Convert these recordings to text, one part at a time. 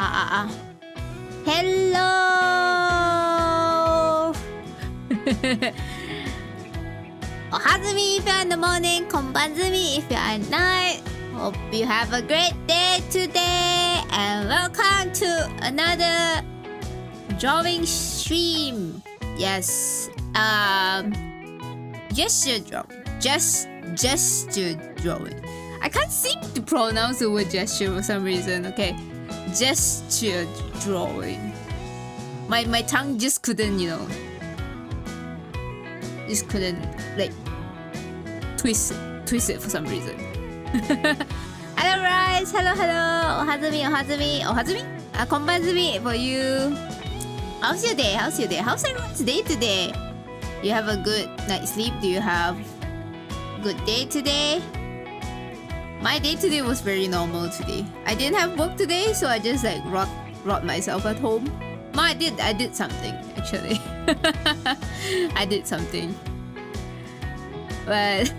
Hello! Ohazumi if you're in the morning, konbanzumi if you're at night. Hope you have a great day today, and welcome to another drawing stream. Yes, gesture drawing. Gesture drawing. I can't seem to pronounce the word gesture for some reason. Okay, gesture drawing. My tongue just couldn't, just couldn't like twist it for some reason. Hello guys, hello. Ohazumi. Konbanzumi for you. How's your day? How's everyone's day today? You have a good night's sleep? Do you have a good day today? My day today was very normal today. I didn't have work today, so I just like rot myself at home. No, I did something actually. I did something. But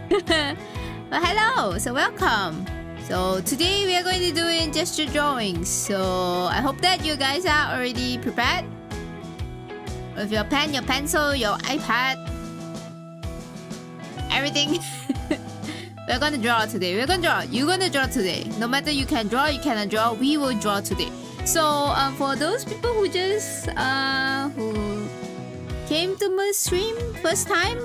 hello, so welcome. So today we are going to do gesture drawings. So I hope that you guys are already prepared with your pen, your pencil, your iPad, everything. We're gonna draw today. You're gonna draw today. No matter you can draw, you cannot draw, we will draw today. So for those people who just who came to my stream first time,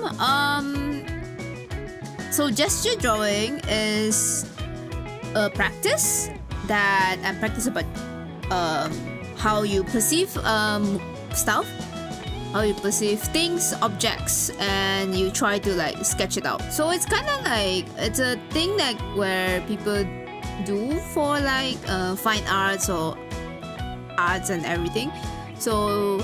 so gesture drawing is a practice that I practice about how you perceive stuff, how you perceive things, objects, and you try to like sketch it out. So it's kind of like, it's a thing like where people do for like fine arts or arts and everything. So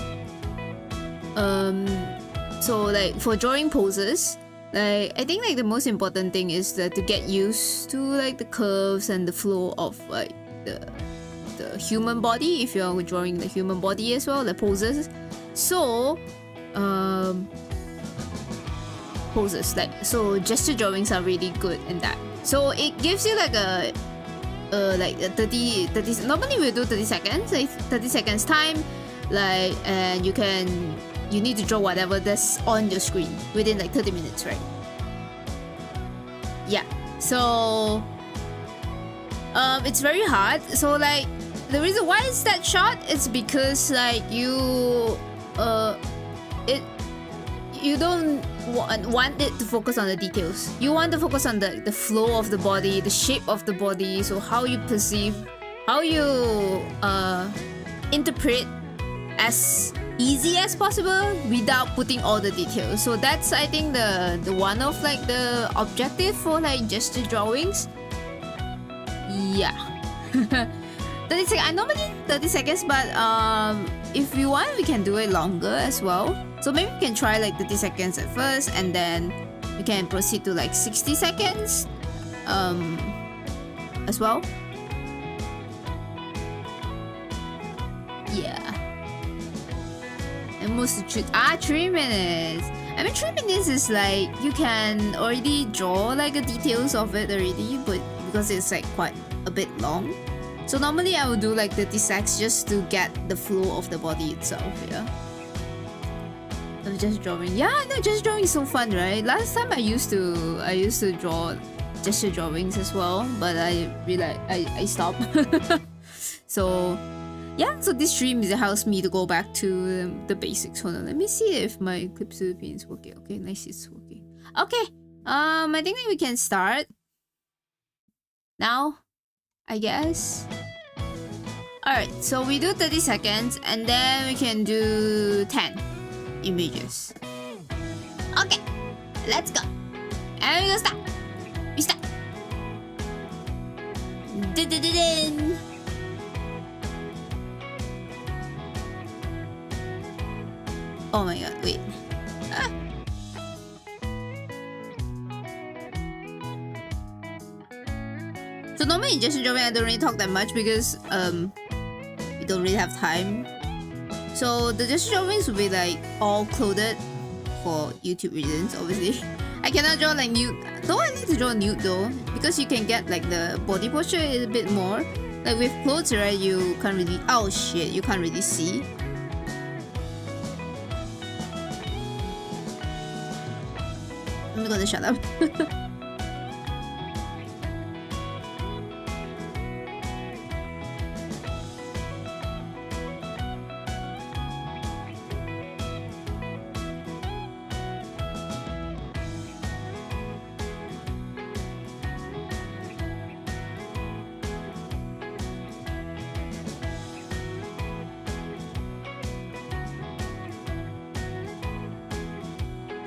like for drawing poses, like I think like the most important thing is that to get used to like the curves and the flow of like the human body, if you're drawing the human body as well, the poses. So poses, like, so gesture drawings are really good in that. So it gives you like a 30 normally we'll do 30 seconds, like 30 seconds time, like, and you need to draw whatever that's on your screen within like 30 minutes, right? Yeah, so it's very hard. So like the reason why it's that short is because like you don't want it to focus on the details. You want to focus on the flow of the body, the shape of the body, so how you perceive, how you interpret as easy as possible without putting all the details. So that's, I think, the one of like the objective for like gesture drawings. Yeah. 30 seconds. I normally 30 seconds, but if you want, we can do it longer as well. So maybe we can try like 30 seconds at first, and then we can proceed to like 60 seconds as well. Yeah. And most 3 minutes. I mean, 3 minutes is like you can already draw like the details of it already, but because it's like quite a bit long. So normally I would do like 30 seconds just to get the flow of the body itself. Yeah. Of just drawing. Yeah, no, just drawing is so fun, right? Last time I used to draw gesture drawings as well, but I realized I stopped. So yeah, so this stream helps me to go back to the basics. Hold on, let me see if my Clip Philippines is working. Okay, nice, it's working. Okay, I think that we can start now, I guess. Alright, so we do 30 seconds and then we can do 10 images. Okay, let's go. And we're gonna start. We start. Dun-dun-dun-dun. Oh my god, wait. Ah. So normally in gesture drawing I don't really talk that much because we don't really have time. So the gesture drawings will be like all clothed for YouTube reasons, obviously. I cannot draw like nude. Though I like to draw nude though, because you can get like the body posture is a bit more. Like with clothes, right? You can't really. Oh shit! You can't really see. I'm gonna shut up.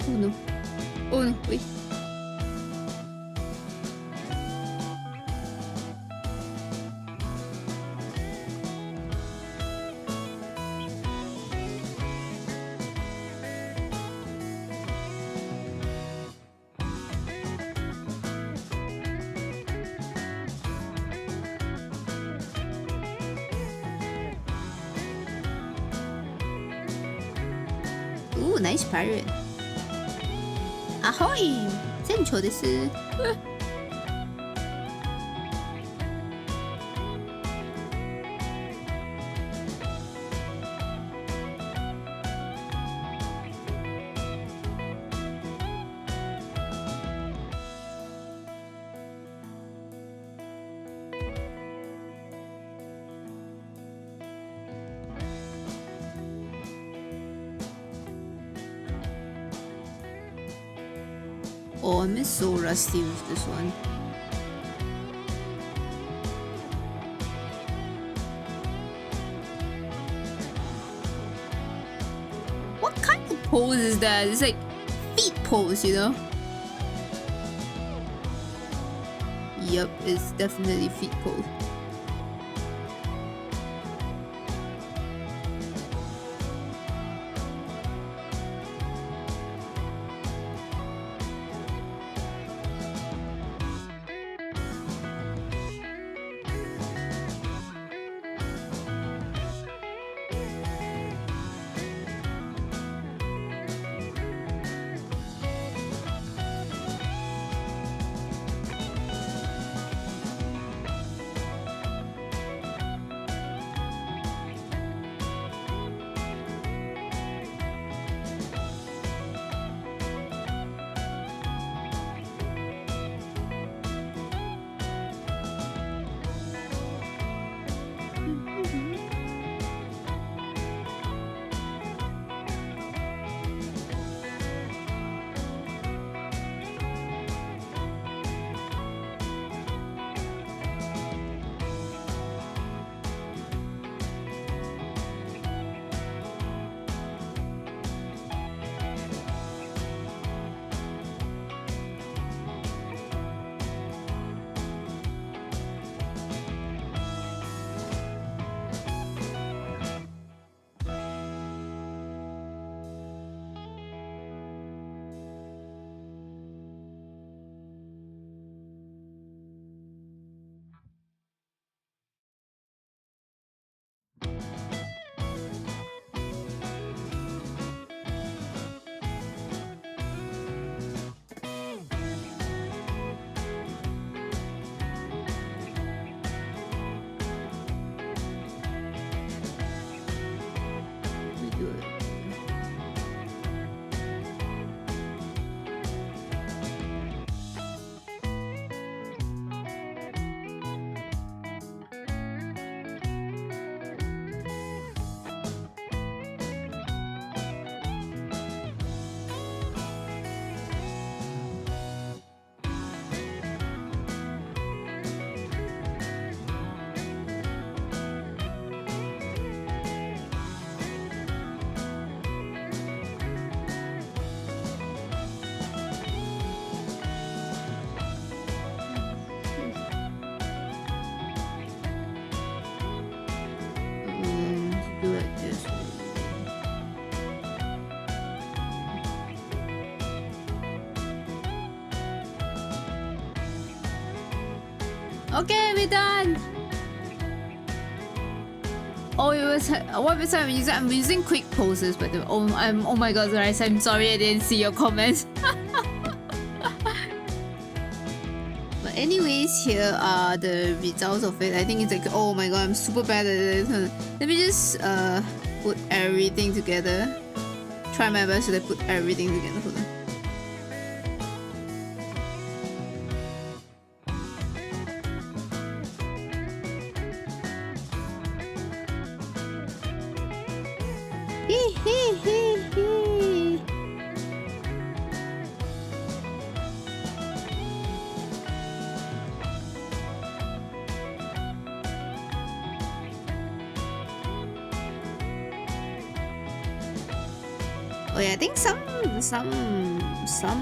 Oh no. Oh no, wait. Ooh, nice pirate. Ahoy! 船長です。Oh, I'm so rusty with this one. What kind of pose is that? It's like feet pose, you know? Yep, it's definitely feet pose. Do it this way. Okay, we're done. Oh, it was what was I using? I'm using quick poses, but oh my god, guys, I'm sorry I didn't see your comments. But Anyways, here are the results of it. I think it's like, oh my god, I'm super bad at it. Let me just put everything together. Try my best to put everything together. Hold on. Oh yeah, I think some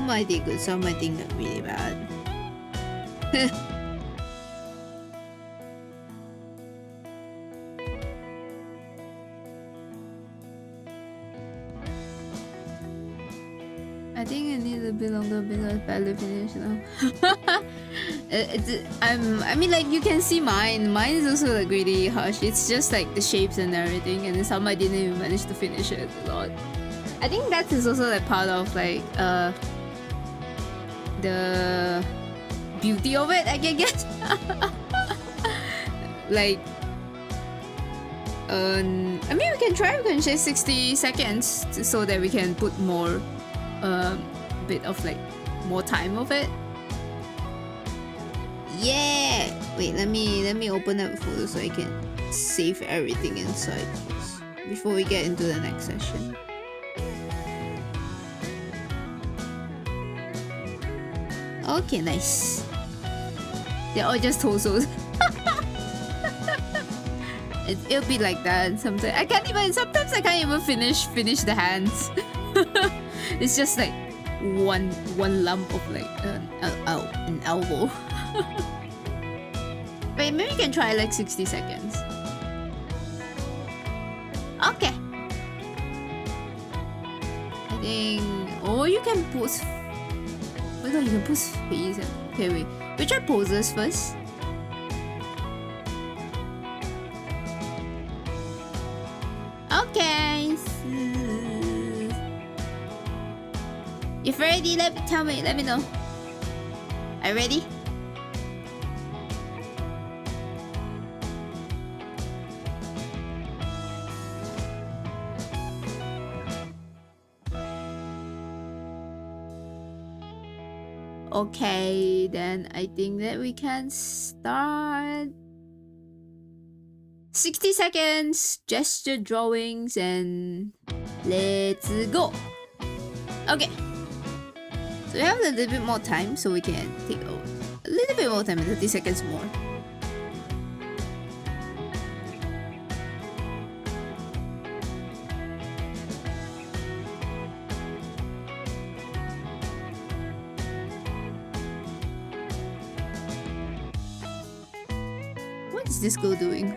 might be good, some might think are really bad. I think I need a bit longer because badly finished now. I mean, like, you can see mine. Mine is also like really harsh. It's just like the shapes and everything, and then some I didn't even manage to finish it a lot. I think that is also like part of like the beauty of it, I can guess. Like I mean, we can say 60 seconds so that we can put more bit of like more time of it. Yeah, wait, let me open up a folder so I can save everything inside first before we get into the next session. Okay, nice. They're all just torsos. It'll be like that sometimes. Sometimes I can't even finish the hands. It's just like one lump of like an elbow. Wait, maybe we can try like 60 seconds. Okay. I think. Oh, you can pose. Oh my god, you can pose face. Okay, wait. We try poses first. Okay. If you're ready, let me know. Are you ready? Okay, then I think that we can start. 60 seconds, gesture drawings, and let's go. Okay. So we have a little bit more time, so we can take a little bit more time, 30 seconds more. What is this girl doing?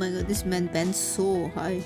my god, this man bends so high.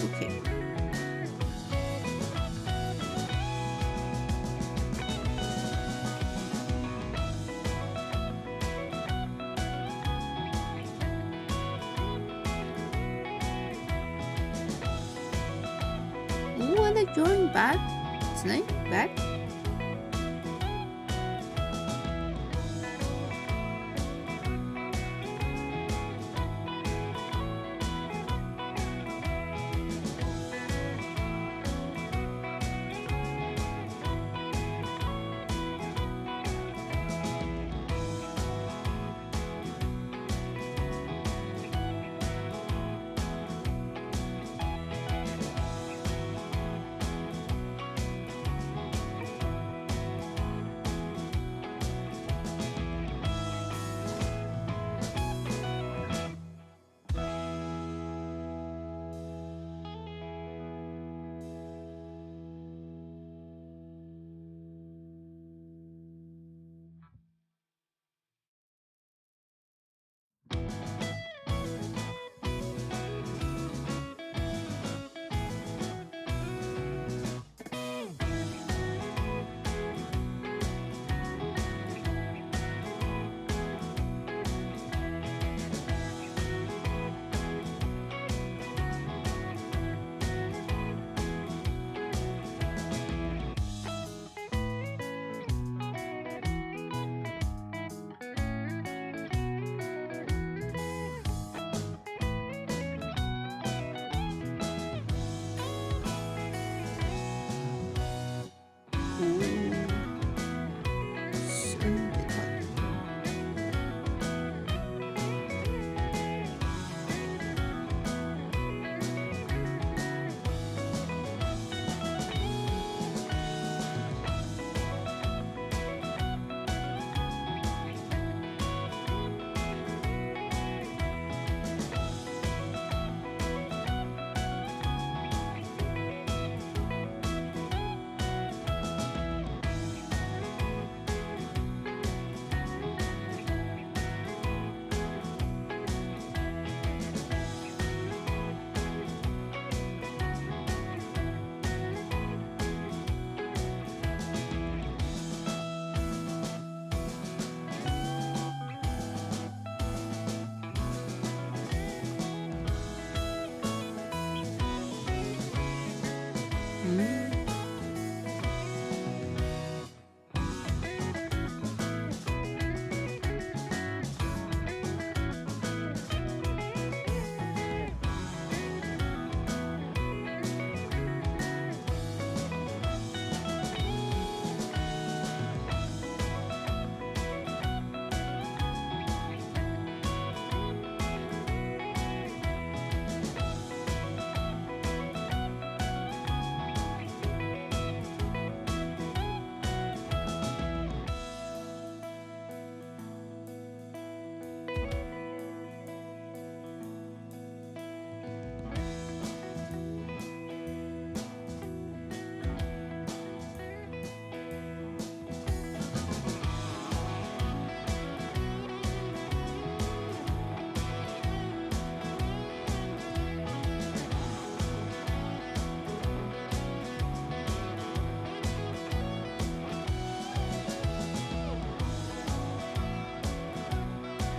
Okay. Ooh, I like drawing back. It's nice. Back.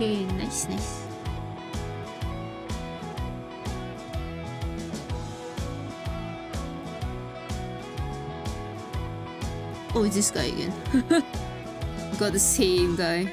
Okay, nice, nice. Oh, it's this guy again. Got the same guy.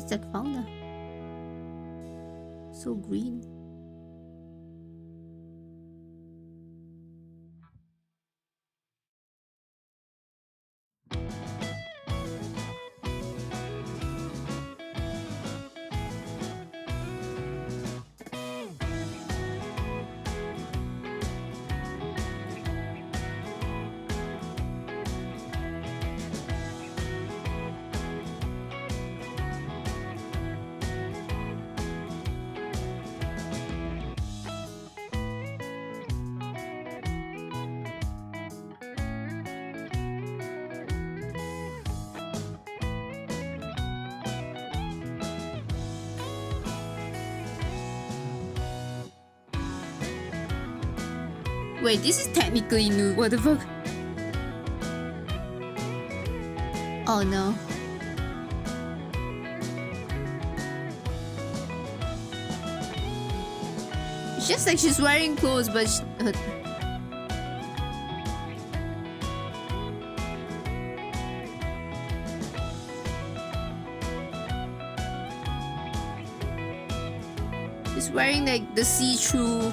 It's like fauna. So green. Wait, this is technically new. What the fuck? Oh no. It's just like she's wearing clothes, but she's wearing like the see-through.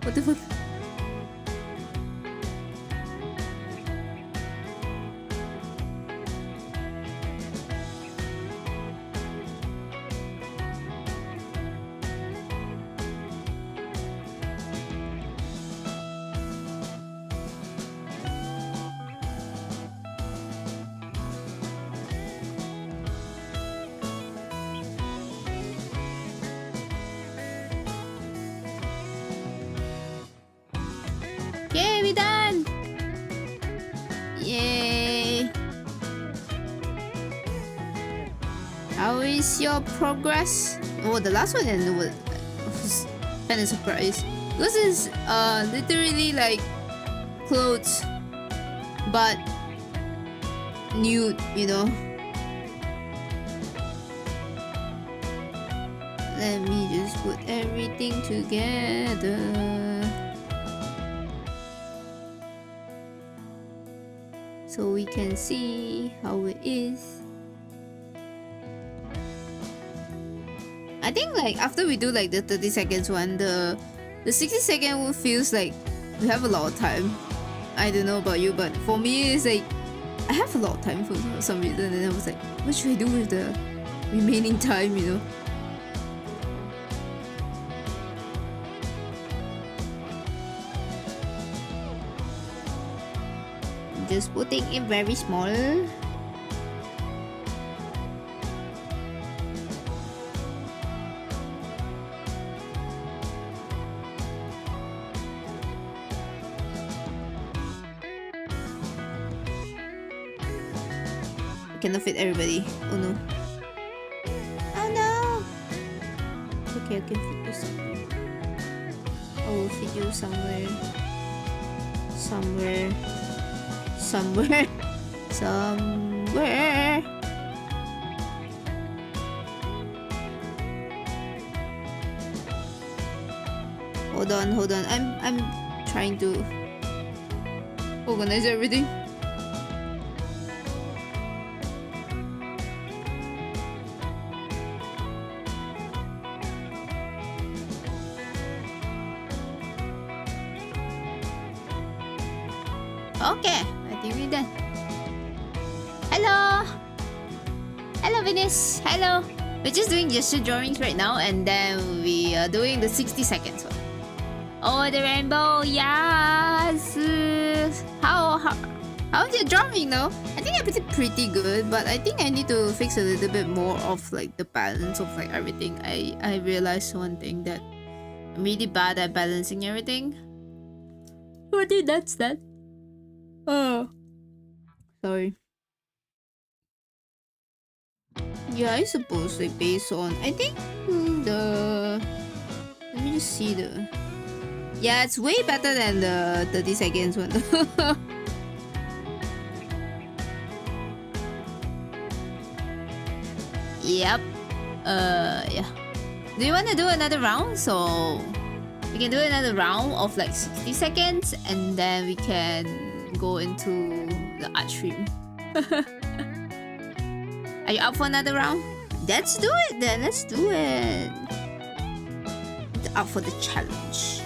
What the fuck? Yay, we done! Yay! How is your progress? Oh, the last one was kind of surprised. This is literally like clothes, but nude, you know. Let me just put everything together. So we can see how it is. I think like after we do like the 30 seconds one, the 60-second one feels like we have a lot of time. I don't know about you, but for me it's like I have a lot of time for some reason, and I was like, what should I do with the remaining time, you know? Just putting it very small. I cannot fit everybody. Oh no. Oh no! Okay, I can fit you somewhere. I will fit you somewhere. Somewhere. Somewhere. Hold on. I'm trying to organize everything. Okay, I think we're done. Hello Venus. Hello. We're just doing gesture drawings right now, and then we are doing the 60 seconds one. Oh, the rainbow, yes. How's your drawing though? I think I did pretty good, but I think I need to fix a little bit more of like the balance of like everything. I realized one thing, that I'm really bad at balancing everything. I think that's that. Oh, sorry. Yeah, I suppose like based on, I think let me just see the. Yeah, it's way better than the 30 seconds one. Yep. Yeah. Do you want to do another round? So we can do another round of like 60 seconds, and then we can go into the art stream. Are you up for another round? Let's do it then. Let's do it. Up for the challenge.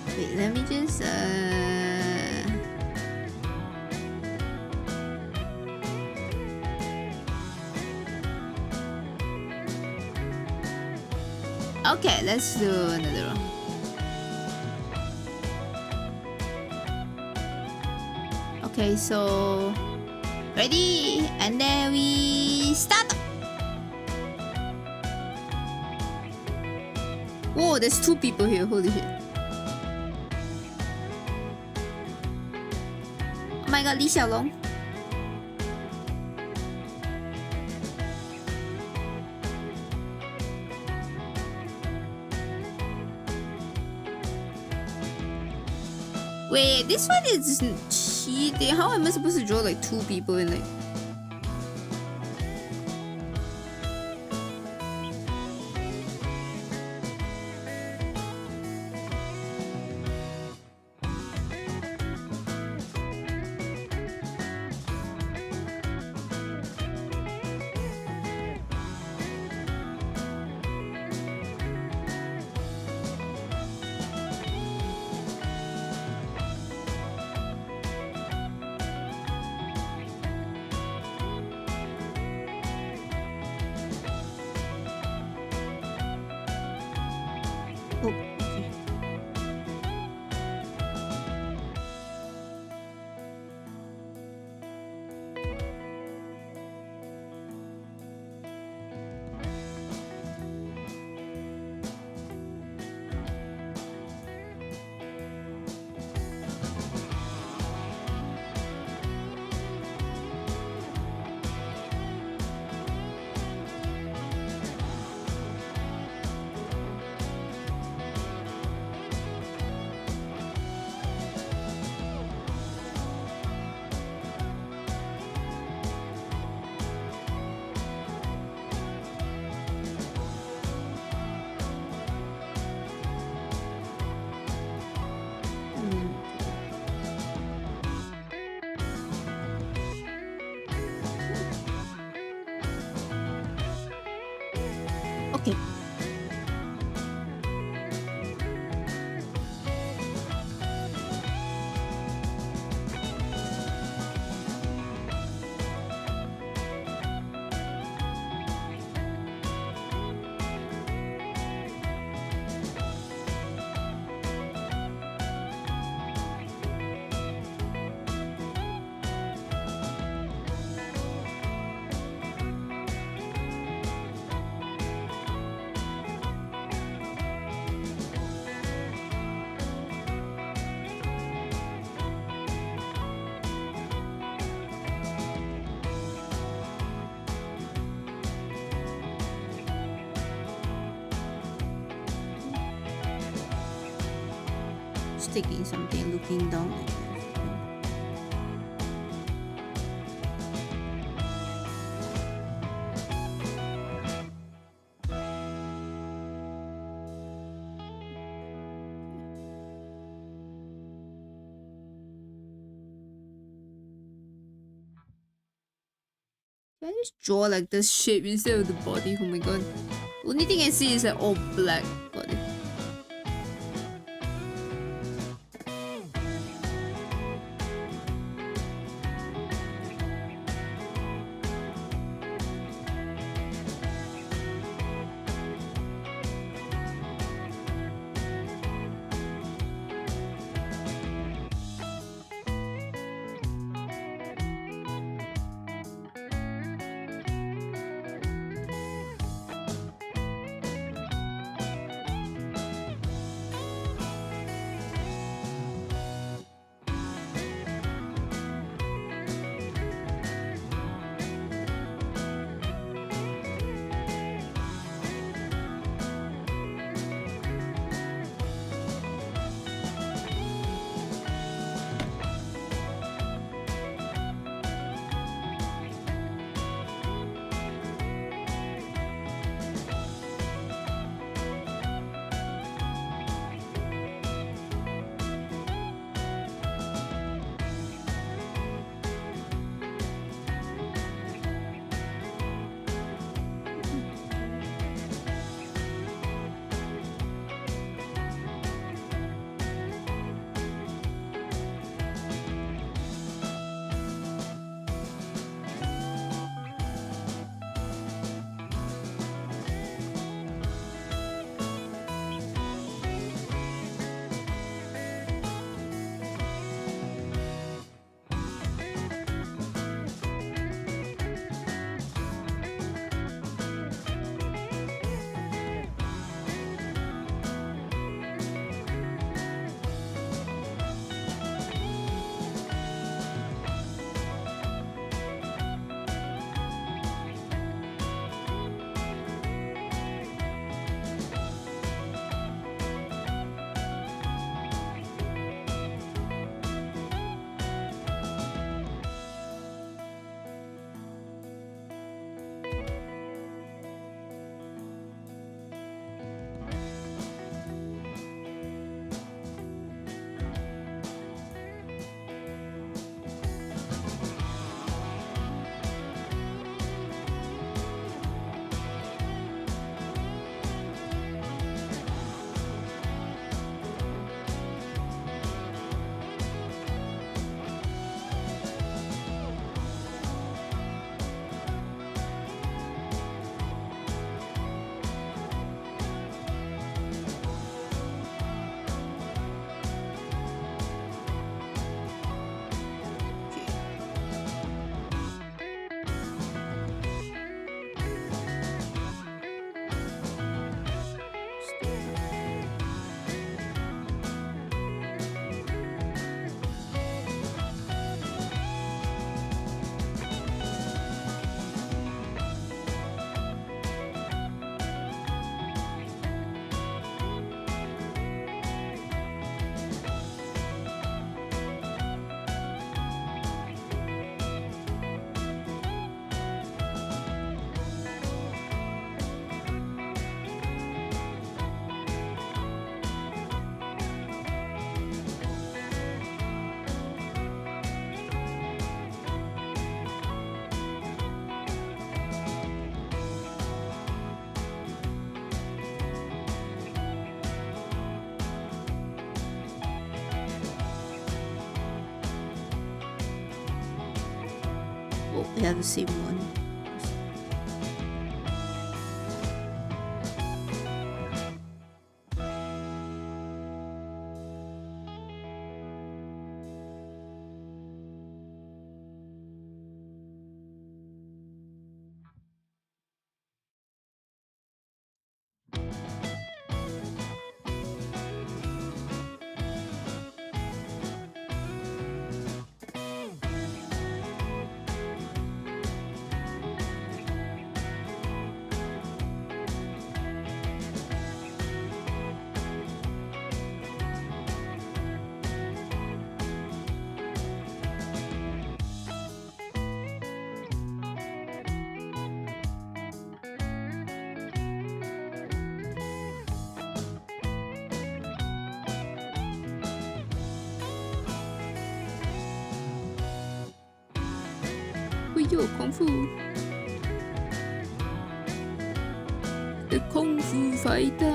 Wait, let me just okay, let's do another one. Okay, so ready, and then we start. Whoa, there's 2 people here. Holy shit. Oh my god, Li Xiaolong. Wait, this one is cheating. How am I supposed to draw like 2 people in like... Oh, okay. Okay. Sticking something, looking down. Can I just draw like this shape instead of the body? Oh my god. Only thing I see is like all black body. Oh, we have the same one. Yo, Kung Fu. The Kung Fu Fighter.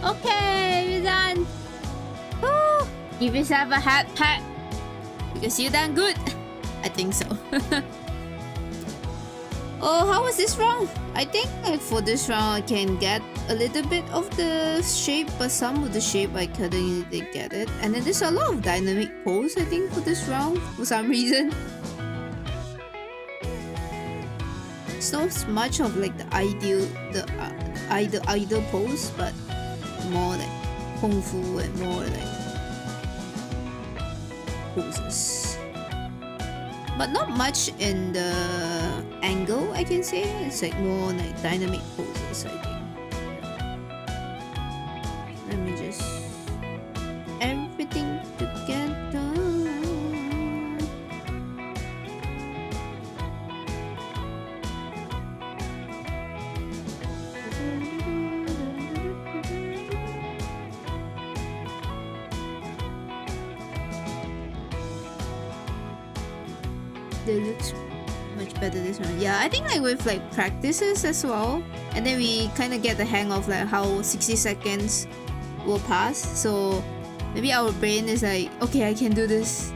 Okay, you're done. Woo. Give yourself a hat pat because you done good. I think so. Oh, how was this round? I think like for this round I can get a little bit of the shape, but some of the shape I couldn't really get it. And then there's a lot of dynamic pose I think for this round for some reason. It's not much of like the ideal pose, but more like kung fu and more like poses, but not much in the angle I can say. It's like more like dynamic poses I think. Let me just everything together. It looks much better this one. Yeah, I think like with like practices as well, and then we kind of get the hang of like how 60 seconds will pass. So maybe our brain is like, okay, I can do this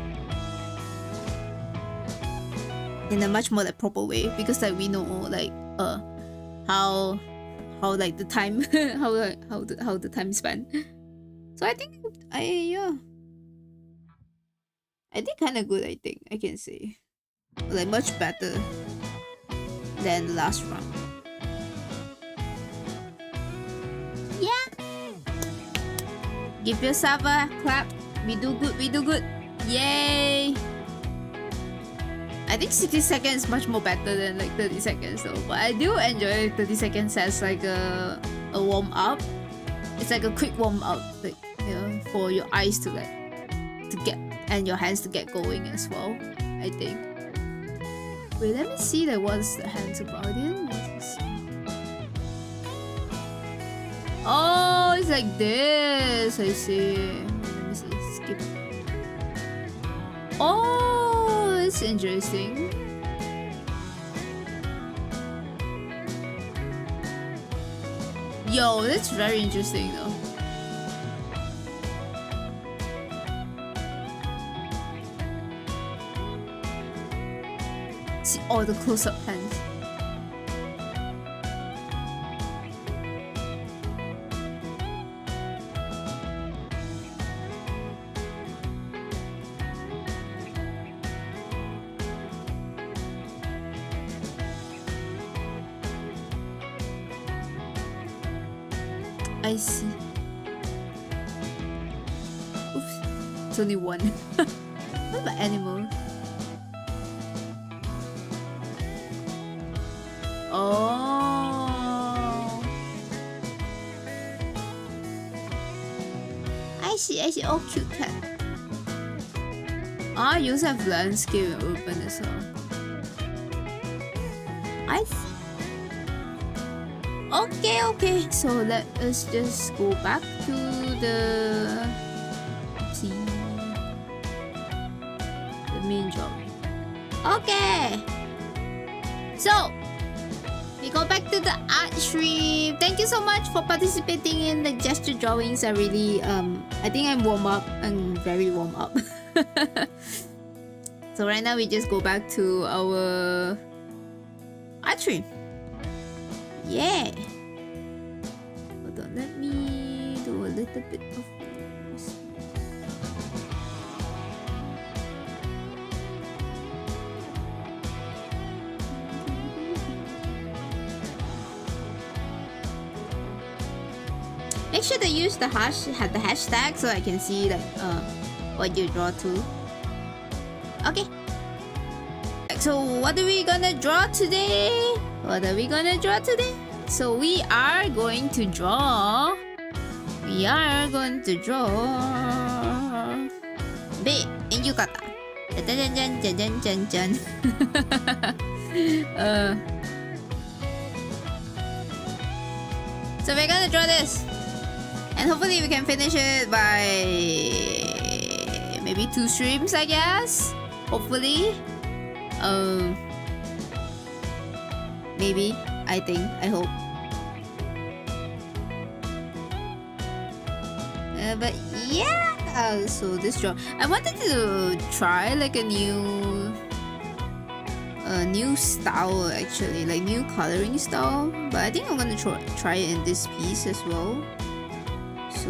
in a much more like proper way, because like we know like how like the time how the time span. So I think I did kind of good. I think I can say. Like much better than the last round. Yeah. Give yourself a clap. We do good. We do good. Yay. I think 60 seconds is much more better than like 30 seconds though. But I do enjoy 30 seconds as like a warm up. it's like a quick warm up, like, you know, for your eyes to like to get and your hands to get going as well, I think. Wait, let me see like what's the hands about again. Oh, it's like this. I see. Let me see. Skip. Oh, it's interesting. Yo, that's very interesting though. See all the close-up hands. I see. Oops, it's only one. What about animals? Oh, I see. Oh, cute cat. Ah, you also have landscape and urban as well. I see. Okay. So let us just go back to the main job. Okay. So we go back to the art stream. Thank you so much for participating in the gesture drawings. I really I think I'm warm up. I'm very warm up. So right now we just go back to our art stream. Yeah. Hold on, let me do a little bit of this. Make sure to use the hashtag so I can see like what you draw to. Okay. So what are we gonna draw today? So we are going to draw. Be in Yukata. So we're gonna draw this, and hopefully we can finish it by maybe 2 streams, I guess. Hopefully. Maybe. I think. I hope. But yeah. So this draw, I wanted to try like a new style actually, like new coloring style. But I think I'm gonna try it in this piece as well. So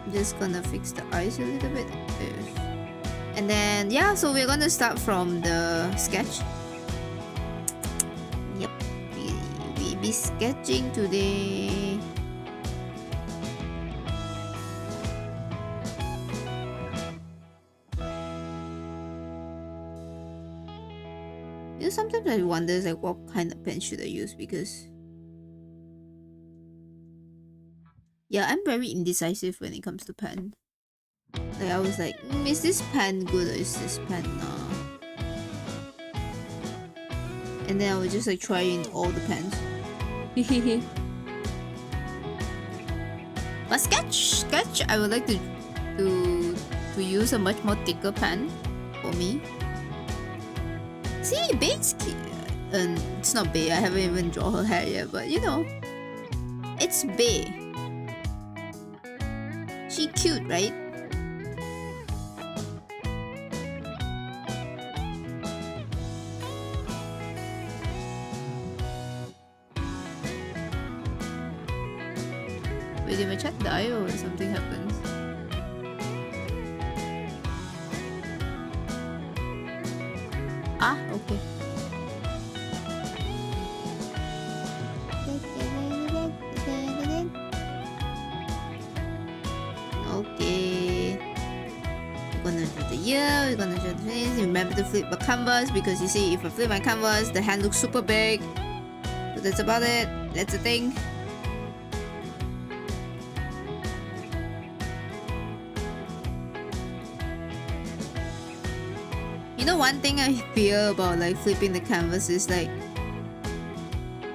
I'm just gonna fix the eyes a little bit. And then yeah, so we're gonna start from the sketch. Yep, we be sketching today. You know, sometimes I wonder like what kind of pen should I use, because yeah, I'm very indecisive when it comes to pen. Like I was like, is this pen good or is this pen not? And then I was just like trying all the pens. But sketch, I would like to use a much more thicker pen for me. See, Bae's cute. It's not Bae, I haven't even drawn her hair yet, but you know, it's Bae. She cute, right? Wait, did my chat die or something happens? Ah, okay. Okay. We're gonna do the ear, we're gonna do the face. Remember to flip the canvas, because you see, if I flip my canvas, the hand looks super big. So that's about it. That's the thing. one thing I fear about like flipping the canvas is like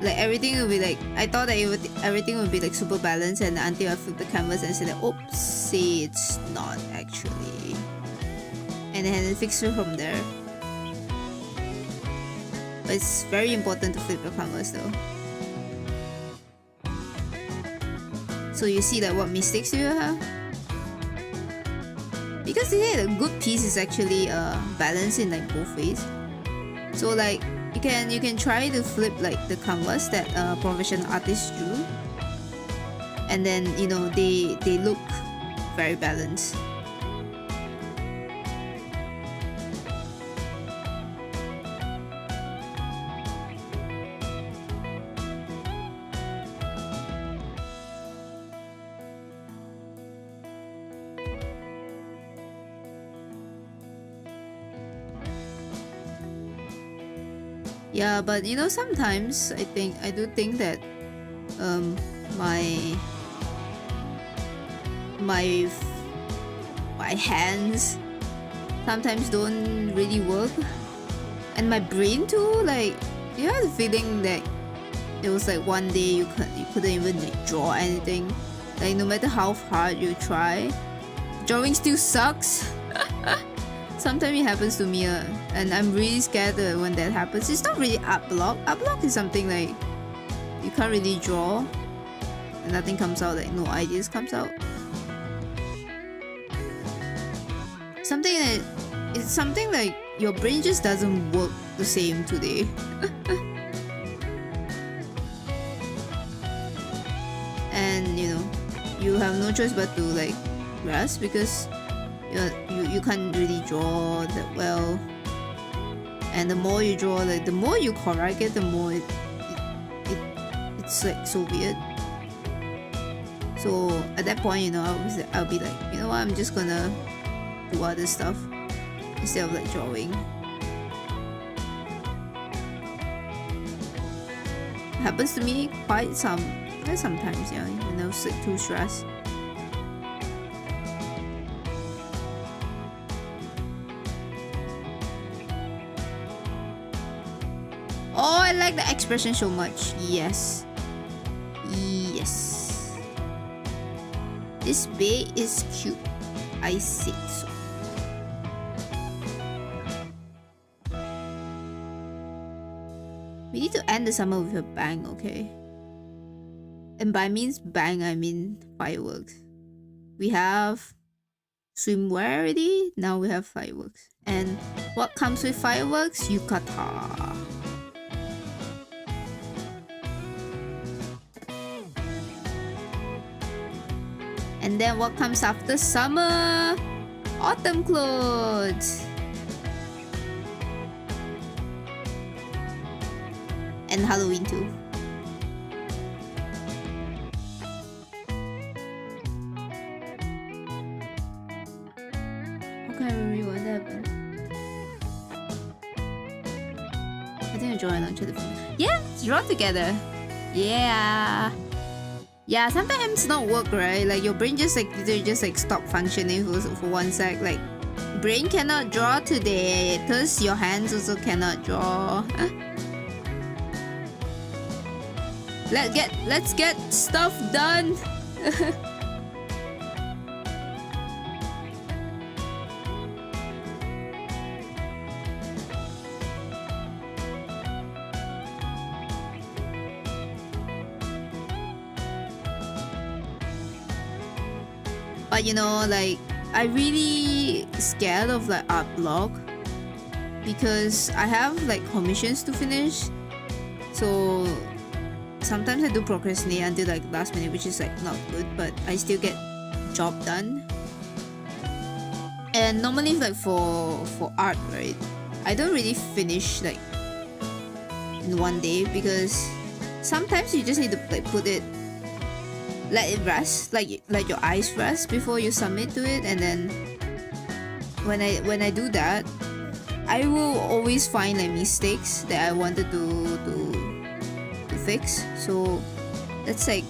everything will be like, I thought that everything would be like super balanced, and until I flip the canvas and say that, oops, see, it's not actually, and then fix it from there. But it's very important to flip the canvas though, so you see like what mistakes you have, because a good piece is actually balanced in like both ways. So like you can try to flip like the canvas that professional artists drew, and then you know they look very balanced. Yeah, but you know, sometimes I do think that my hands sometimes don't really work, and my brain too. Like, you have the feeling that it was like one day you couldn't even like, draw anything. Like, no matter how hard you try, drawing still sucks. Sometimes it happens to me, and I'm really scared when that happens. It's not really art block. Art block is something like you can't really draw, and nothing comes out. Like, no ideas comes out. It's something like your brain just doesn't work the same today. And you know, you have no choice but to like rest, because you can't really draw that well, and the more you draw, like the more you correct it, the more it's like so weird. So at that point, you know, I'll be like, you know what, I'm just gonna do other stuff instead of like drawing. It happens to me quite sometimes, yeah, when I was like too stressed. Oh, I like the expression so much. Yes. Yes. This bay is cute. I say so. We need to end the summer with a bang, okay? And by means bang, I mean fireworks. We have swimwear already. Now we have fireworks. And what comes with fireworks? Yukata. And then what comes after summer? Autumn clothes. And Halloween too. Okay, I remember what happened. I think I draw on each other. Yeah, draw together. Yeah. Yeah, sometimes not work, right? Like your brain just like literally just like stop functioning for one sec. Like, brain cannot draw today, thus your hands also cannot draw. Let's get stuff done. But you know, like, I really scared of like art block, because I have like commissions to finish. So sometimes I do procrastinate until like last minute, which is like not good, but I still get job done. And normally like for art, right, I don't really finish like in one day, because sometimes you just need to like put it, let it rest, like your eyes rest before you submit to it. And then when I do that, I will always find like mistakes that I wanted to fix. So that's like,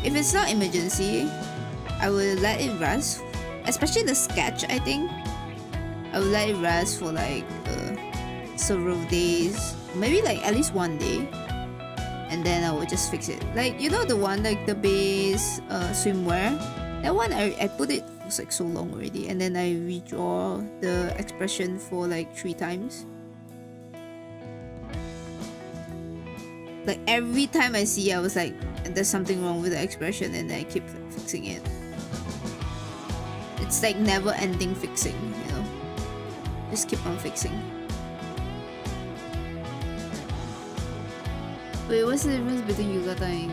if it's not emergency, I will let it rest. Especially the sketch, I think I would let it rest for like several days, maybe like at least one day, and then I will just fix it. Like, you know, the one like the base swimwear, that one I put it for like so long already, and then I redraw the expression for like 3 times. Like every time I see, I was like, there's something wrong with the expression, and I keep fixing it. It's like never ending fixing, you know, just keep on fixing. Wait, what's the difference between yukata and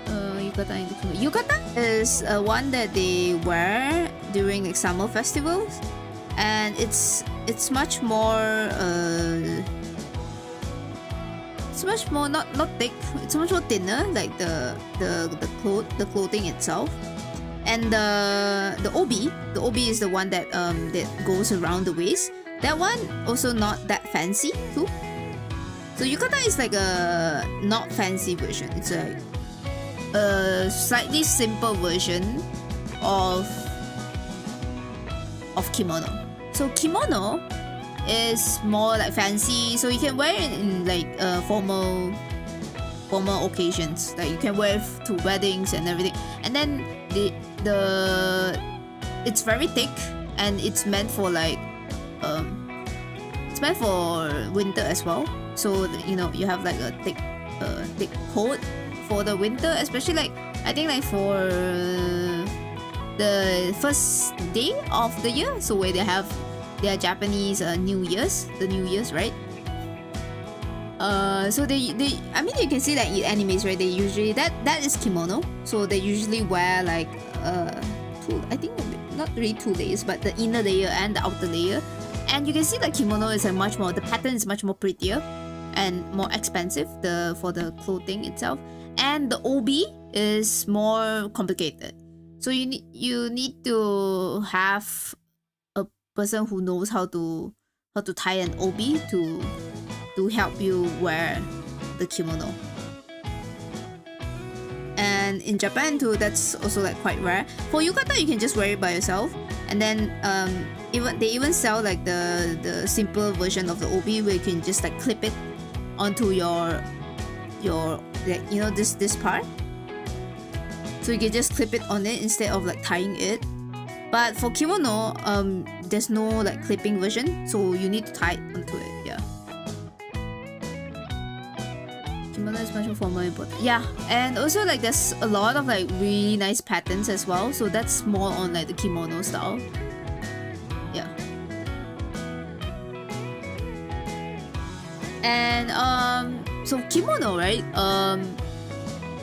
kimono? Yukata is one that they wear during like summer festivals, and it's much more not thick. It's much more thinner, like the clothing itself. And the obi is the one that goes around the waist. That one also not that fancy too. So yukata is like a not fancy version. It's like a slightly simple version of kimono. So kimono is more like fancy, so you can wear it in like formal occasions. Like you can wear it to weddings and everything. And then it's very thick, and it's meant for like it's meant for winter as well. So you know, you have like a thick coat for the winter, especially like I think like for the first day of the year, so where they have their Japanese New Year's, right? So they I mean, you can see that in animes, right? They usually that is kimono. So they usually wear like two, I think not really 2 layers, but the inner layer and the outer layer. And you can see that kimono is like much more, the pattern is much more prettier and more expensive for the clothing itself. And the obi is more complicated. So you need to have a person who knows how to tie an obi to help you wear the kimono. And in Japan too, that's also like quite rare. For yukata, you can just wear it by yourself. And then they even sell like the simple version of the obi, where you can just like clip it onto your like, you know, this part. So you can just clip it on it instead of like tying it. But for kimono, there's no like clipping version, so you need to tie it onto it. Yeah. Kimono is much more important. Yeah, and also like there's a lot of like really nice patterns as well. So that's more on like the kimono style. Yeah. And so kimono, right?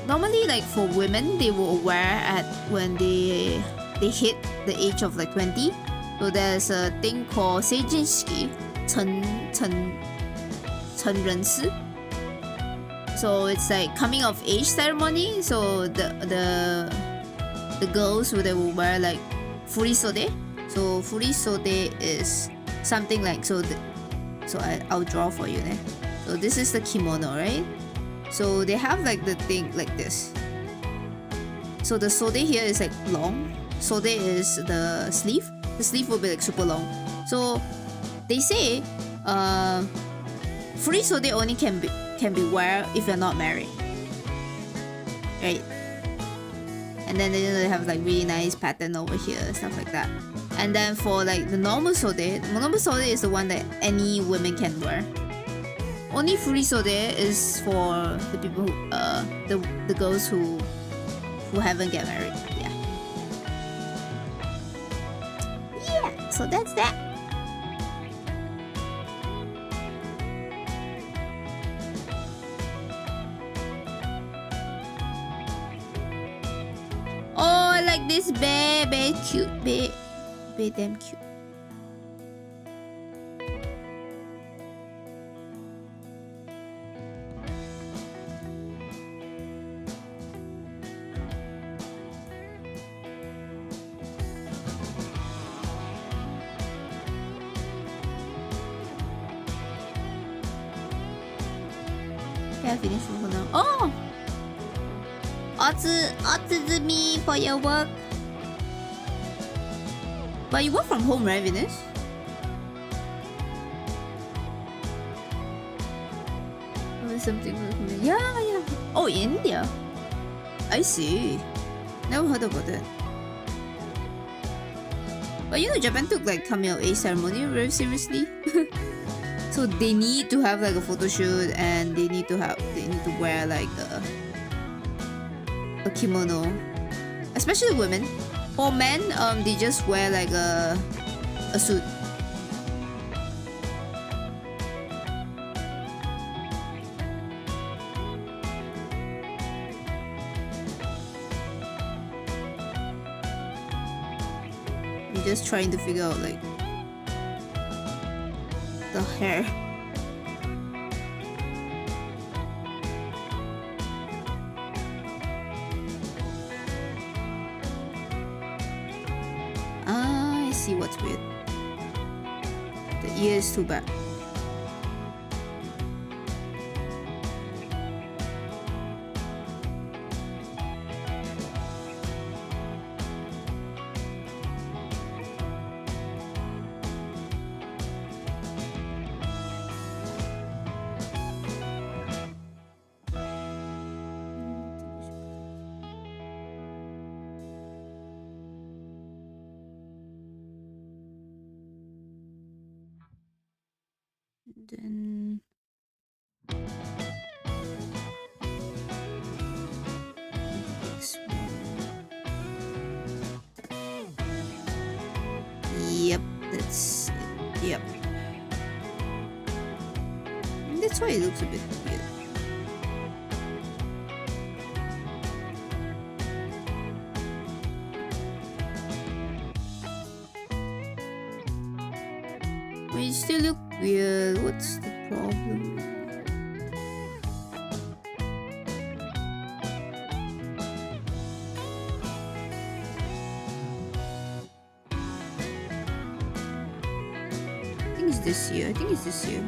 Normally like for women, they will wear at when they hit the age of like 20. So there's a thing called seijinshiki, 成人式. So it's like coming of age ceremony. So the girls, they will wear like furisode. So furisode is something like I'll draw for you. So this is the kimono, right? So they have like the thing like this. So the sode here is like long. Sode is the sleeve. The sleeve will be like super long. So they say furisode only can be wear if you're not married, right? And then they have like really nice pattern over here, stuff like that. And then for like the normal sode is the one that any women can wear. Only furisode is for the people who, the girls who haven't get married. Yeah, so that's that. Oh, I like this bear, cute, bear damn cute. Yeah, finish for now. Oh! Otsuzumi for your work. But you work from home, right, Venus? Or something like that. Yeah. Oh, India. I see. Never heard about that. But you know, Japan took like coming of age ceremony very seriously. So they need to have like a photo shoot, and they need to wear like a kimono, especially women. For men, they just wear like a suit. I'm just trying to figure out like the hair. I see what's weird. The ear is too bad. Then yep, that's it. Yep. And that's why it looks a bit weird. But it still look weird. What's the problem? I think it's this year.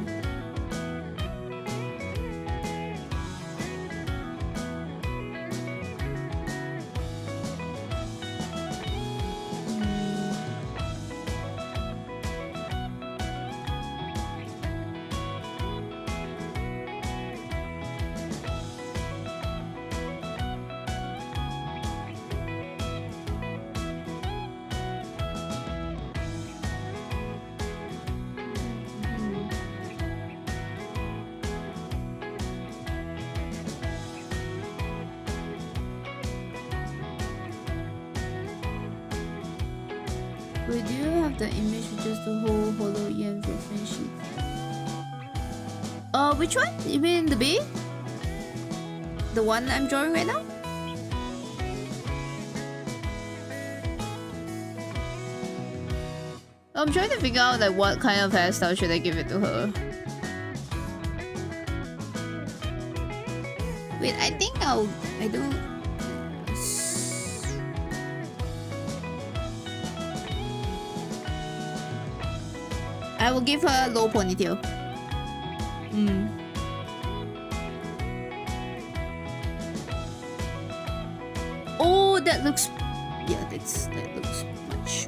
Wait, do you have the image with just the whole hollow yen reference sheet? Which one? You mean the bee? The one I'm drawing right now? I'm trying to figure out like what kind of hairstyle should I give it to her. Wait, I think I don't... I will give her a low ponytail. Oh, that looks... Yeah, that looks much...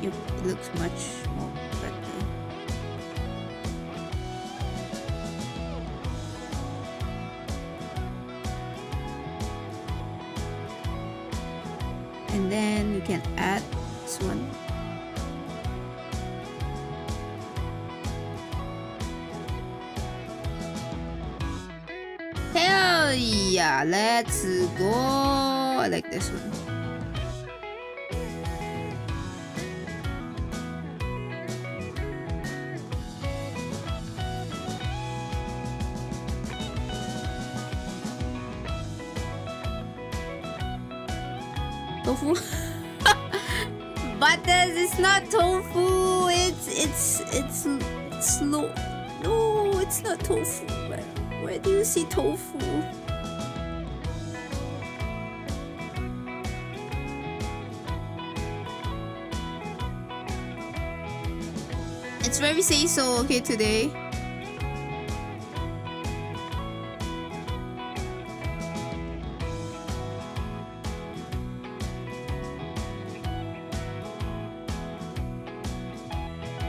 Yep, it looks much more better. And then you can add this one. Hell yeah, let's go. I like this one. Tofu? Butters, it's not tofu. It's slow. No, it's not tofu. Where do you see tofu? It's very say so, okay, today.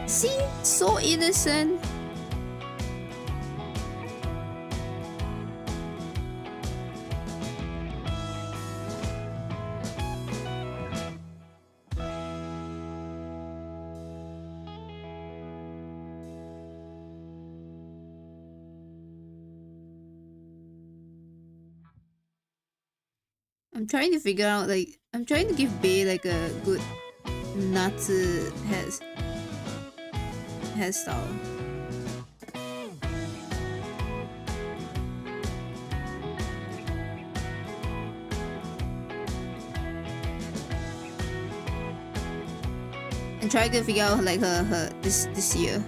See? So innocent. I'm trying to figure out, like, I'm trying to give Bae like a good natsu hairstyle. And trying to figure out like her this year.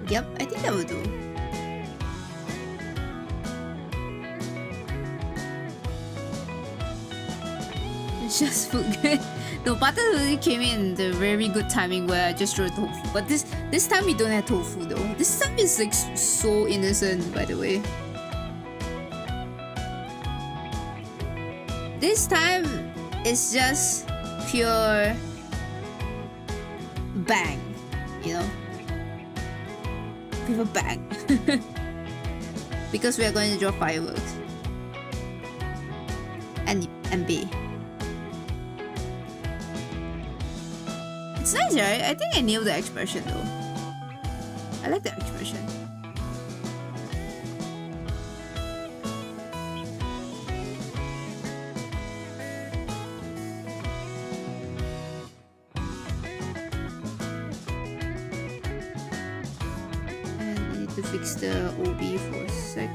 Yep, I think that will do. It's just food good. No, butter really came in the very good timing where I just threw tofu. But this time we don't have tofu though. This time is like so innocent, by the way. This time it's just pure bang, you know? With a bang. Because we are going to draw fireworks. And B. It's nice, right? I think I nailed the expression though. I like the expression. To fix the OB for a sec.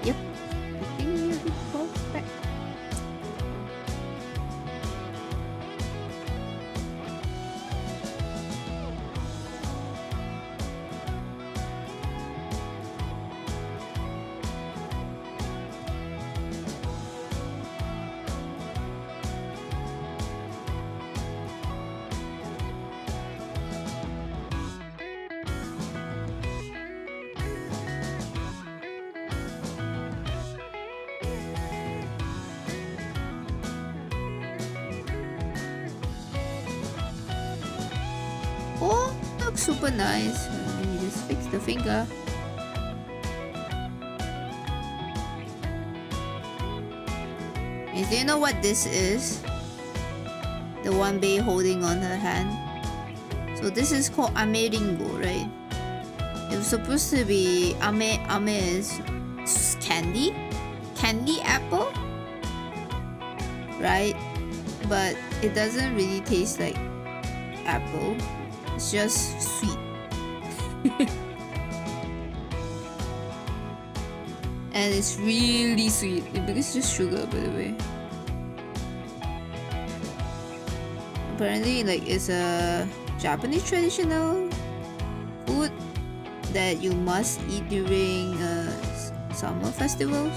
Yep, I think we have it perfect. Oh, looks super nice. Let me just fix the finger. And do you know what this is? The one Bae holding on her hand. So this is called ame ringo, right? It was supposed to be ame is candy apple, right? But it doesn't really taste like apple. It's just sweet. And it's really sweet because it's just sugar, by the way. Apparently, like, it's a Japanese traditional food that you must eat during summer festivals.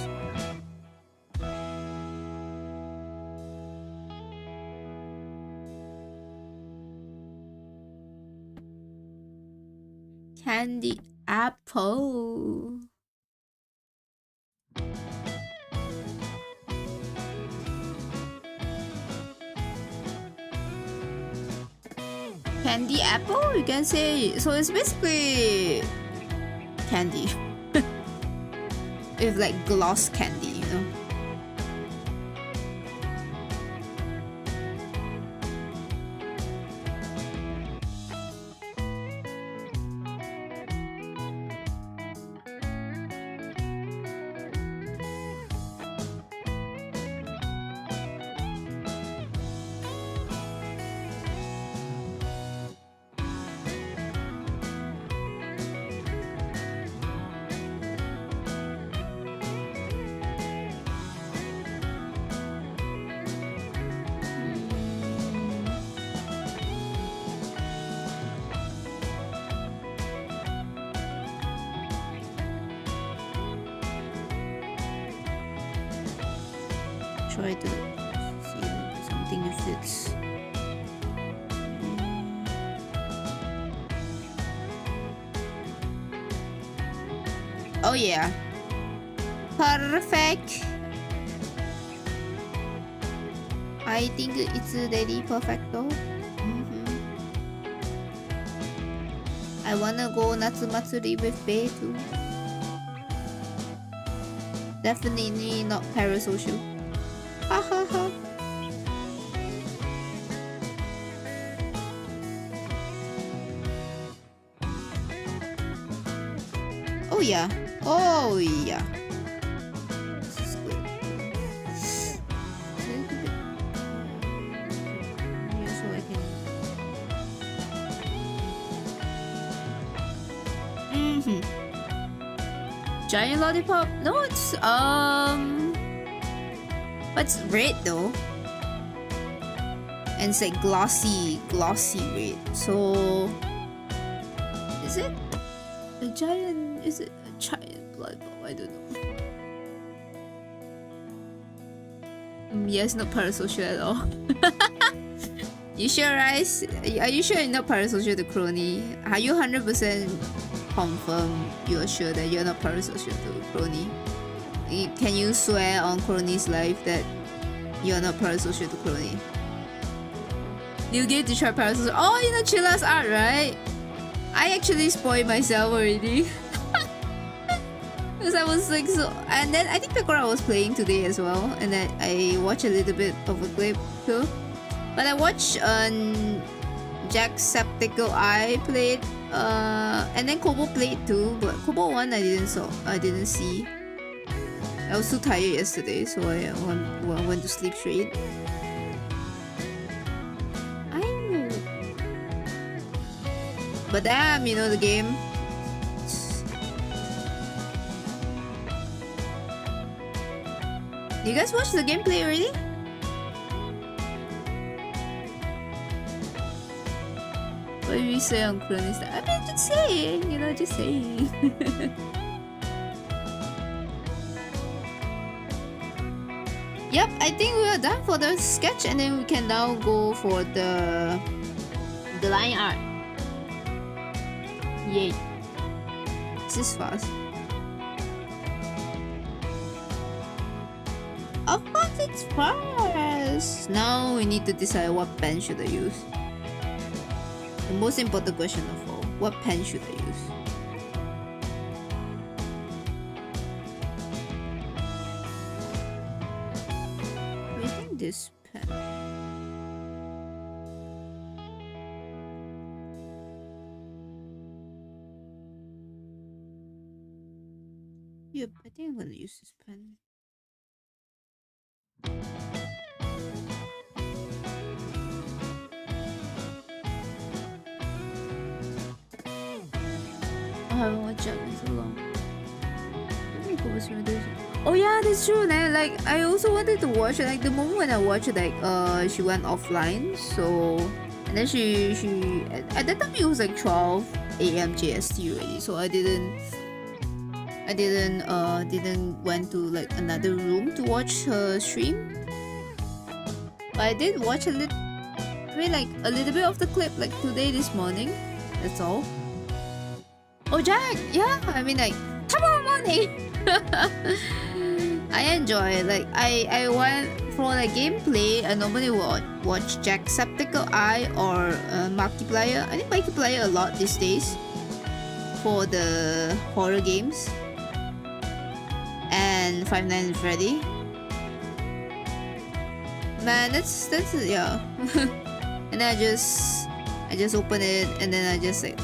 candy apple. Candy apple, you can say. So it's basically candy with like gloss candy, you know. Try to see something if it's oh yeah, perfect. I think it's really perfecto. I wanna go Natsu Matsuri with Bae too. Definitely not parasocial. Ha ha ha. Oh yeah. Oh yeah. This is good. Yeah, so I can. Giant lollipop? No, it's but it's red though. And it's like glossy red. So is it a giant? Is it a giant lollipop? I don't know. Yeah, it's not parasocial at all. You sure, Rice? Are you sure you're not parasocial to Crony? Are you 100% confirm you're sure that you're not parasocial to Crony? Can you swear on Crony's life that you're not parasocial to Crony? You get to try parasocial. Oh, you know Yukata Art, right? I actually spoiled myself already. Because I was like so, and then I think Pekora was playing today as well, and then I watched a little bit of a clip too. But I watched Jacksepticeye Eye played, and then Kobo played too. But Kobo one I didn't see. I was too tired yesterday, so I went to sleep straight. I know, but damn, you know the game. You guys watch the gameplay already? What do you say on Crony Star? I mean, just saying, you know, just saying. Yep, I think we are done for the sketch, and then we can now go for the line art. Yay! This is fast. Of course, it's fast. Now we need to decide what pen should I use. The most important question of all: what pen should I use? I think this pen. Yep, I think I'm gonna use this pen. I haven't watched it in so long. Oh yeah, that's true. Like I also wanted to watch it. Like the moment when I watched it, like she went offline. So and then she at that time it was like 12 a.m. JST already. So I didn't went to like another room to watch her stream. But I did watch a little bit of the clip like today this morning. That's all. Oh, Jack, yeah. I mean, like, tomorrow morning. I enjoy it. Like, I want for like gameplay. I normally watch Jacksepticeye Eye or Markiplier. I think Markiplier a lot these days for the horror games. And Five Nights at Freddy. Man, that's yeah. And then I just open it and then I just like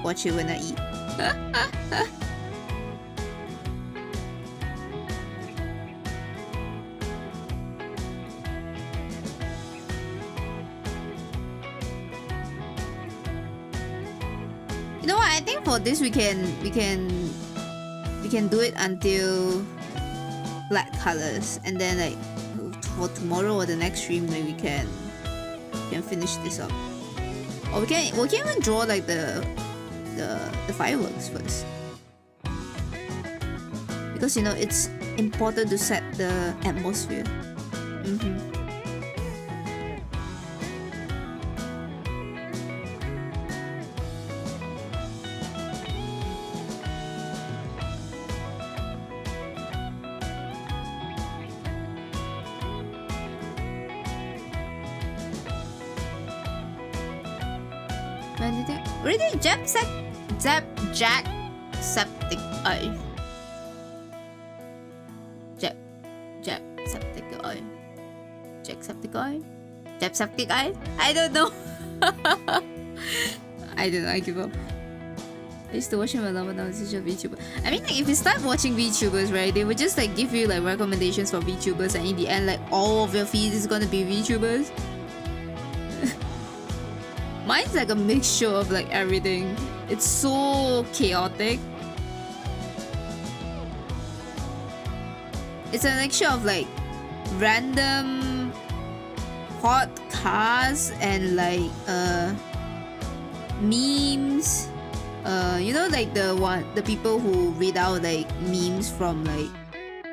watch it when I eat. You know what? I think for this we can do it until black colors, and then like for tomorrow or the next stream, like we can finish this up. Or we can even draw like the fireworks first, because you know it's important to set the atmosphere. Really, Jacksepticeye. Jacksepticeye. Jacksepticeye? Jacksepticeye? I don't know. I don't know, I give up. I used to watch him a lot when I was a VTuber. I mean, like, if you start watching VTubers, right, they would just like give you like recommendations for VTubers, and in the end, like all of your feed is gonna be VTubers. Mine's like a mixture of like everything. It's so chaotic. It's a mixture of like random podcasts and like memes. You know, like the people who read out like memes from like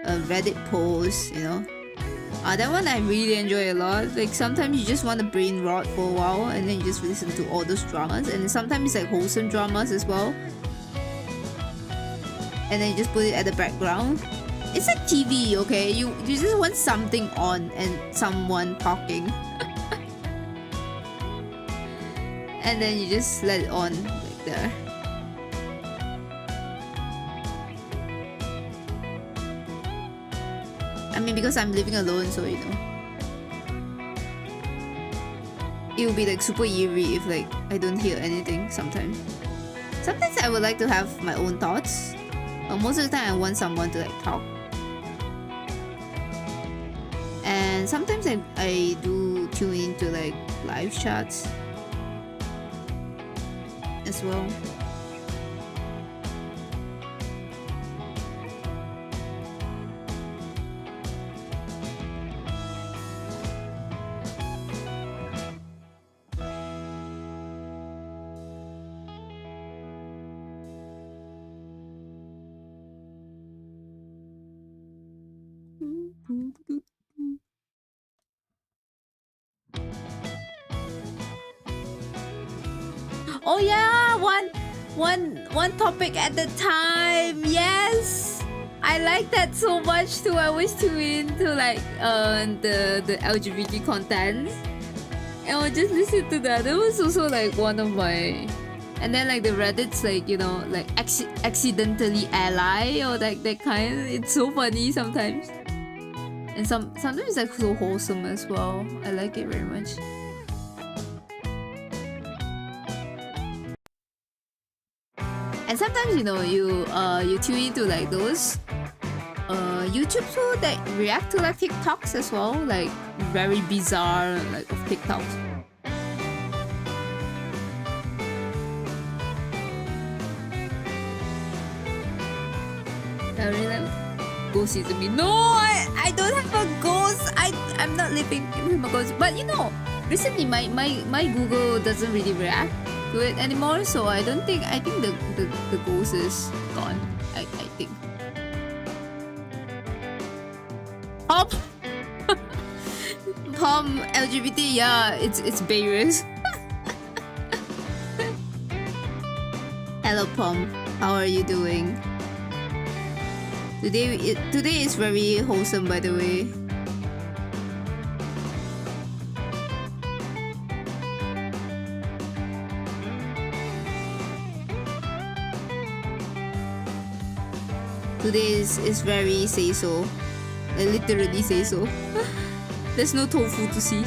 a Reddit post, you know. That one I really enjoy a lot. Like sometimes you just want to brain rot for a while and then you just listen to all those dramas, and sometimes it's like wholesome dramas as well. And then you just put it at the background. It's like TV, okay? You just want something on and someone talking. And then you just let it on like there. I mean, because I'm living alone, so you know, it will be like super eerie if like I don't hear anything sometimes. Sometimes I would like to have my own thoughts, but most of the time I want someone to like talk. And sometimes I do tune into like live chats as well. Oh yeah, one topic at a time. Yes, I like that so much too. I always tune into like the LGBT content, and I'll just listen to that. That was also like one of my, and then like the Reddit's like, you know, like accidentally ally or like that kind. It's so funny sometimes, and sometimes it's like so wholesome as well. I like it very much. And sometimes, you know, you tune into like those YouTube too that react to like TikToks as well, like very bizarre like of TikToks. I really like ghost season me. No, I don't have a ghost. I'm not living with a ghost. But you know, recently my Google doesn't really react to it anymore, so I think the ghost is gone. I think. Pom LGBT, yeah, it's Beirut. Hello, Pom. How are you doing? Today is very wholesome, by the way. Today is very say so. I literally say so. There's no tofu to see.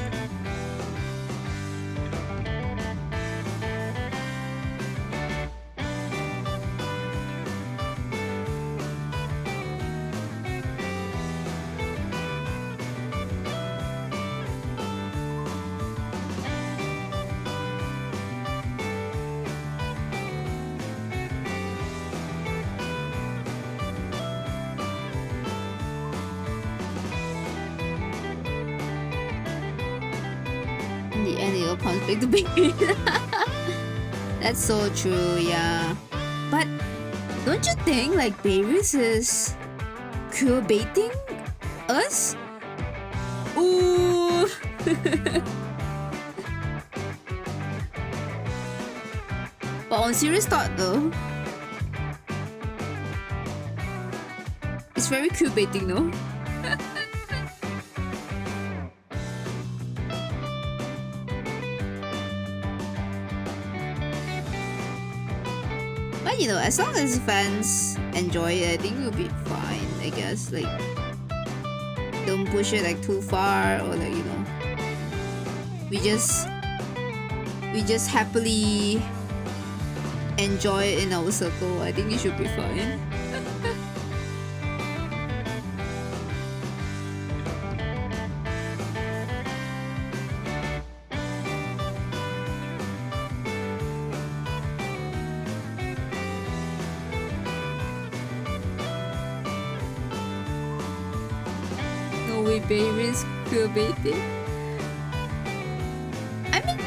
The annual conflict to be. That's so true, yeah. But don't you think like Beirut is queer baiting us? Ooh. But on serious thought though, it's very queer baiting, no? But you know, as long as fans enjoy it, I think we'll be fine. I guess like don't push it like too far, or like, you know, we just happily enjoy it in our circle. I think it should be fine. No way, babies queer baiting. I mean,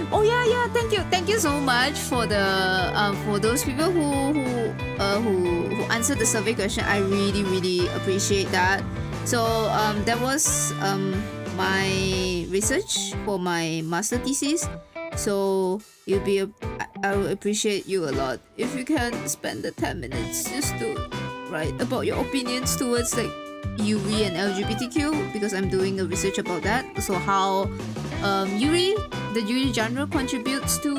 oh yeah, thank you so much for those people who answered the survey question. I really appreciate that. So that was my research for my master thesis. So I will appreciate you a lot if you can spend the 10 minutes just to write about your opinions towards like Yuri and LGBTQ, because I'm doing a research about that. So how the Yuri genre contributes to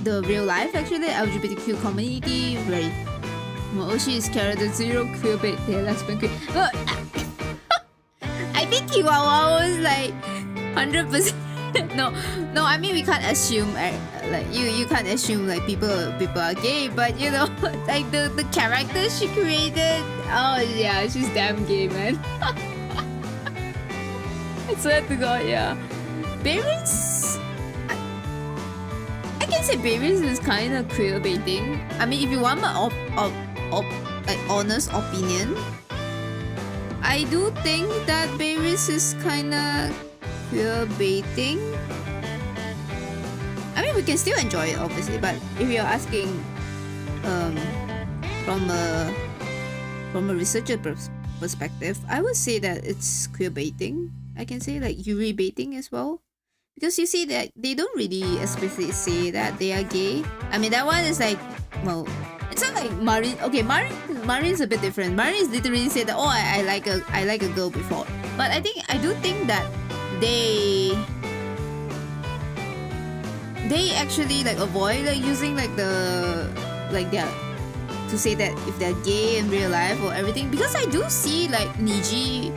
the real life, actually, LGBTQ community. Right. Moshi is character 0 queer bait. Lesbian queer. I think Chihuahua was like 100%. No. I mean, we can't assume like you can't assume like people are gay, but you know, like the character she created. Oh yeah, she's damn gay, man. I swear to God, yeah. Berries, I can say Berries is kind of queer baiting. I mean, if you want my like honest opinion, I do think that Berries is kind of queer baiting. I mean, we can still enjoy it, obviously, but if you're asking from a researcher perspective, I would say that it's queer baiting. I can say like Yuri baiting as well, because you see that they don't really explicitly say that they are gay. I mean, that one is like, well, it's not like Marin. Okay, Marin's a bit different. Marin literally said that, oh, I like a girl before, but I do think that they actually like avoid like using like their to say that if they're gay in real life or everything, because I do see like Niji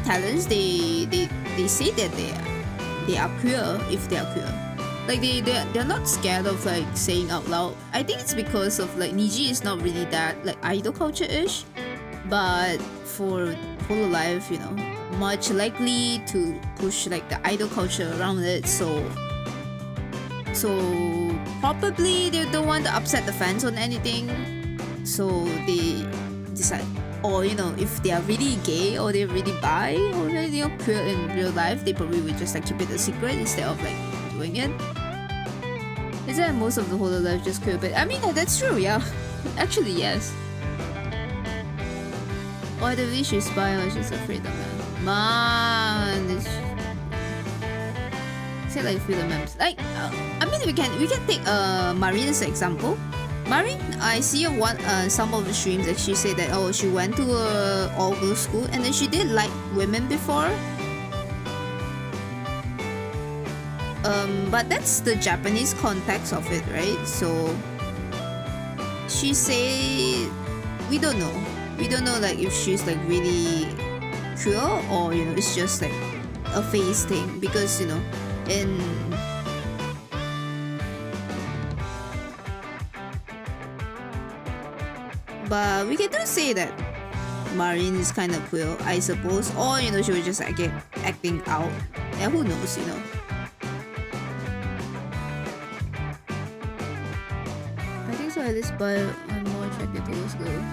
talents, they say that they are queer if they are queer. Like they're not scared of like saying out loud. I think it's because of like Niji is not really that like idol culture-ish, but for Hololive, you know, much likely to push like the idol culture around it, so probably they don't want to upset the fans on anything, so they decide, or you know, if they are really gay or they're really bi or really, you know, queer in real life, they probably would just like keep it a secret instead of like doing it. Is that most of the Hololive just queer? But I mean, that's true, yeah. Actually, yes. Or the wish is bi or she's afraid of man. Man, said like few members. Like I mean we can take Marine as an example. Marine, I see some of the streams that she said that she went to a all girls school and then she did like women before. But that's the Japanese context of it, right? So she said we don't know. We don't know like if she's like really cruel or it's just like a phase thing because but we can do say that Marine is kind of cruel, I suppose, or she was just like acting out. Yeah, who knows, I think so. At least by I'm more attracted to those girls.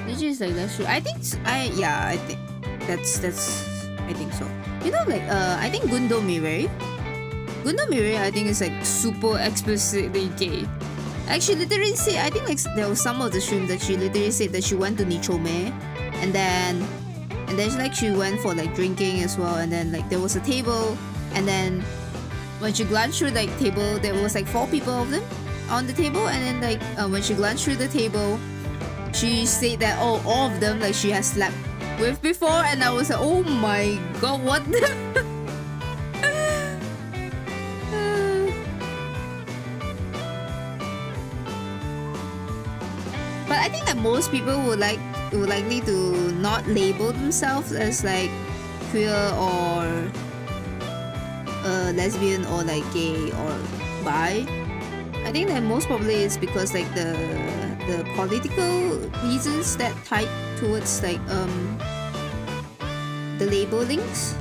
Which is like that's true. I think that's I think so. I think Gundo Mirai, I think is like super explicitly gay. Actually, literally say I think like there was some of the streams that she literally said that she went to Nichome, and then she went for like drinking as well, and then like there was a table, and then when she glanced through like table, there was like 4 people of them on the table, and then like when she glanced through the table, she said that all of them like she has slept with before, and I was like, oh my god, what the But I think that most people would likely to not label themselves as like queer or lesbian or like gay or bi. I think that most probably it's because like the political reasons that tied towards like the labelings.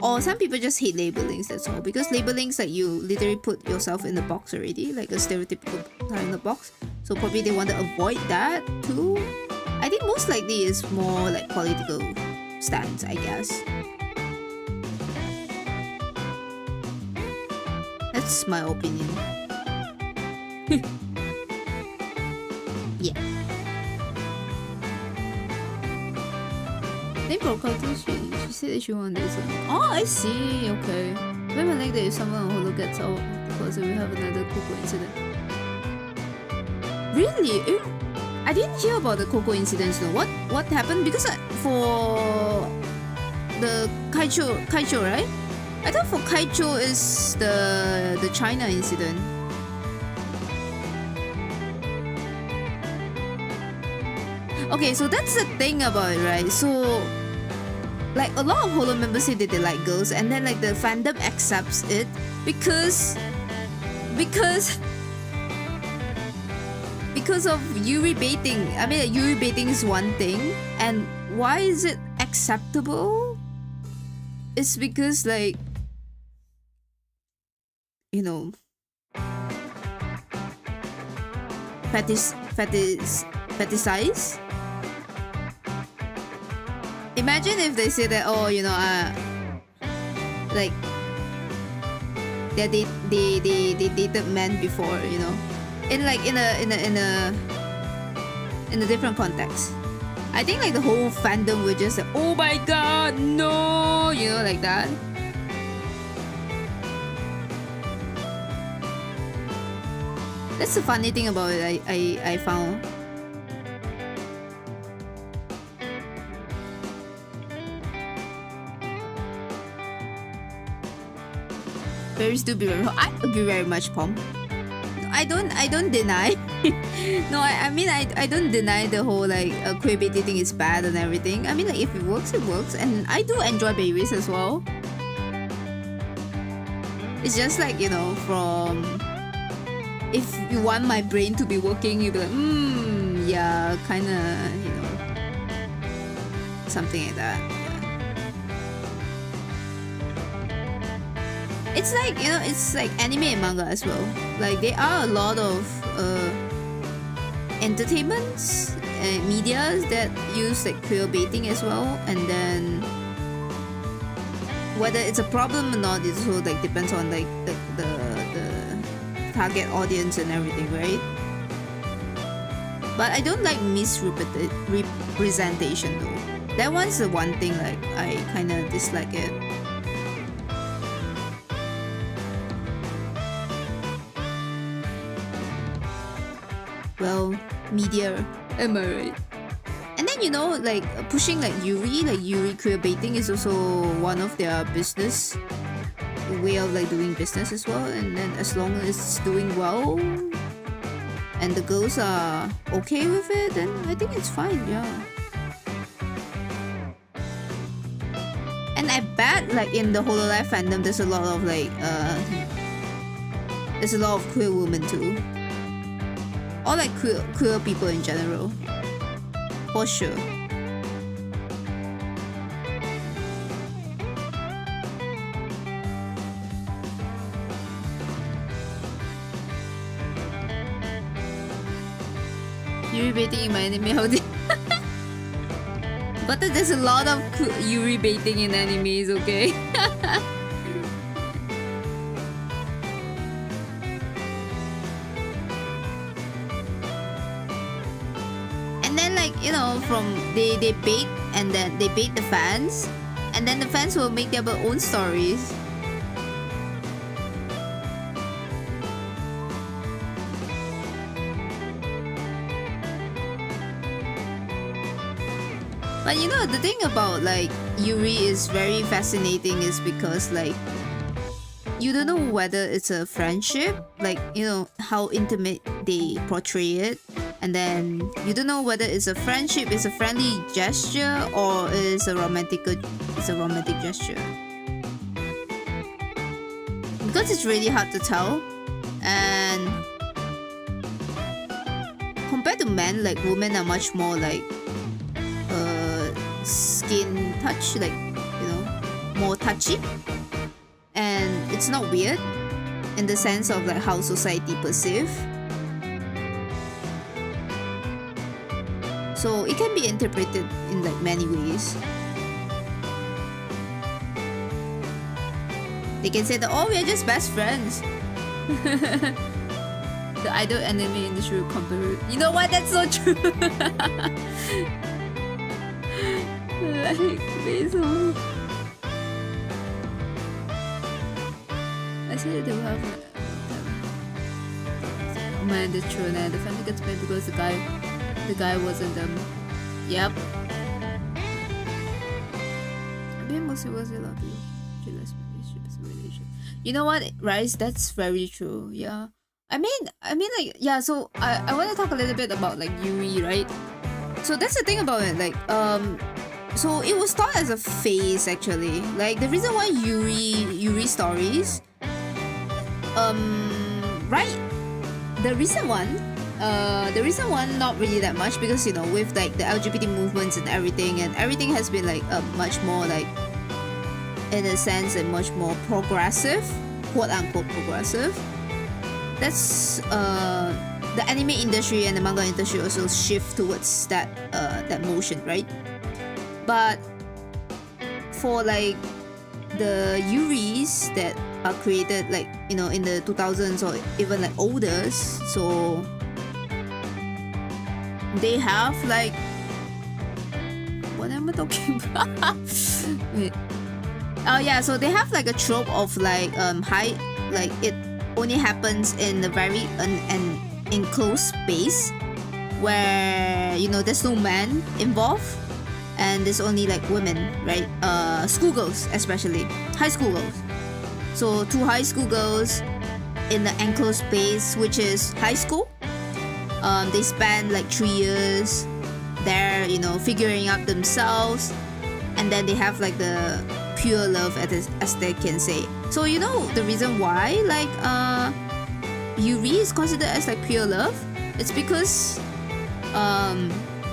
Or some people just hate labelings, that's all. Because labelings, like you literally put yourself in the box already, like a stereotypical kind of box. So probably they want to avoid that too. I think most likely it's more like political stance, I guess. That's my opinion. Yeah. They broke out too. She said that she wanted something. Oh, I see. Okay. Maybe like there is someone who look at our because we have another Coco incident. Really? I didn't hear about the Coco incidents though. What happened? Because for the Kaicho, right? I thought for Kaicho is the China incident. Okay, so that's the thing about it, right? So like a lot of Holo members say that they like girls, and then like the fandom accepts it because of Yuri baiting. I mean, like, Yuri baiting is one thing, and why is it acceptable? It's because like fetishize. Imagine if they say that like they dated men before, in a different context. I think like the whole fandom would just say, oh my god, no, like that. That's the funny thing about it. I found. Berries do be very hot. I agree very much, Pom. I don't deny. No, I mean I don't deny the whole like queer baiting thing is bad and everything. I mean like if it works, it works, and I do enjoy berries as well. It's just like from if you want my brain to be working, you'll be like yeah, kind of something like that. It's like it's like anime and manga as well. Like there are a lot of entertainments and medias that use like queer baiting as well, and then whether it's a problem or not, it also like depends on like the target audience and everything, right? But I don't like misrepresentation though. That one's the one thing like I kind of dislike it. well, media. Am I right? And then, you know, like pushing like Yuri queer baiting is also one of their business way of like doing business as well. And then as long as it's doing well and the girls are okay with it, then I think it's fine. Yeah. And I bet like in the Hololive fandom there's a lot of like there's a lot of queer women too, or like queer people in general, for sure. Yuri baiting in my anime, how did but there's a lot of Yuri baiting in animes, okay? And then like, you know, from they bait and then they bait the fans, and then the fans will make their own stories. But you know, the thing about like Yuri is very fascinating is because like you don't know whether it's a friendship, like, you know, how intimate they portray it, and then you don't know whether it's a friendship, it's a friendly gesture, or it's a romantic gesture. Because it's really hard to tell, and compared to men, like women are much more like skin touch, like, you know, more touchy, and it's not weird in the sense of like how society perceive. So it can be interpreted in like many ways. They can say that, oh, we're just best friends. The idol anime industry will compare it. You know what? That's so true. Like, basically. I said they will have. Oh man, that's true. And the family gets mad because the guy wasn't them. Yep. You know what, Rice? That's very true. Yeah. I mean, like, yeah. So I want to talk a little bit about like Yuri, right? So that's the thing about it. Like, so it was thought as a phase actually. Like the reason why Yuri stories, right? The recent one, not really that much, because, you know, with like the LGBT movements and everything has been like much more like, in a sense, a much more progressive, quote unquote progressive. That's the anime industry and the manga industry also shift towards that motion, right? But for like the Yuris that are created like, you know, in the 2000s or even like older, so they have like, what am I talking about? Wait. Oh yeah, so they have like a trope of like high, like it only happens in a very enclosed space where, you know, there's no man involved and there's only like women, right? Schoolgirls, especially high school girls. So two high school girls in the enclosed space, which is high school. They spend like 3 years there, you know, figuring out themselves, and then they have like the pure love, as they can say. So, you know, the reason why like Yuri is considered as like pure love, it's because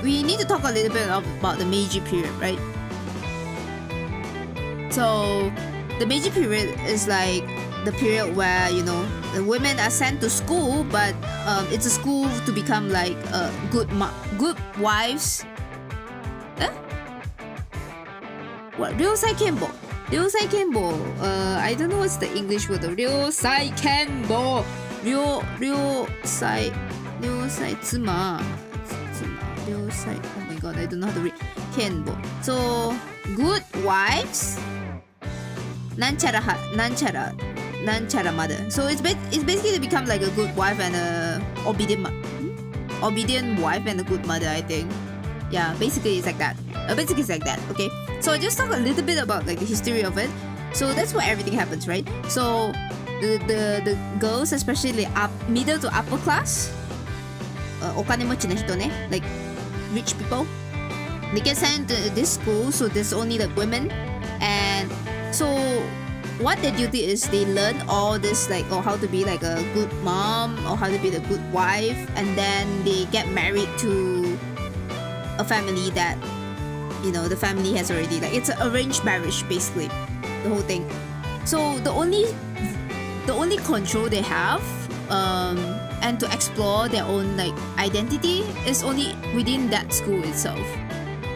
we need to talk a little bit about the Meiji period, right? So the Meiji period is like the period where, you know, the women are sent to school, but it's a school to become like good wives. What? Ryosai Kenbo. I don't know what's the English word. Ryosai Kenbo. Ryosai tsuma. Ryosai. Oh my god, I don't know how to read. Kenbo. So good wives. Nanchara mother. So it's basically to become like a good wife and a obedient mother. obedient wife and a good mother, I think. Yeah, basically it's like that. Okay. So I just talk a little bit about like the history of it. So that's where everything happens, right? So the girls, especially the middle to upper class, お金持ちの人ね, like rich people, they get sent to this school. So there's only like women, and so what their duty is, they learn all this like how to be like a good mom or how to be the good wife, and then they get married to a family that, you know, the family has already, like, it's an arranged marriage basically, the whole thing. So the only control they have and to explore their own like identity is only within that school itself,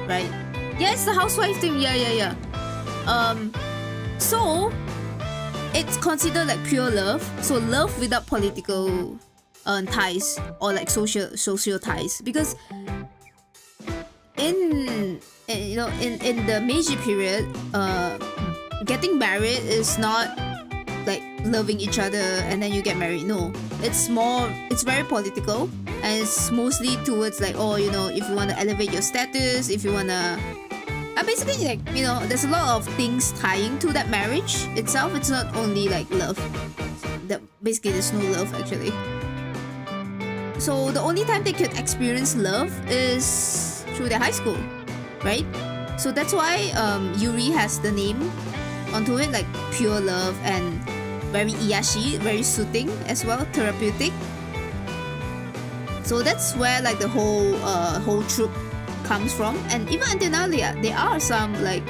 right? Yeah, it's the housewife thing. Yeah. So it's considered like pure love. So love without political ties or like social ties, because in the Meiji period, getting married is not like loving each other and then you get married. No, it's very political, and it's mostly towards like, if you want to elevate your status, if you want to basically, like, there's a lot of things tying to that marriage itself. It's not only like love. Basically there's no love actually. So the only time they could experience love is through their high school, right? So that's why Yuri has the name onto it, like pure love, and very iyashi, very soothing as well, therapeutic. So that's where like the whole trope comes from. And even until now, there are some like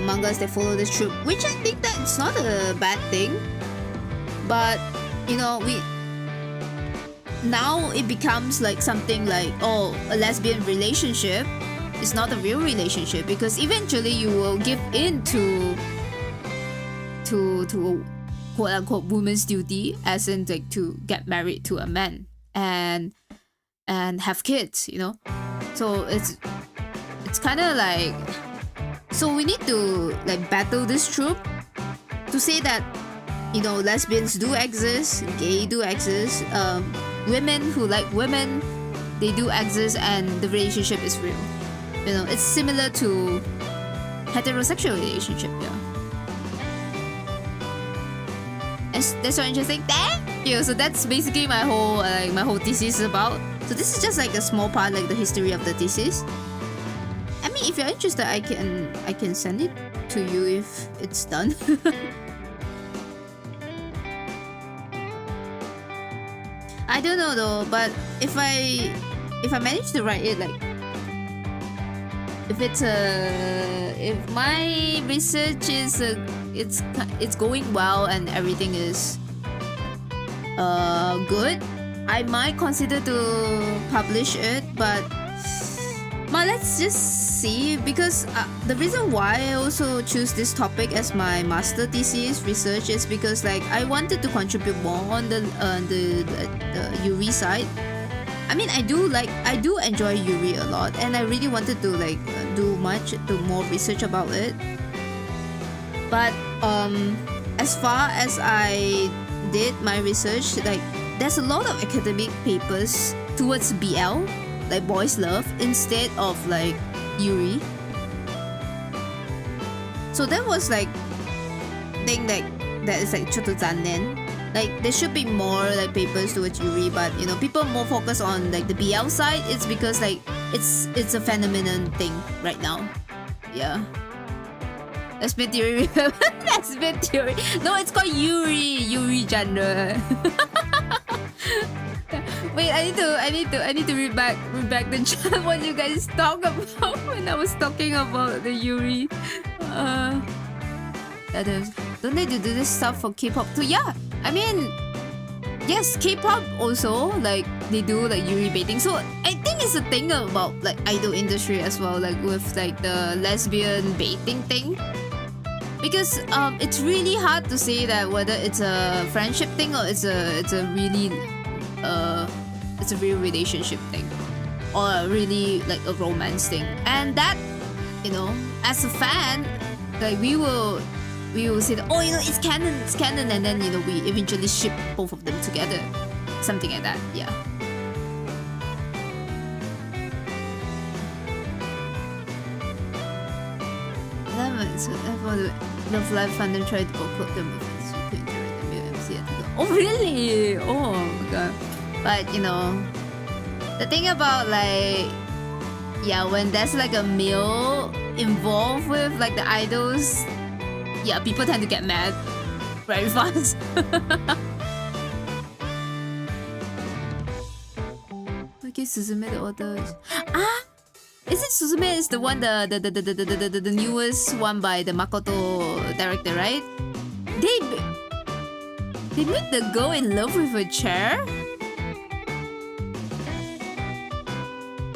mangas that follow this trope, which I think that it's not a bad thing. But now it becomes like something like, a lesbian relationship is not a real relationship, because eventually you will give in to quote unquote woman's duty, as in like to get married to a man and have kids, So it's kind of like, so we need to like battle this trope to say that, lesbians do exist, gay do exist, women who like women, they do exist, and the relationship is real. It's similar to heterosexual relationship. Yeah. That's so interesting. Thank you. So that's basically my whole thesis about. So this is just like a small part, like the history of the thesis. I mean, if you're interested, I can send it to you if it's done. I don't know though, but if I manage to write it, like if my research is it's going well and everything is good, I might consider to publish it. But let's just see, because the reason why I also choose this topic as my master thesis research is because like I wanted to contribute more on the Yuri side. I mean, I do enjoy Yuri a lot, and I really wanted to like do more research about it. But as far as I did my research, like there's a lot of academic papers towards BL, like boys love, instead of like Yuri. So that was like thing like that is like ちょっと残念. Like there should be more like papers towards Yuri, but people more focus on like the BL side. It's because like it's a phenomenon thing right now. Yeah. Lesbian theory. Lesbian theory. No, it's called Yuri genre. Wait, I need to read back the chat what you guys talk about when I was talking about the Yuri. Don't they do this stuff for K-pop too? Yeah, I mean, yes, K-pop also like they do like Yuri baiting. So I think it's a thing about like idol industry as well, like with like the lesbian baiting thing. Because it's really hard to say that whether it's a friendship thing or it's a real relationship thing, or really like a romance thing. And that, as a fan, like we will say that, it's canon, and then we eventually ship both of them together, something like that. Yeah. So for the Love Live fandom tried to quote them with us. You couldn't direct the male MC at the go. Oh really? Oh my god. But you know, the thing about like, yeah, when there's like a male involved with like the idols, yeah, people tend to get mad very fast. Okay, Suzume the others. Ah, is it Suzume is the one the newest one by the Makoto director, right? They make the girl in love with a chair?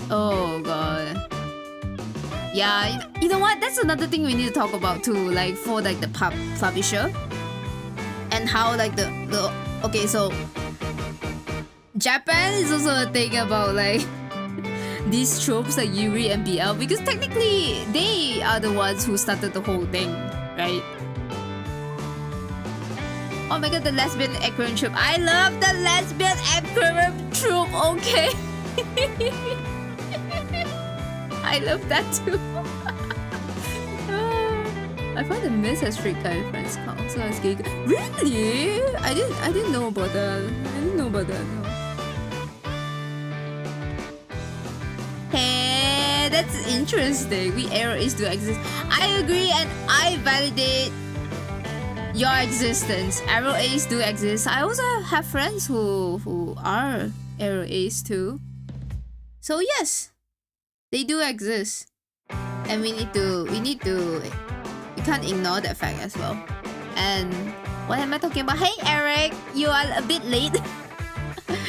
Oh god. Yeah, you know what? That's another thing we need to talk about too. Like for like the publisher and how like the okay, so Japan is also a thing about like these tropes like Yuri and BL, because technically they are the ones who started the whole thing, right? Oh my god, the lesbian aquarium trope. I love the lesbian aquarium trope, okay? I love that too. I find the Miss has straight guy friends count, so as gay. Really? I didn't know about that. I didn't know about that. No. Hey, that's interesting. We arrow ace do exist. I agree and I validate your existence. Arrow ace do exist. I also have friends who are arrow ace too. So yes. They do exist, and we can't ignore that fact as well. And what am I talking about? Hey Eric, you are a bit late.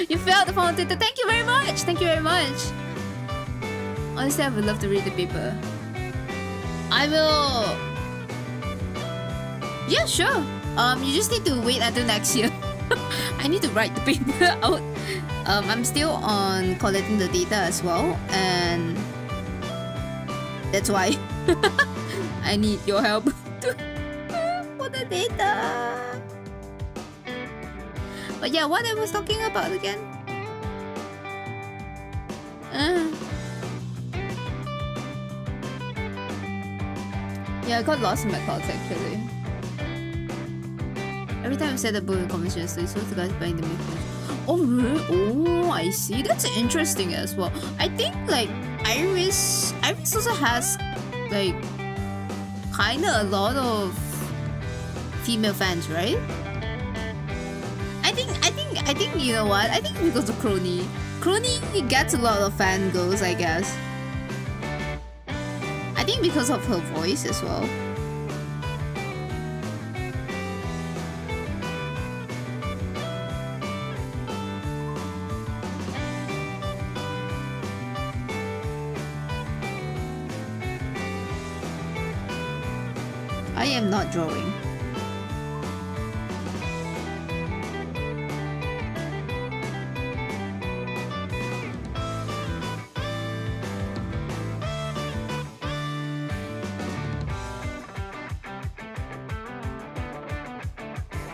You failed the fountain. Thank you very much. Thank you very much. Honestly, I would love to read the paper. I will. Yeah, sure. You just need to wait until next year. I need to write the paper out. I'm still on collecting the data as well, and that's why I need your help for the data. But yeah, what I was talking about again? Yeah, I got lost in my thoughts actually. Every time I said the book in conversation, so the guys buying the milk. Oh really? Oh, I see. That's interesting as well. I think like Iris also has like kinda a lot of female fans, right? I think you know what? I think because of Crony. Crony gets a lot of fangirls, I guess. I think because of her voice as well. I am not drawing.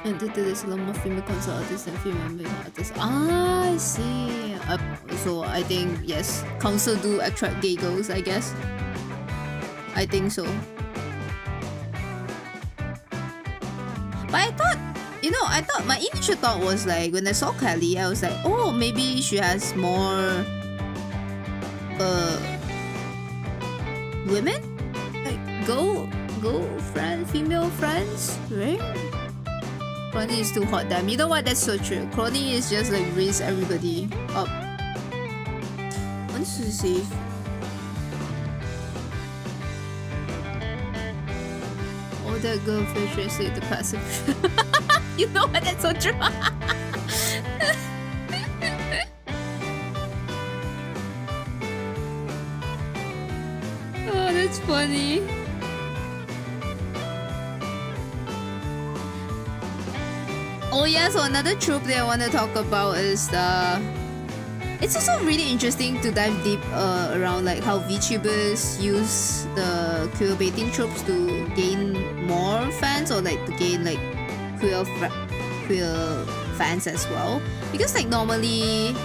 And due to this, a lot more female console artists than female male artists. Ah, I see. So I think yes, council do attract gay girls, I guess. I think so. But I thought my initial thought was like when I saw Kelly, I was like, oh, maybe she has more women, like go friend, female friends, right? Crony is too hot, damn. You know what? That's so true. Crony is just like raise everybody up. Once to see. Oh, that girl will translate the passive. You know what? That's so true. Oh, that's funny. Oh yeah, so another trope that I want to talk about is it's also really interesting to dive deep around like how VTubers use the queer baiting tropes to gain more fans, or like to gain like queer fans as well. Because like normally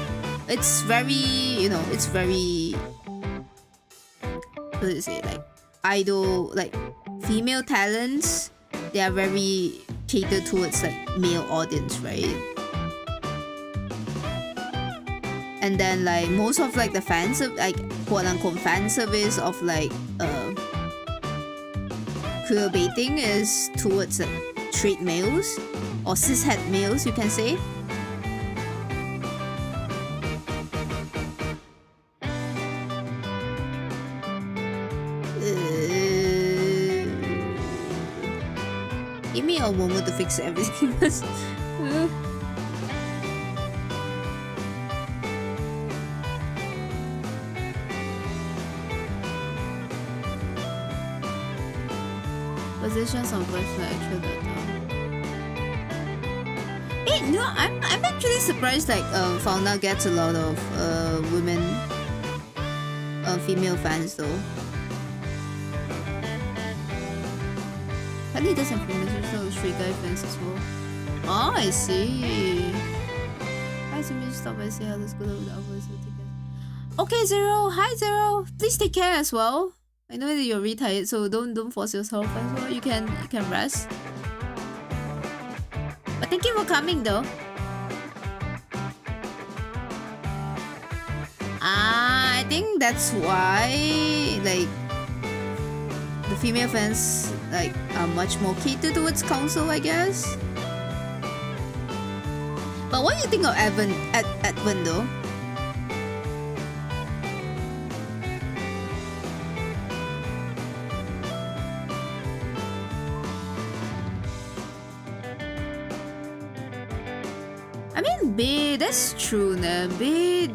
it's very, it's very, what do you say, like idol, like female talents, they are very catered towards like male audience, right? And then like most of like the fans of like quote unquote fan service of like queer baiting is towards like straight males or cishet males, you can say. Give me a moment to fix everything. Positions on website actual data. Hey, no, I'm actually surprised like Fauna gets a lot of women female fans though. Honey doesn't female straight guy fans as well. Oh, I see. Hi, so me stop and say hello. Let's go over the hours. Okay, Zero. Hi, Zero. Please take care as well. I know that you're retired, so don't force yourself as well. You can rest. But thank you for coming though. I think that's why like the female fans like are much more catered towards council, I guess. But what do you think of Edwin though? I mean, Bae, that's true, nah. Bae,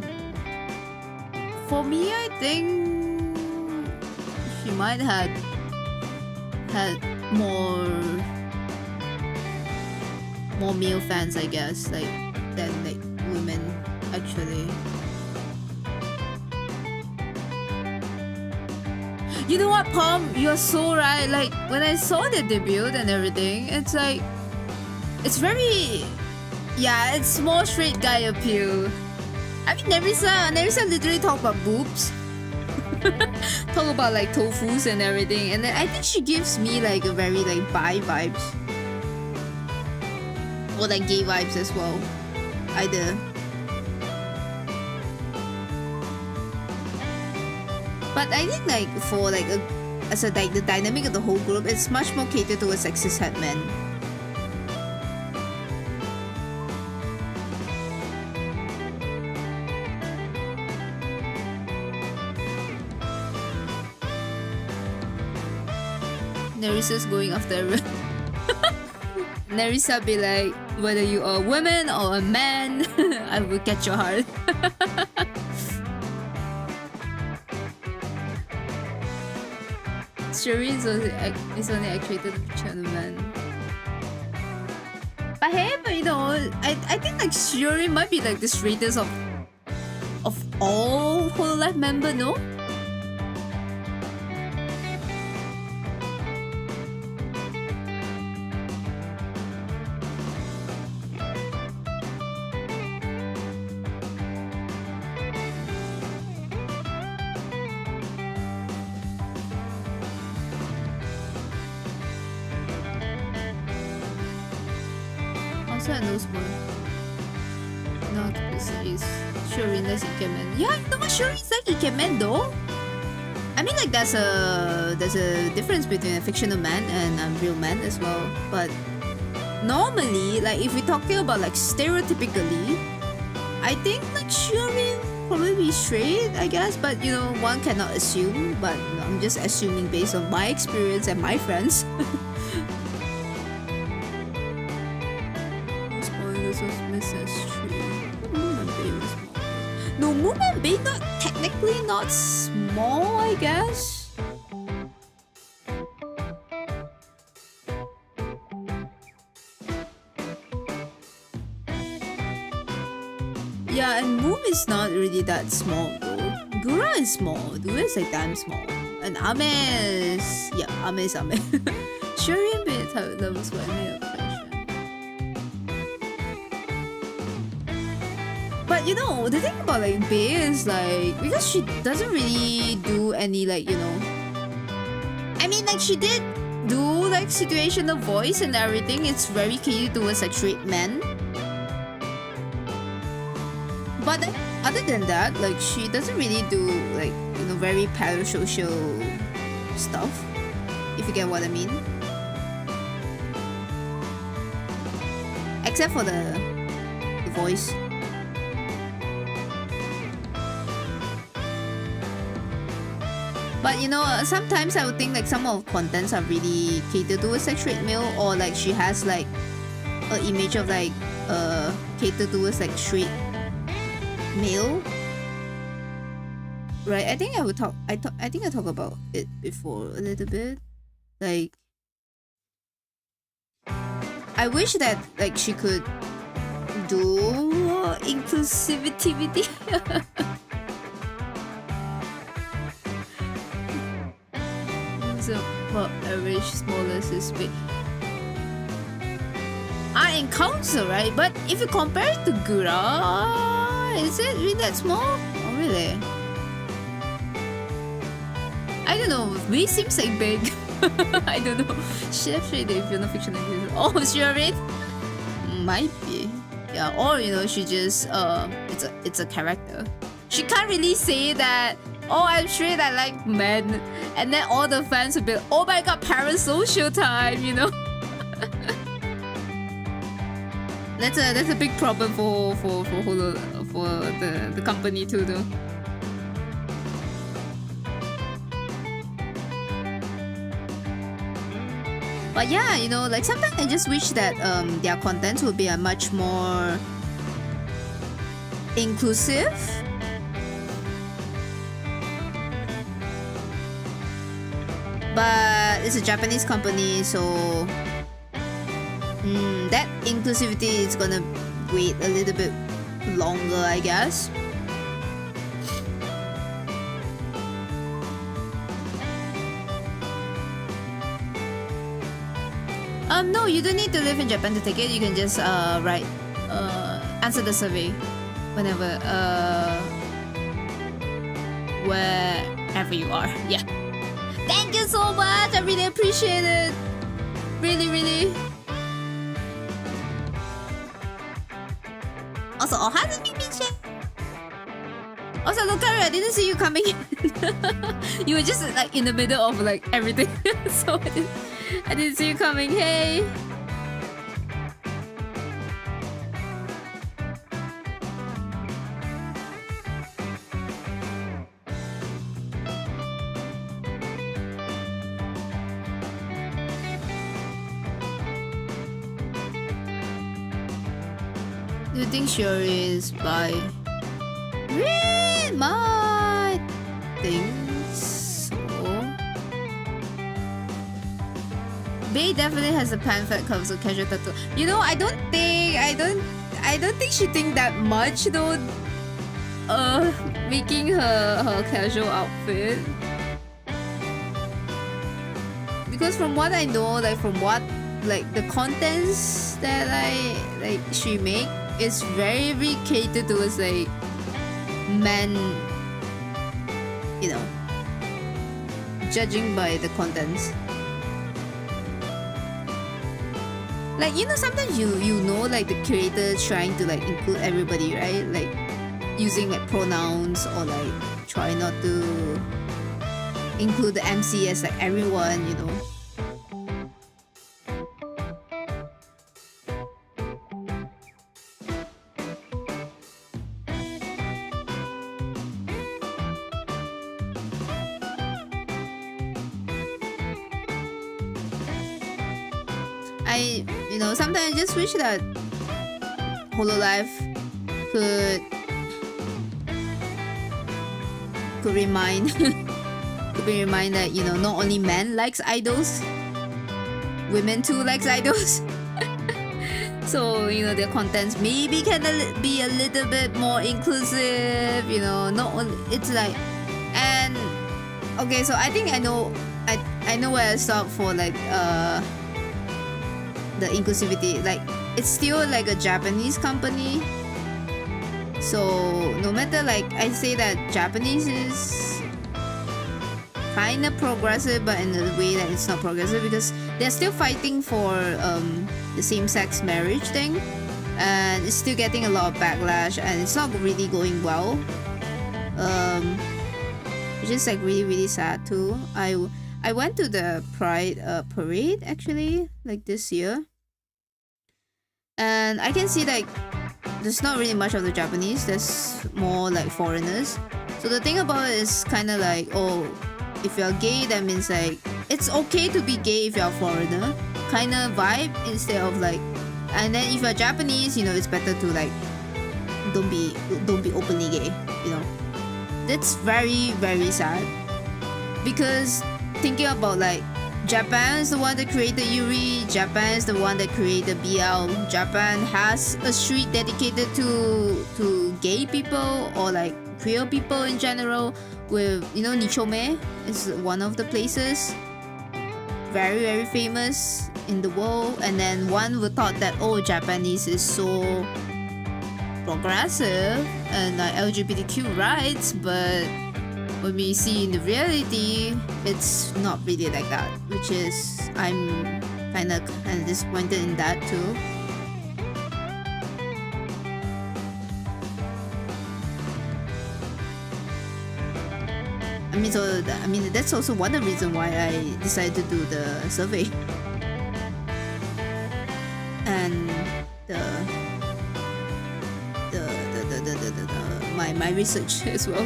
for me, I think she might have had more male fans, I guess, like than like women actually. You know what, Pom? You're so right. Like when I saw the debut and everything, it's like it's very. Yeah, it's more straight guy appeal. I mean, Nerissa literally talk about boobs. Talk about like tofus and everything. And then I think she gives me like a very like bi vibes. Or like gay vibes as well. Either. But I think like for like as a like the dynamic of the whole group, it's much more catered towards like cishet men. Nerissa's going after everyone. Nerissa be like, whether you are a woman or a man, I will catch your heart. Shuri is only actuated to channel man. But hey, but you know, I think like Shuri might be like the straightest of all Hololive member, no? I know more. Not is Shurin is Ikemen. Yeah, you know what, Shurin's like Ikemen though. I mean like there's a difference between a fictional man and a real man as well. But normally, like if we're talking about like stereotypically, I think like Shurin probably be straight, I guess. But you know, one cannot assume. But I'm just assuming based on my experience and my friends. No, Moon and Bae not technically not small, I guess. Yeah, and Moon is not really that small though. Gura is small. Gura is like damn small. And Ame is Ame is Ame. Shuri and Bae levels were made of. But you know, the thing about like Bae is like, because she doesn't really do any like, you know, I mean like she did do like situational voice and everything. It's very catered towards like straight men. But then, other than that, like she doesn't really do like, you know, very parasocial stuff, if you get what I mean. Except for the voice. But you know, sometimes I would think like some of contents are really catered towards like straight male, or like she has like an image of like catered towards like straight male. Right? I think I would talk. I think I talked about it before a little bit. Like, I wish that like she could do more inclusivity. So, well, average, smallest is big. In council, right? But if you compare it to Gura, is it really that small? Oh, really? I don't know. V seems like big. I don't know. Should have shade if you're not fictional. Oh, sure, it might be. Yeah, or you know, she just it's a character. She can't really say that. Oh, I'm straight, I like men, and then all the fans will be like, oh my god, parasocial time, you know. That's a big problem for the company too, though. But yeah, you know, like sometimes I just wish that their content would be a much more inclusive. But it's a Japanese company, so that inclusivity is gonna wait a little bit longer, I guess. No, you don't need to live in Japan to take it. You can just answer the survey whenever wherever you are. Yeah. Thank you so much. I really appreciate it. Really, really. Also, oh, how did you meet you? Also, Lucario, I didn't see you coming in. You were just like in the middle of like everything. So I didn't see you coming. Hey. Do you think Shiori is by? Really? Might think so. Bay definitely has a pan fat comes with casual tattoo. You know, I don't think she think that much though. Making her casual outfit. Because from what I know, like from what like the contents that she make is very catered towards like men, you know, judging by the contents. Like, you know, sometimes you know like the creator trying to like include everybody, right? Like using like pronouns or like try not to include the MC as like everyone, you know. Sometimes I just wish that Hololive could remind that, you know, not only men likes idols, women too likes idols. So, you know, their contents maybe can be a little bit more inclusive, you know, not only it's like, and okay, so I think I know where I stop for like the inclusivity. Like, it's still like a Japanese company, so no matter like I say that Japanese is kind of progressive, but in a way that it's not progressive because they're still fighting for the same-sex marriage thing, and it's still getting a lot of backlash, and it's not really going well. Which is like really sad too. I went to the Pride parade actually, like this year, and I can see like there's not really much of the Japanese. There's more like foreigners. So the thing about it is kind of like, oh, if you're gay, that means like it's okay to be gay if you're a foreigner kind of vibe, instead of like, and then if you're Japanese, you know, it's better to like don't be openly gay, you know. That's very sad, because thinking about like Japan is the one that created Yuri, Japan is the one that created BL, Japan has a street dedicated to gay people or like queer people in general, with, you know, Nichome is one of the places, very famous in the world. And then one would thought that, oh, Japanese is so progressive and like LGBTQ rights, but when we see in the reality, it's not really like that, which is, I'm kind of disappointed in that too. I mean, that's also one of the reasons why I decided to do the survey and my research as well.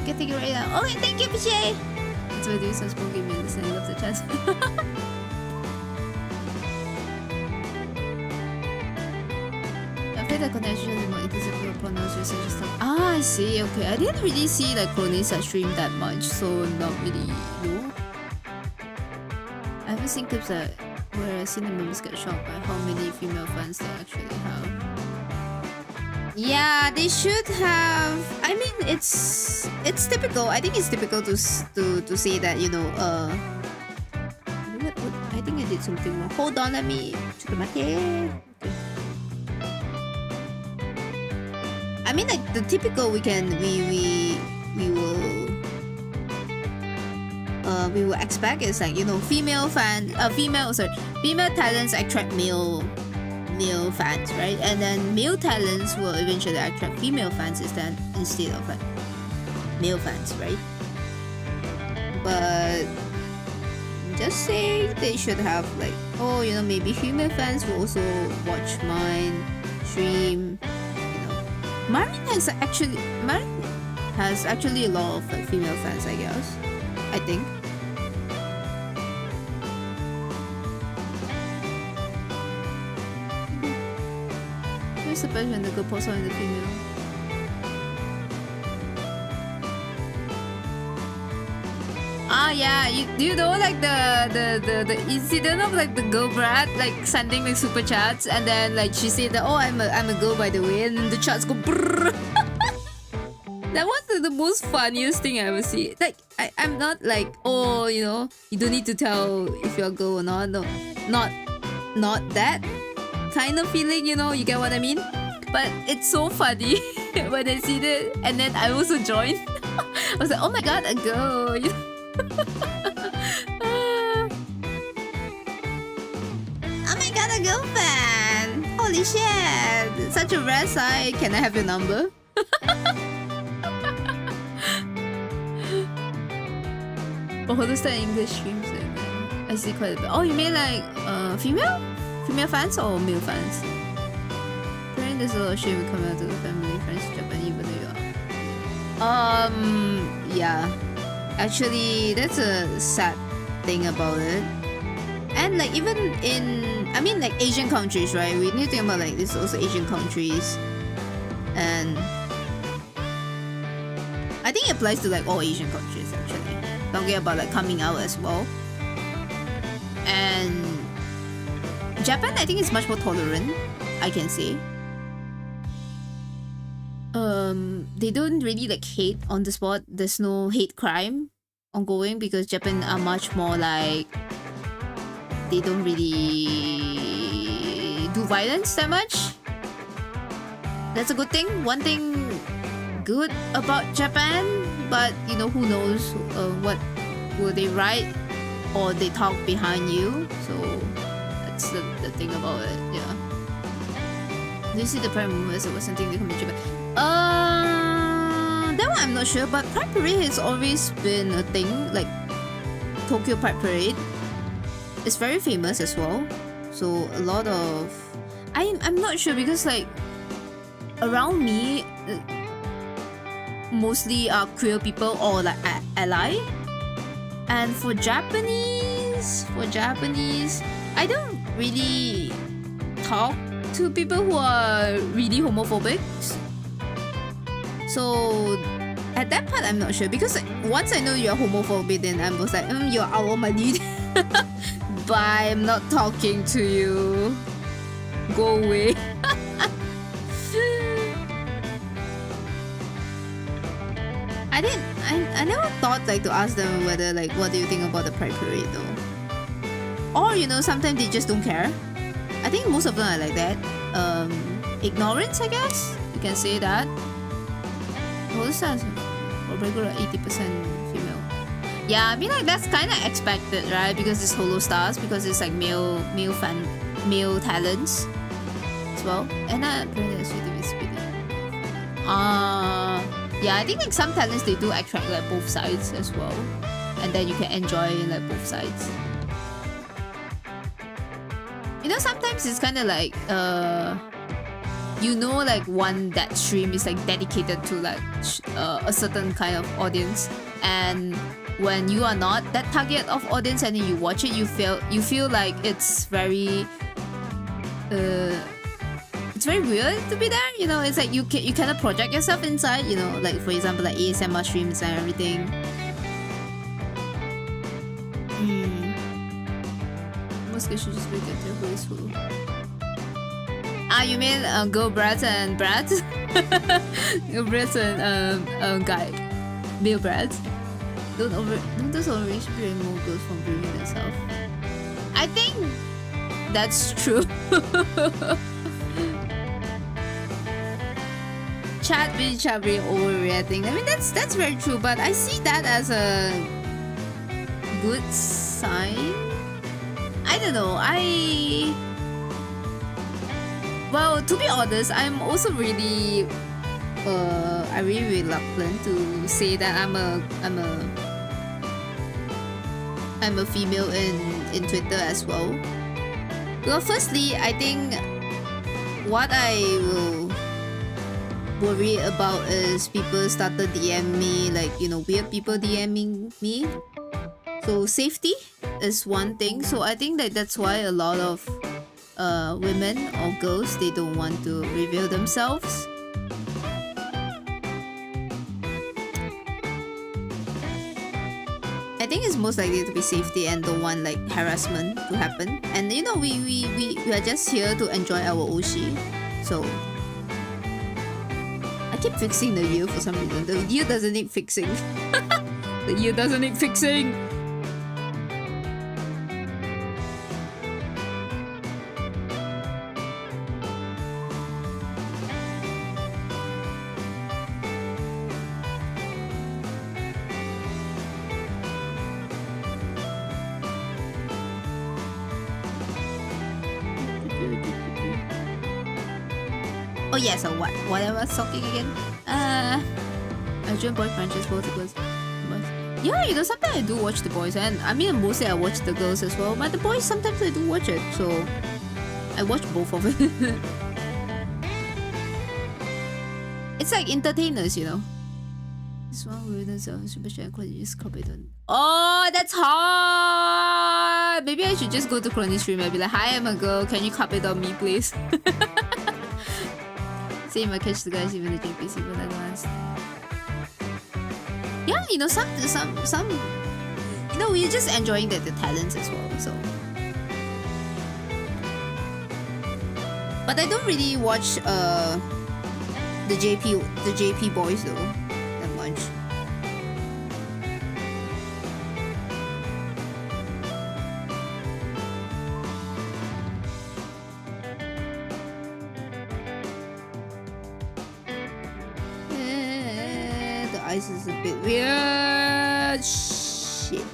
Getting it right now. Okay, thank you, Piche. That's why I do some spooky music. I love the chat. I feel like connection is more easy to pronounce research stuff. Ah, I see. Okay, I didn't really see like Chronista stream that much, so not really know. I haven't seen clips that where I've seen the members get shocked by how many female fans they actually have. Yeah, they should have. I mean, it's typical. I think it's typical to say that, you know, what, I think I did something wrong. Hold on, let me check my head. Okay. I mean, like the typical we will expect is like, you know, female talents attract male fans, right? And then male talents will eventually attract female fans instead of like male fans, right? But just say they should have like, oh, you know, maybe female fans will also watch mine stream. You know, Marin has actually a lot of like female fans, I guess. I think. Where's the person that go post on the female? Ah, yeah, you know like the incident of like the girl brat like sending like super chats, and then like she said that, oh, I'm a girl by the way, and then the chats go brrr. That was the most funniest thing I ever see. Like I'm not like, oh, you know, you don't need to tell if you're a girl or not. No, not that kind of feeling, you know, you get what I mean? But it's so funny when I see that, and then I also joined. I was like, oh my god, a girl, you know? Oh my god, a girl fan! Holy shit! Such a rare sight. Can I have your number? Oh, who's the English streams? I see quite a bit. Oh, you mean like female fans or male fans? Apparently there's a lot of shit coming out to the family friends in Japan, even though you are. Yeah. Actually, that's a sad thing about it. And like even in, I mean like Asian countries, right? We need to think about like this also Asian countries. And I think it applies to like all Asian countries actually. Talking about like coming out as well. And Japan, I think, is much more tolerant, I can say. They don't really like hate on the spot. There's no hate crime ongoing because Japan are much more like, they don't really do violence that much. That's a good thing. One thing good about Japan, but you know, who knows what will they write or they talk behind you. So that's the thing about it. Yeah. Do you see the Pride movement or something they come in Japan? That one I'm not sure, but Pride Parade has always been a thing. Like Tokyo Pride Parade is very famous as well. So a lot of I'm not sure because like around me mostly are queer people or like ally. And for Japanese, I don't really talk to people who are really homophobic. So at that part, I'm not sure because like, once I know you're homophobic, then I'm just like, you're our money. But I'm not talking to you. Go away. I never thought like to ask them whether like what do you think about the Pride Parade though. Or you know, sometimes they just don't care. I think most of them are like that. Ignorance, I guess you can say that. Holy stars or regular 80% female. Yeah, I mean like that's kind of expected, right? Because it's Holo Stars, because it's like male talents as well. And yeah, I think like some talents they do attract like both sides as well, and then you can enjoy like both sides. You know, sometimes it's kind of like you know, like one that stream is like dedicated to like a certain kind of audience, and when you are not that target of audience and then you watch it, you feel like it's very weird to be there. You know, it's like you cannot project yourself inside. You know, like for example, like ASMR streams and everything. Most kids should just look at who is who. Ah, you mean girl brats and brats? Girl brats and guy male brats. Don't those overreach remove girls from bringing themselves. I think that's true. Chat being overreacting. I mean that's very true, but I see that as a good sign. I don't know. Well, to be honest, I'm also really reluctant to say that I'm a female in Twitter as well. Well, firstly, I think what I will worry about is people started DM me, like, you know, weird people DMing me. So safety is one thing. So I think that's why a lot of women or girls, they don't want to reveal themselves. I think it's most likely to be safety and don't want like harassment to happen. And you know, we are just here to enjoy our Oshi. So I keep fixing the ear for some reason. The ear doesn't need fixing. The ear doesn't need fixing. Oh yeah, so what am I talking again? I joined boy franchise both the girls. Yeah, you know, sometimes I do watch the boys, and I mean mostly I watch the girls as well, but the boys sometimes I do watch it, so I watch both of it. It's like entertainers, you know. This one weirdness of super chat could you just copy it on. Oh, that's hard. Maybe I should just go to Clony stream and be like, hi, I'm a girl, can you copy it on me please? Same, I catch the guys even the JPC when I advanced. Yeah, you know, some you know, we're just enjoying the talents as well, so. But I don't really watch the JP boys though that much. eyes is a bit weird. Shit.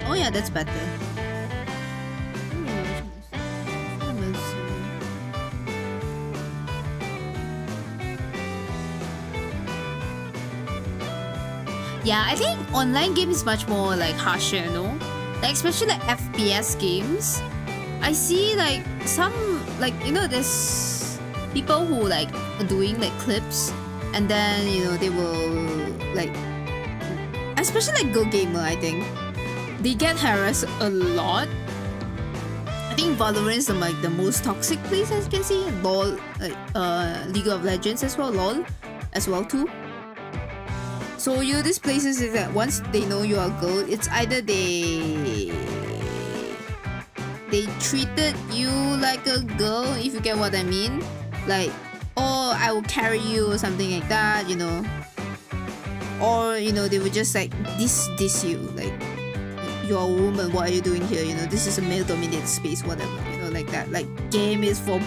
Oh yeah, that's better. Yeah, I think online game is much more like harsher, you know? Like especially like FPS games. I see like some like there's people who like are doing like clips and then they will like especially like Go Gamer, I think. They get harassed a lot. I think Valorant is like the most toxic place, as you can see. LOL, League of Legends as well, LOL as well too. So these places is that once they know you are a girl, it's either they treated you like a girl, if you get what I mean. Like, oh, I will carry you or something like that, Or they would just like diss you, like, you're a woman, what are you doing here? This is a male-dominated space, whatever, like that. Like, game is for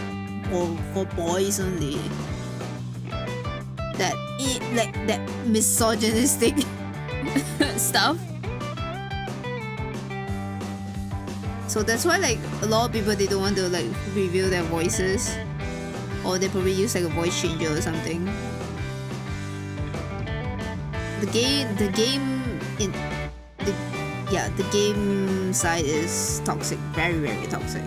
boys only. That misogynistic stuff. So that's why like a lot of people, they don't want to like reveal their voices, or they probably use like a voice changer or something. The game side is toxic, very very toxic.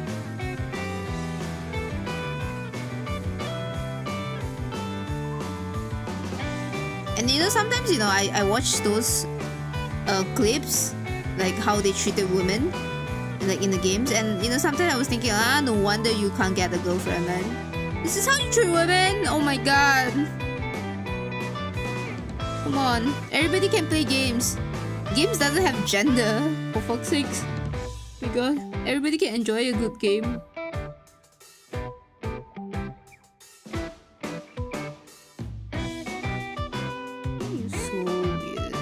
And sometimes I watch those clips, like how they treated women like in the games, and sometimes I was thinking, no wonder you can't get a girlfriend, man. This is how you treat women? Oh my god. Come on, everybody can play games. Games doesn't have gender, for fuck's sakes. Because everybody can enjoy a good game. So weird.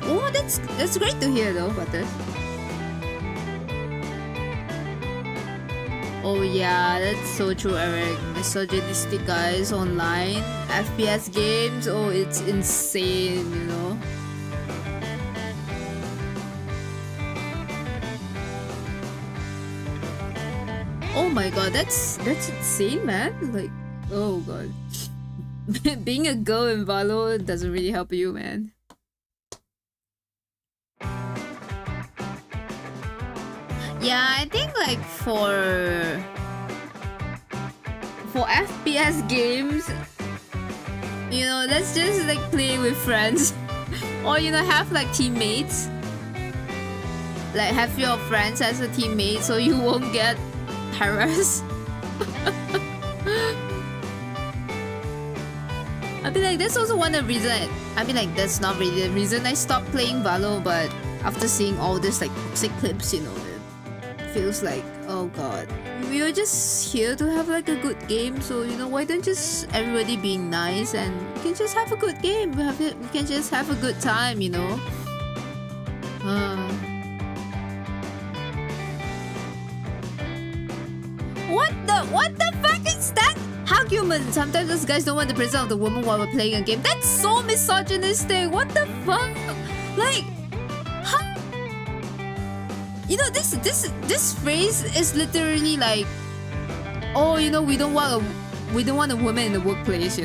Oh, that's great to hear though, Butters. Oh yeah, that's so true, Eric. Misogynistic guys online, FPS games, oh it's insane, Oh my god, that's insane, man. Like, oh god. Being a girl in Valo doesn't really help you, man. Yeah, I think like for FPS games, let's just like play with friends. Or have like teammates. Like have your friends as a teammate so you won't get harassed. I mean like that's also one of the reasons. I mean like that's not really the reason I stopped playing Valo, but after seeing all this like toxic clips, it feels like, oh god, we are just here to have like a good game, so why don't just everybody be nice and we can just have a good game, we can just have a good time, What the fuck is that argument? Sometimes those guys don't want the presence of the woman while we're playing a game. That's so misogynistic. What the fuck? Like, huh? This phrase is literally like, oh, we don't want a woman in the workplace,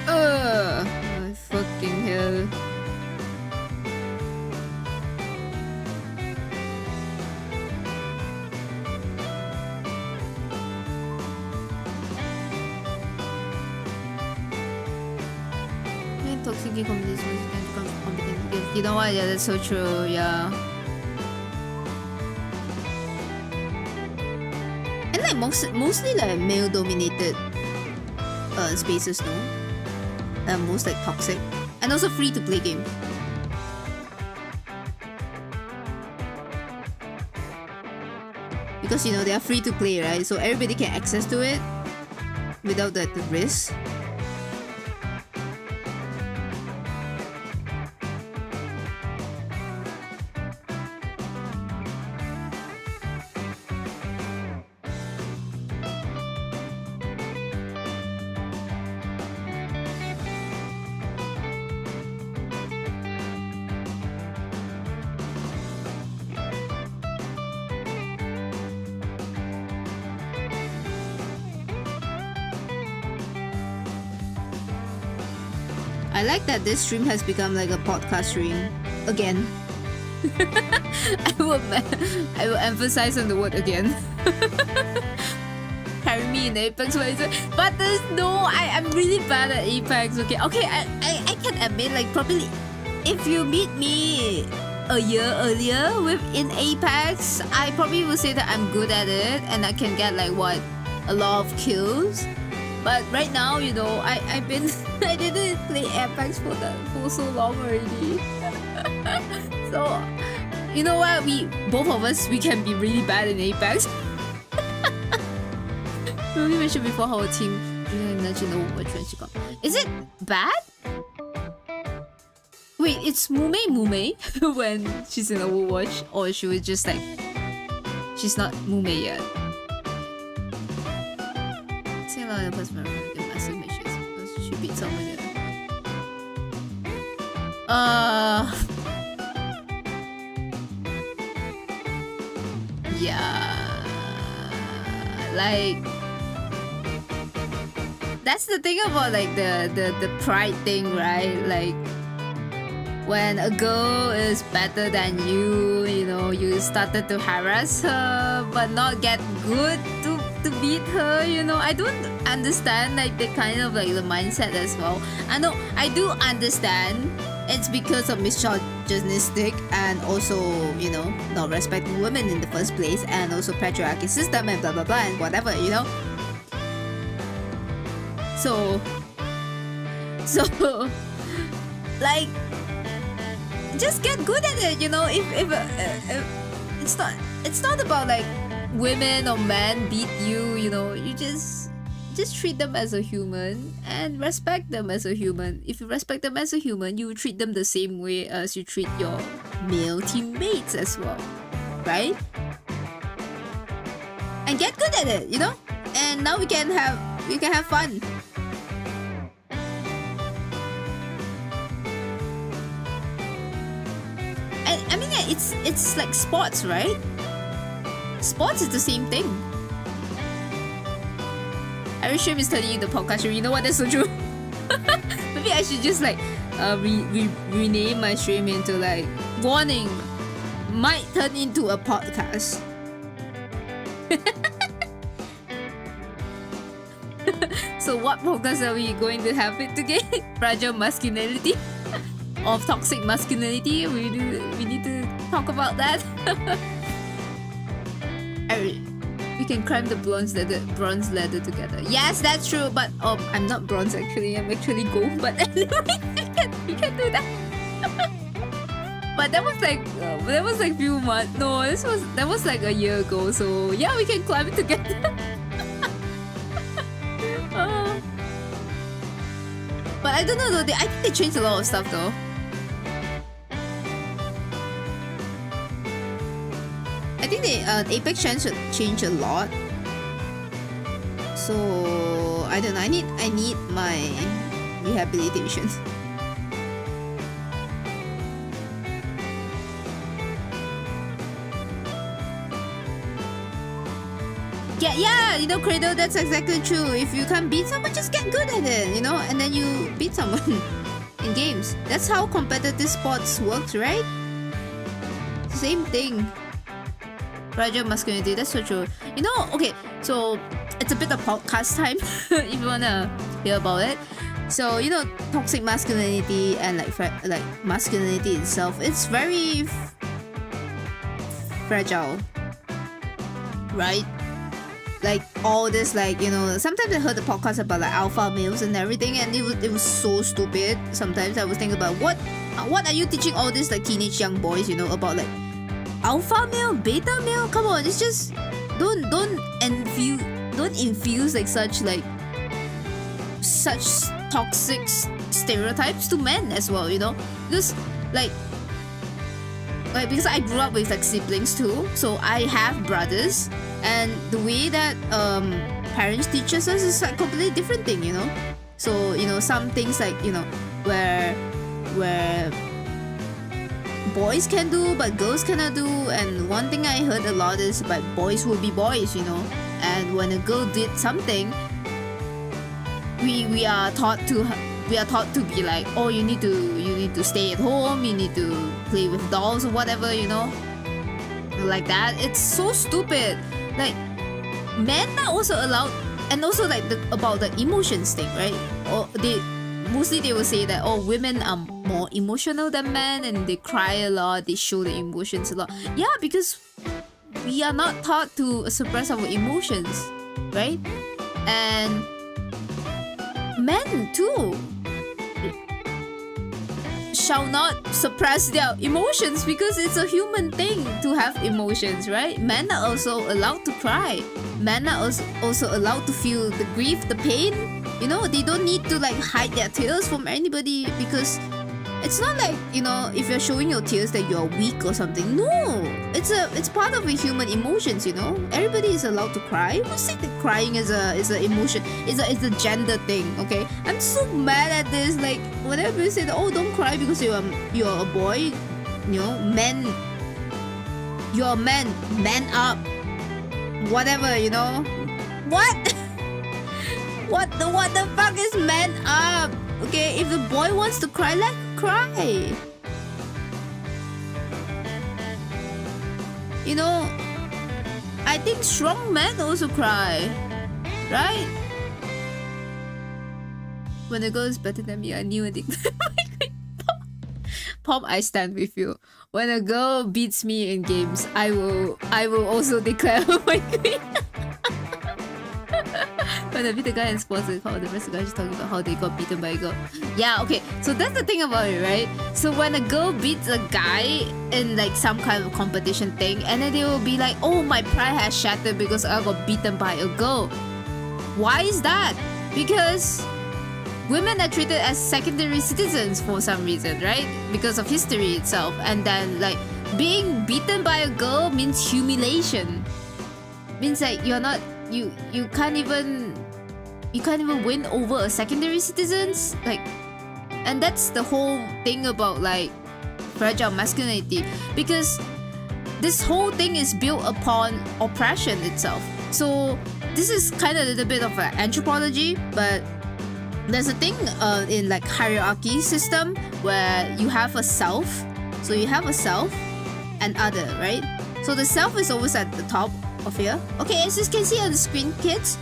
Oh, fucking hell. Toxic communities can become competent. You know what? Yeah, that's so true. Yeah. And like mostly like male-dominated spaces, no? Most like toxic, and also free-to-play game. Because they are free to play, right? So everybody can access to it without the risk. I like that this stream has become like a podcast stream again. I will emphasize on the word again. Carry me in Apex, but there's I'm really bad at Apex. Okay, I can admit, like, probably if you meet me a year earlier in Apex, I probably will say that I'm good at it and I can get like a lot of kills. But right now, I didn't play Apex for so long already. So, you know what? Both of us, we can be really bad in Apex. We mentioned before how our team mentioned Overwatch when she got. Is it bad? Wait, it's Mume when she's in Overwatch, or she was just like she's not Mume yet. Say a lot of us remember the massive missions because she beat someone there. Yeah, like that's the thing about like the pride thing, right? Like when a girl is better than you, you started to harass her but not get good to beat her, I don't understand like the kind of like the mindset as well. I do understand it's because of misogynistic and also, not respecting women in the first place, and also patriarchy system and blah blah blah and whatever, So like just get good at it, if it's not about like women or men beat you, you just treat them as a human and respect them as a human. If you respect them as a human, you treat them the same way as you treat your male teammates as well, right? And get good at it, and now we can have fun. I mean, it's like sports, right? Sports is the same thing. Every stream is telling you the podcast stream. You know what? That's so true. Maybe I should just like rename my stream into like warning, might turn into a podcast. So what podcast are we going to have it today? Fragile masculinity? Of toxic masculinity? We need to talk about that. We can climb the bronze ladder together. Yes, that's true. But I'm not bronze actually. I'm actually gold. But anyway, we can do that. But that was like few months. No, that was like a year ago. So yeah, we can climb it together. But I don't know though. I think they changed a lot of stuff though. I think Apex changed a lot. So I don't know. I need my rehabilitation. Yeah, you know, Credo, that's exactly true. If you can't beat someone, just get good at it, you know, and then you beat someone in games. That's how competitive sports works, right? Same thing. Fragile masculinity, that's so true. You know, okay, so it's a bit of podcast time if you wanna hear about it. So, you know, toxic masculinity and like masculinity itself, it's very fragile, right? Like all this, like, you know, sometimes I heard the podcast about like alpha males and everything, and it was so stupid. Sometimes I was thinking about what are you teaching all these like teenage young boys, you know, about like alpha male, beta male? Come on, it's just don't infuse like such toxic stereotypes to men as well, you know, because like because I grew up with like siblings too, so I have brothers, and the way that parents teach us is like completely different thing, you know. So, you know, some things like, you know, where boys can do but girls cannot do, and one thing I heard a lot is about boys will be boys, you know, and when a girl did something, we are taught to be like, oh, you need to stay at home, you need to play with dolls or whatever, you know, like that. It's so stupid. Like, men are also allowed, and also like about the emotions thing, right? Or they will say that, oh, women are more emotional than men and they cry a lot, they show the emotions a lot. Yeah, because we are not taught to suppress our emotions, right? And men too shall not suppress their emotions, because it's a human thing to have emotions, right? Men are also allowed to cry. Men are also allowed to feel the grief, the pain. You know, they don't need to like hide their tears from anybody, because it's not like, you know, if you're showing your tears that you're weak or something. No, it's part of a human emotions, you know. Everybody is allowed to cry. Who said that crying is a emotion? Is a gender thing? Okay, I'm so mad at this. Like, whenever people say that, oh, don't cry because you're a boy, you know, men, you're a man, man up, whatever, you know. What? what the fuck is man up? Okay, if the boy wants to cry, let him cry. You know, I think strong men also cry, right? When a girl is better than me, I knew it. Pop, I stand with you. When a girl beats me in games, I will also declare her my queen. When I beat a guy in sports, the rest of the guys just talking about how they got beaten by a girl. Yeah, okay. So that's the thing about it, right? So when a girl beats a guy in like some kind of competition thing, and then they will be like, oh, my pride has shattered because I got beaten by a girl. Why is that? Because women are treated as secondary citizens for some reason, right? Because of history itself. And then like being beaten by a girl means humiliation. Means like you're not, you can't even win over a secondary citizens. Like, and that's the whole thing about like fragile masculinity, because this whole thing is built upon oppression itself. So this is kind of a little bit of an anthropology, but there's a thing in like hierarchy system where you have a self. So you have a self and other, right? So the self is always at the top of here. Okay, as you can see on the screen, kids.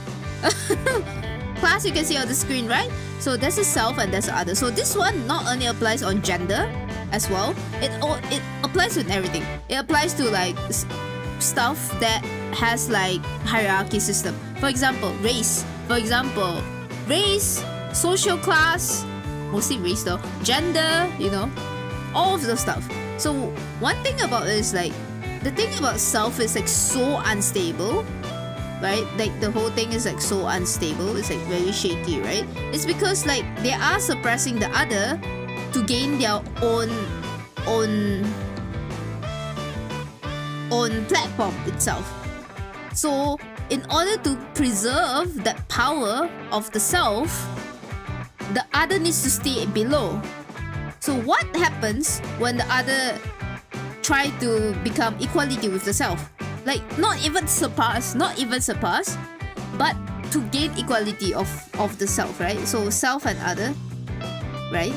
Class, you can see on the screen, right? So there's a self and there's a other. So this one not only applies on gender as well, it applies with everything. It applies to like stuff that has like hierarchy system. For example, race. Social class, mostly race though, gender, you know, all of those stuff. So one thing about it is like, the thing about self is like so unstable, right? Like the whole thing is like so unstable. It's like very shaky, right? It's because like they are suppressing the other to gain their own platform itself. So in order to preserve that power of the self, the other needs to stay below. So what happens when the other try to become equality with the self? Like not even surpass. but to gain equality of the self, right? So self and other, right?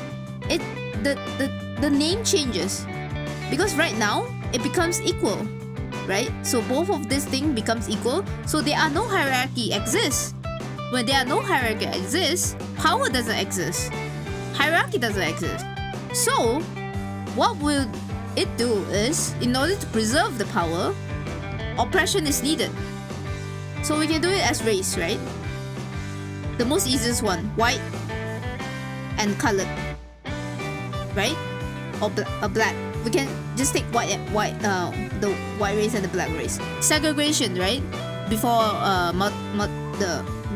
The name changes because right now it becomes equal, right? So both of this thing becomes equal. So there are no hierarchy exists. When there are no hierarchy exists, power doesn't exist. Hierarchy doesn't exist. So what will it do is, in order to preserve the power, oppression is needed. So we can do it as race, right? The most easiest one, white and colored, right? Or black. We can just take the white race and the black race. Segregation, right? Before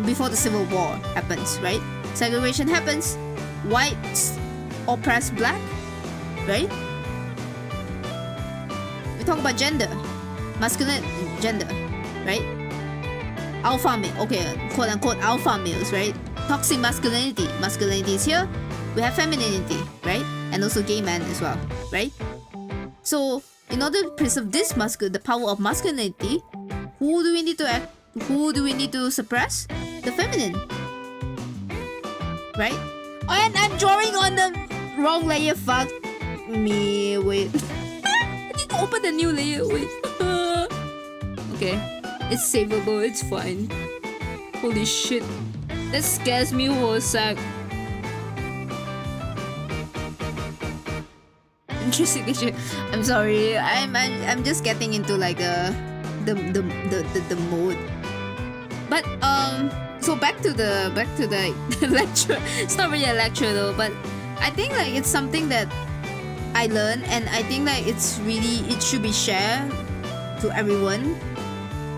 before the Civil War happens, right? Segregation happens. Whites oppress black, right? We talk about gender, masculine gender, right? Alpha male, okay, quote unquote alpha males, right? Toxic masculinity. Masculinity is here. We have femininity, right? And also gay men as well, right? So in order to preserve this the power of masculinity, who do we need to suppress? The feminine, right? And I'm drawing on the wrong layer. Fuck me. Wait. I need to open the new layer. Wait. Okay. It's savable. It's fine. Holy shit. That scares me for a sec. Interesting. I'm sorry. I'm just getting into like the mode. But so back to the lecture. It's not really a lecture though, but I think like it's something that I learned, and I think like it should be shared to everyone,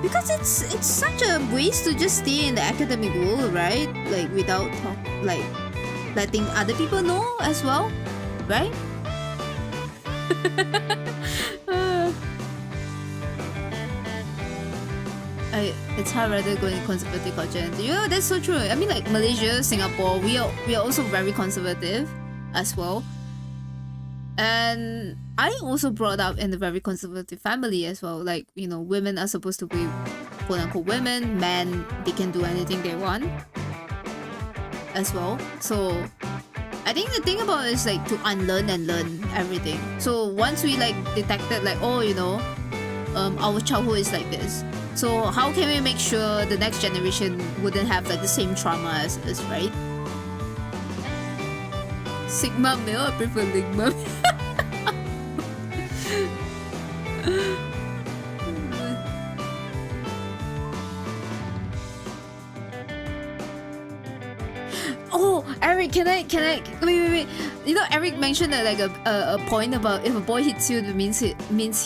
because it's such a waste to just stay in the academic world, right? Like without like letting other people know as well, right? It's hard rather going conservative culture. Yeah, that's so true. I mean, like Malaysia, Singapore, we are also very conservative as well. And I also brought up in a very conservative family as well. Like, you know, women are supposed to be quote unquote women, men, they can do anything they want as well. So I think the thing about it is like to unlearn and learn everything. So once we like detected like, oh, you know, our childhood is like this. So how can we make sure the next generation wouldn't have like the same trauma as us, right? Sigma male, I prefer Ligma. Oh, Eric, can I wait. You know, Eric mentioned that like a point about if a boy hits you, it means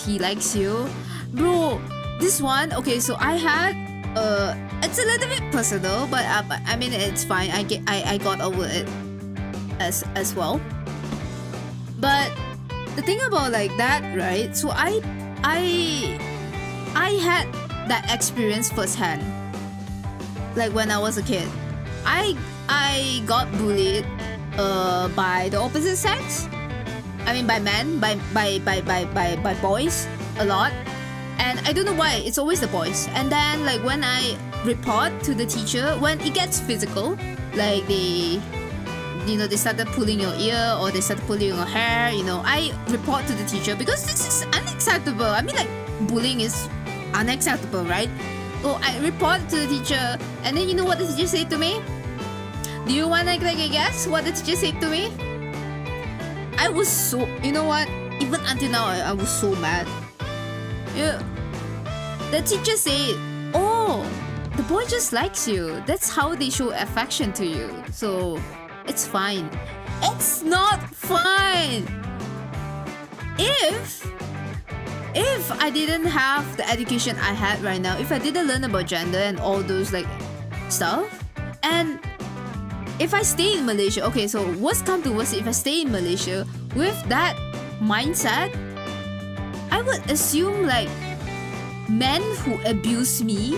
he likes you. Bro, this one, okay, so I had it's a little bit personal, but I mean it's fine. I got over it as well. But the thing about like that, right? So I had that experience firsthand. Like when I was a kid, I got bullied by the opposite sex. I mean by men, by boys a lot. And I don't know why, it's always the boys. And then like when I report to the teacher, when it gets physical, like they started pulling your ear or they started pulling your hair, you know, I report to the teacher because this is unacceptable. I mean like bullying is unacceptable, right? So I report to the teacher, and then you know what the teacher said to me? Do you want to like a guess what the teacher said to me? I was so, you know what? Even until now, I was so mad. Yeah. The teacher said, oh, the boy just likes you. That's how they show affection to you. So, it's fine. It's not fine. If I didn't have the education I had right now, if I didn't learn about gender and all those like stuff, and if I stay in Malaysia, okay, so worst come to worst, if I stay in Malaysia with that mindset, I would assume like men who abuse me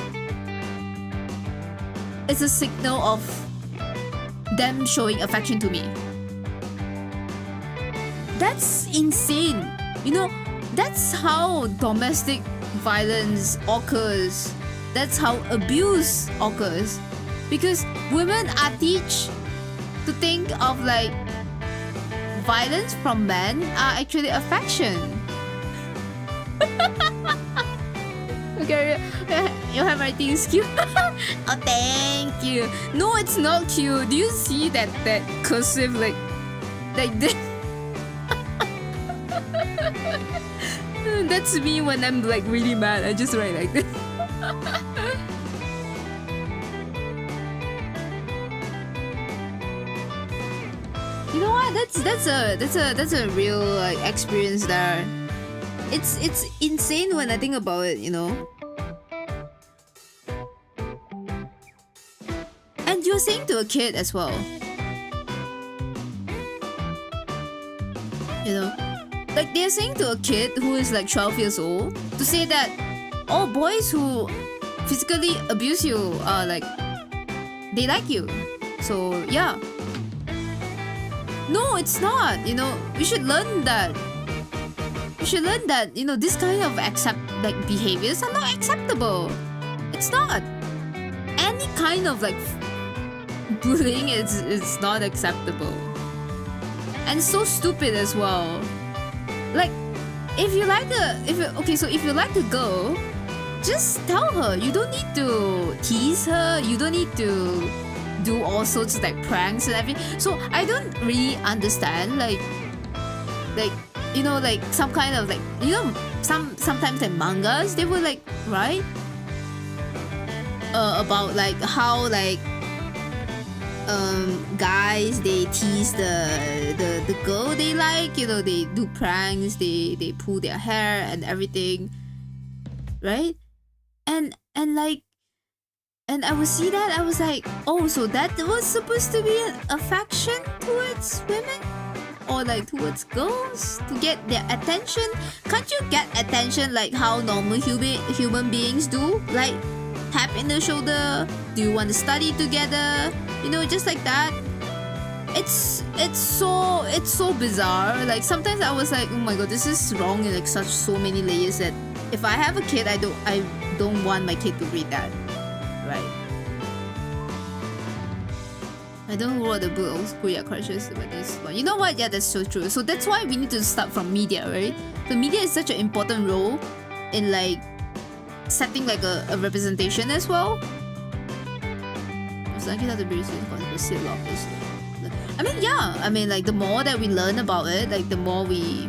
is a signal of them showing affection to me. That's insane. You know, that's how domestic violence occurs that's how abuse occurs. Because women are teach to think of like violence from men are actually affection. Okay, your handwriting is cute. Oh, thank you. No, it's not cute. Do you see that cursive like this? That's me when I'm like really mad. I just write like this. You know what? That's a real like experience there. It's insane when I think about it, you know. And you're saying to a kid as well. You know, like they're saying to a kid who is like 12 years old to say that all boys who physically abuse you are like they like you. So yeah. No, it's not. You know, we should learn that. We should learn that, you know, this kind of behaviors are not acceptable. It's not. Any kind of like bullying is not acceptable. And so stupid as well. Like, if you like a girl, just tell her. You don't need to tease her. You don't need to do all sorts of like pranks and everything. So I don't really understand like you know, like some kind of like, you know, sometimes like mangas they will like write about like how like guys they tease the girl they like, you know, they do pranks, they pull their hair and everything, right? And I would see that, I was like, oh, so that was supposed to be an affection towards women? Or like towards girls? To get their attention? Can't you get attention like how normal human beings do? Like, tap in the shoulder? Do you want to study together? You know, just like that. It's so bizarre. Like, sometimes I was like, oh my god, this is wrong in like so many layers that if I have a kid, I don't want my kid to read that. Right. I don't know what the book of Korea crushes about this one. You know what? Yeah, that's so true. So that's why we need to start from media, right? The media is such an important role in like setting like a representation as well. I mean, yeah. I mean, like the more that we learn about it, like the more we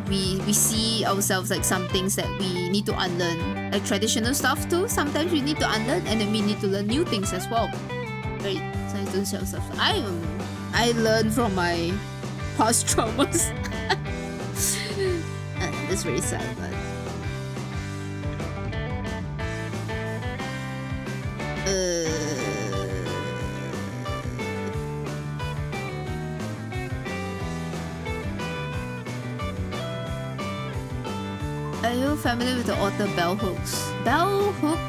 see ourselves like some things that we need to unlearn, like traditional stuff too. Sometimes we need to unlearn, and then we need to learn new things as well. Right? So I learn from my past traumas. That's very sad, but. Are you familiar with the author Bell Hooks? Bell Hooks?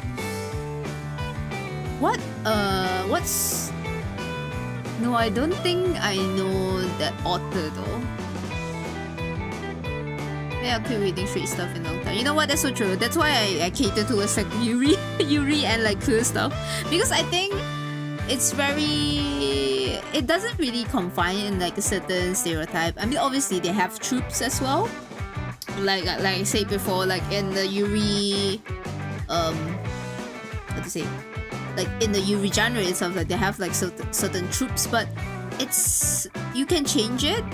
What? What's... No, I don't think I know that author though. Yeah, I'll keep reading straight stuff in a long time. You know what? That's so true. That's why I cater towards like Yuri and like cool stuff. Because I think it's very... It doesn't really confine in like a certain stereotype. I mean, obviously they have tropes as well. Like I said before, like in the Yuri, what to say, like in the Yuri genre itself, like they have like certain tropes, but it's, you can change it,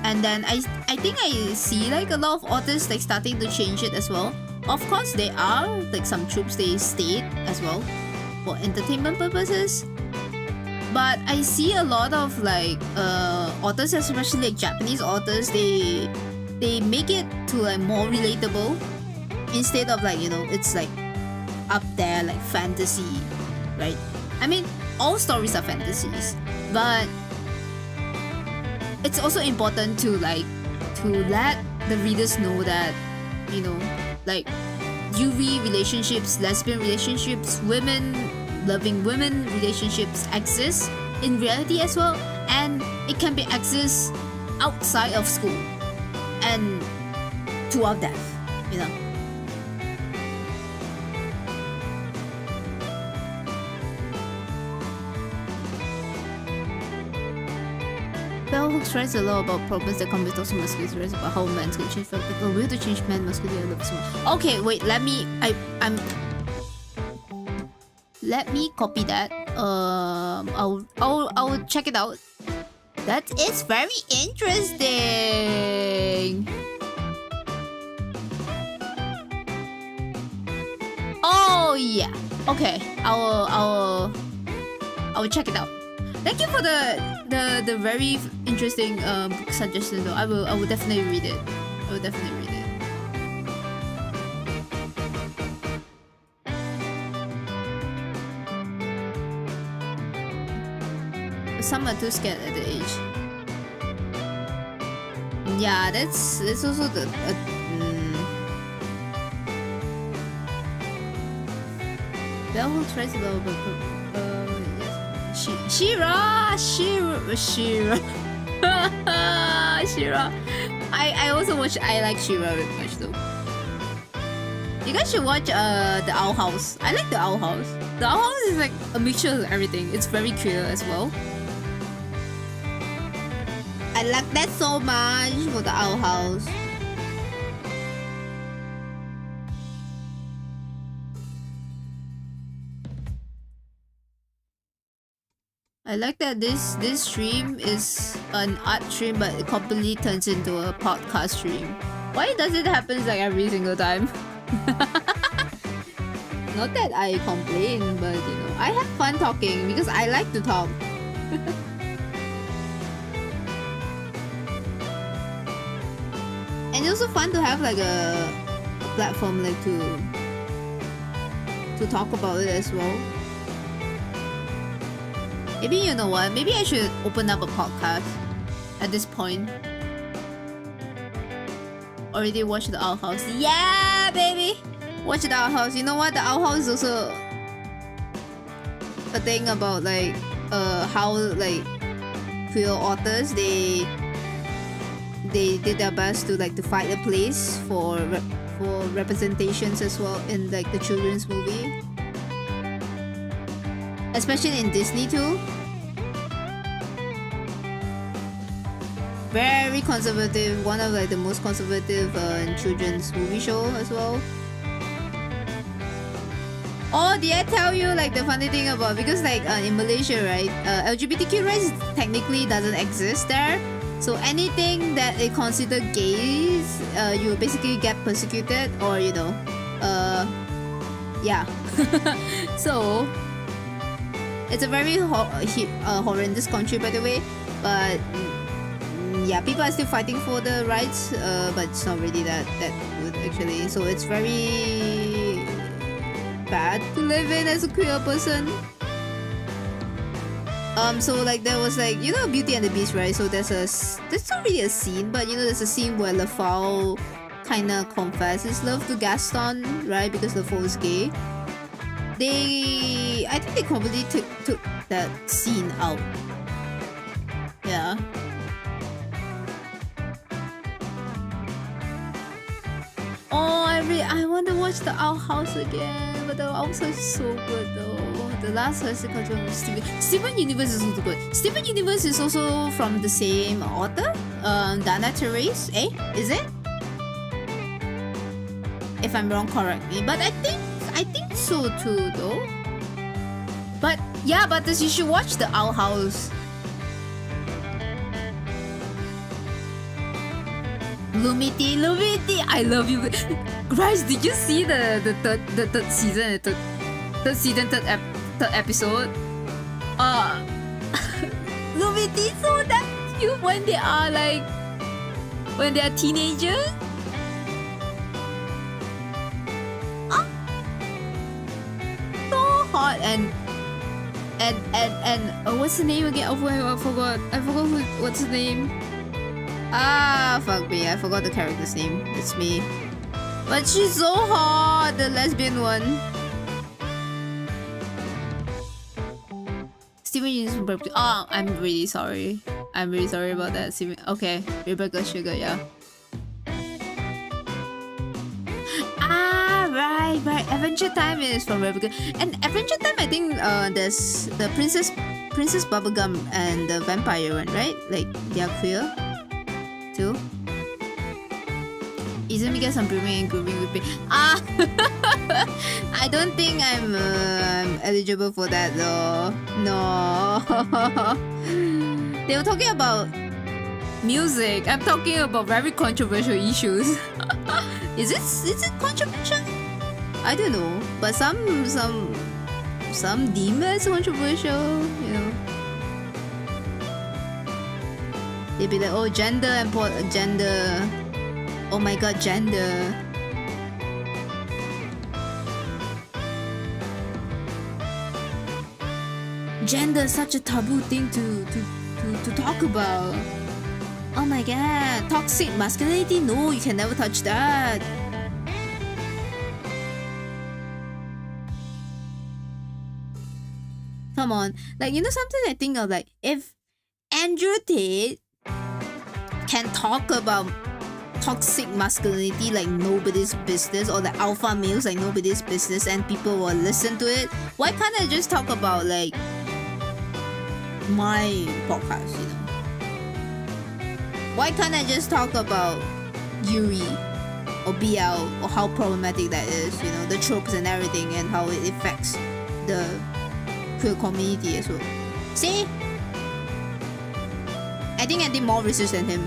and then I think I see like a lot of authors like starting to change it as well. Of course, there are like some tropes they stayed as well for entertainment purposes, but I see a lot of like authors, especially like Japanese authors, they make it to like more relatable instead of like, you know, it's like up there like fantasy, right? I mean, all stories are fantasies, but it's also important to like to let the readers know that, you know, like UV relationships, lesbian relationships, women loving women relationships exist in reality as well, and it can be exist outside of school and to our death, you know. Bell Hooks writes a lot about problems that come with toxic masculinity. Writes about how men can change for people. We have to change men masculinity. I love so much. Okay, wait. Let me copy that. I'll check it out. That is very interesting. Oh yeah. Okay. I will check it out. Thank you for the very interesting book suggestion though. I will definitely read it. I will definitely read it. Some are too scared at the age. Yeah, it's also the Bell Hooks writes a lot about Shira. Shira. I also watch. I like Shira very much though. You guys should watch the Owl House. I like the Owl House. The Owl House is like a mixture of everything. It's very clear as well. I like that so much for the Owl House. I like that this stream is an art stream, but it completely turns into a podcast stream. Why does it happen like every single time? Not that I complain, but you know, I have fun talking because I like to talk. And it's also fun to have like a platform like to talk about it as well. Maybe you know what? Maybe I should open up a podcast at this point. Already watched the Owl House. Yeah, baby! Watch the Owl House. You know what? The Owl House is also a thing about like how like queer authors they did their best to like to fight a place for representations as well in like the children's movie. Especially in Disney too. Very conservative, one of like the most conservative children's movie show as well. Oh, did I tell you like the funny thing about, because like in Malaysia, right, LGBTQ rights technically doesn't exist there. So anything that is considered gays, you basically get persecuted or you know, yeah. So it's a very horrendous country, by the way, but yeah, people are still fighting for the rights, but it's not really that good actually. So it's very bad to live in as a queer person. So like there was like, you know, Beauty and the Beast, right? So there's not really a scene, but you know, there's a scene where LaFau kinda confesses love to Gaston, right? Because LaFau is gay. I think they probably took that scene out. Yeah. Oh, I want to watch the Owl House again, but the Owl House is so good though. The last classic cartoon was Steven Universe is also good. Steven Universe is also from the same author, Dana Therese. Is it? If I'm wrong, correct me. But I think so too though. But yeah, but you should watch the Owl House. Lumity, I love you. Guys, did you see the third season, third episode? Lumity so damn cute when they are teenagers. So hot and what's the name again? Oh, I forgot what's the name. Fuck me, I forgot the character's name. It's me. But she's so hot, the lesbian one. Steven Universe burped. Oh, I'm really sorry. I'm really sorry about that, Steven. Okay, Rebecca Sugar, yeah. Right. Adventure Time is from Rebecca. And Adventure Time, I think there's the Princess Princess Bubblegum and the vampire one, right? Like they are queer too. Isn't because I'm grooming and grooming with me? Ah, I don't think I'm eligible for that though. No. They were talking about music. I'm talking about very controversial issues. Is it controversial? I don't know, but some deem it as controversial, you know. They'd be like, oh, gender and gender. Oh my god, gender. Gender is such a taboo thing to talk about. Oh my god, toxic masculinity? No, you can never touch that. Come on, like, you know, sometimes I think of like, if Andrew Tate can talk about toxic masculinity like nobody's business, or the alpha males like nobody's business, and people will listen to it, why can't I just talk about like my podcast, you know? Why can't I just talk about Yuri or BL or how problematic that is, you know, the tropes and everything, and how it affects the queer community as well? See? I think I did more research than him.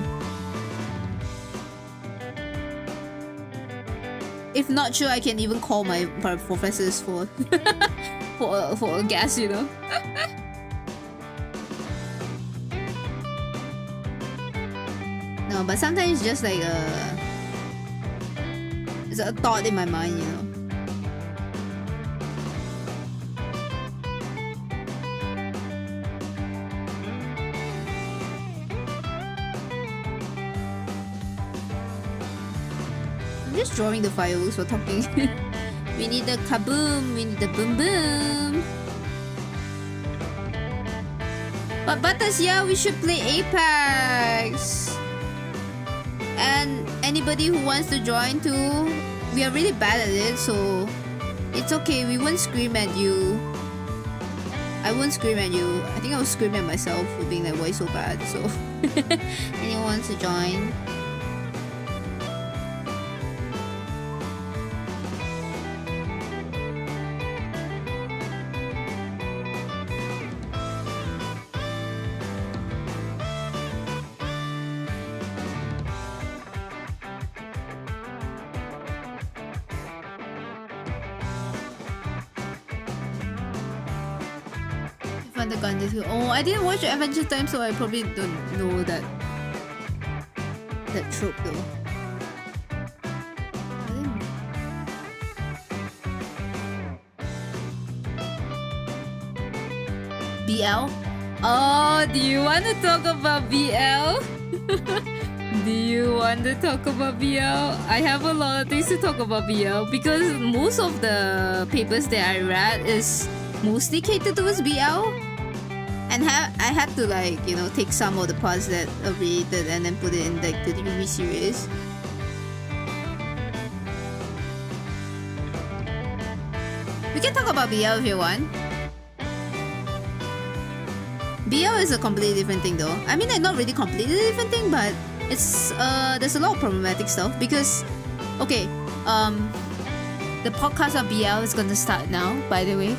If not sure, I can even call my professors for for a guess, you know. No, but sometimes it's just like it's a thought in my mind, you know. I'm just drawing the fireworks for talking. We need the kaboom, we need the boom boom. But Butters, yeah, we should play Apex. And anybody who wants to join too, we are really bad at it, so it's okay. We won't scream at you. I won't scream at you. I think I will scream at myself for being like, why so bad? So anyone wants to join? The gun is good. Oh, I didn't watch Adventure Time, so I probably don't know that trope though. BL? Oh, do you want to talk about BL? Do you want to talk about BL? I have a lot of things to talk about BL because most of the papers that I read is mostly catered towards BL. And I had to, like, you know, take some of the parts that are related and then put it in like the Yuri series. We can talk about BL if you want. BL is a completely different thing though. I mean, like, not really completely different thing, but it's there's a lot of problematic stuff because, okay, the podcast of BL is gonna start now, by the way.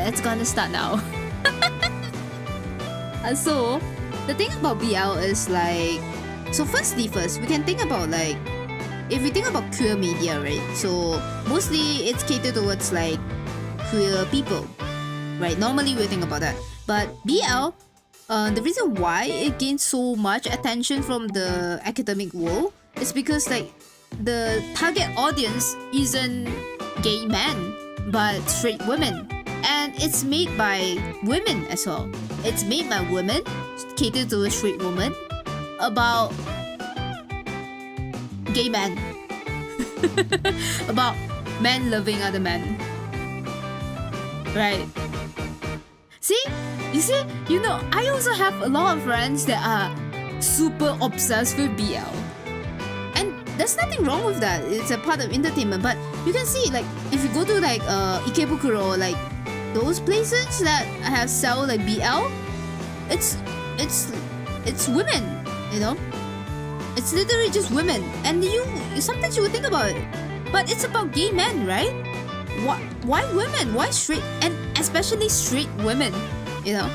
It's gonna start now. So the thing about BL is like, so first, we can think about like, if we think about queer media, right? So mostly it's catered towards like queer people, right? Normally we think about that. But BL, the reason why it gains so much attention from the academic world is because like the target audience isn't gay men, but straight women. And it's made by women as well. It's made by women, catered to a straight woman, about gay men. About men loving other men. Right. See? You know, I also have a lot of friends that are super obsessed with BL. And there's nothing wrong with that. It's a part of entertainment. But you can see, like, if you go to like Ikebukuro or like those places that have sell like BL, it's women, you know. It's literally just women, and you sometimes you would think about it, but it's about gay men, right? Why women? Why straight, and especially straight women, you know?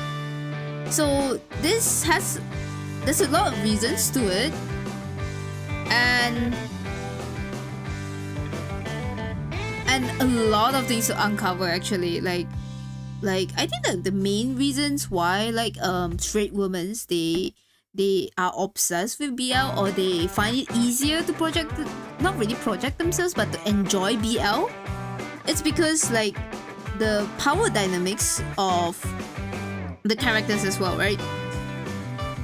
So there's a lot of reasons to it, and a lot of things to uncover actually. Like I think that the main reasons why like straight women they are obsessed with BL, or they find it easier to not really project themselves, but to enjoy BL. It's because like the power dynamics of the characters as well, right?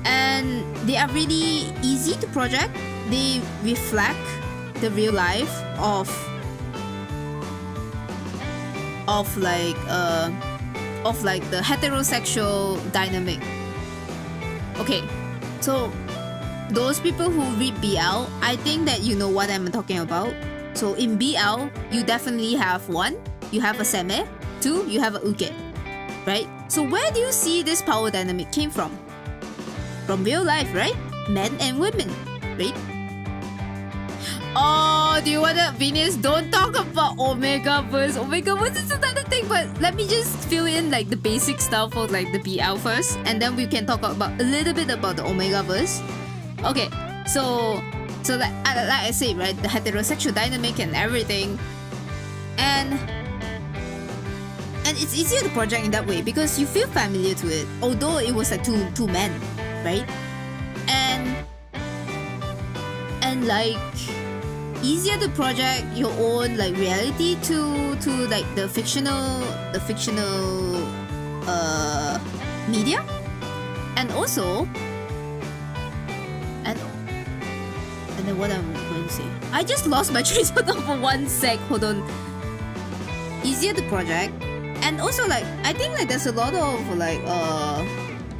And they are really easy to project. They reflect the real life of the heterosexual dynamic. Okay, so those people who read BL, I think that you know what I'm talking about. So in BL, you definitely have one, you have a seme, two, you have a uke, right? So where do you see this power dynamic came from? From real life, right? Men and women, right? Oh, do you want to, Venus? Don't talk about Omega-verse. Omega-verse is another thing, but let me just fill in like the basic stuff of like the BL first, and then we can talk about a little bit about the Omega-verse. Okay, so like I say, right, the heterosexual dynamic and everything, and it's easier to project in that way because you feel familiar to it, although it was like two men, right? And like easier to project your own like reality to like the fictional media, and also and then what I'm going to say, I just lost my train of thought for 1 sec. Hold on. Easier to project, and also like I think like there's a lot of like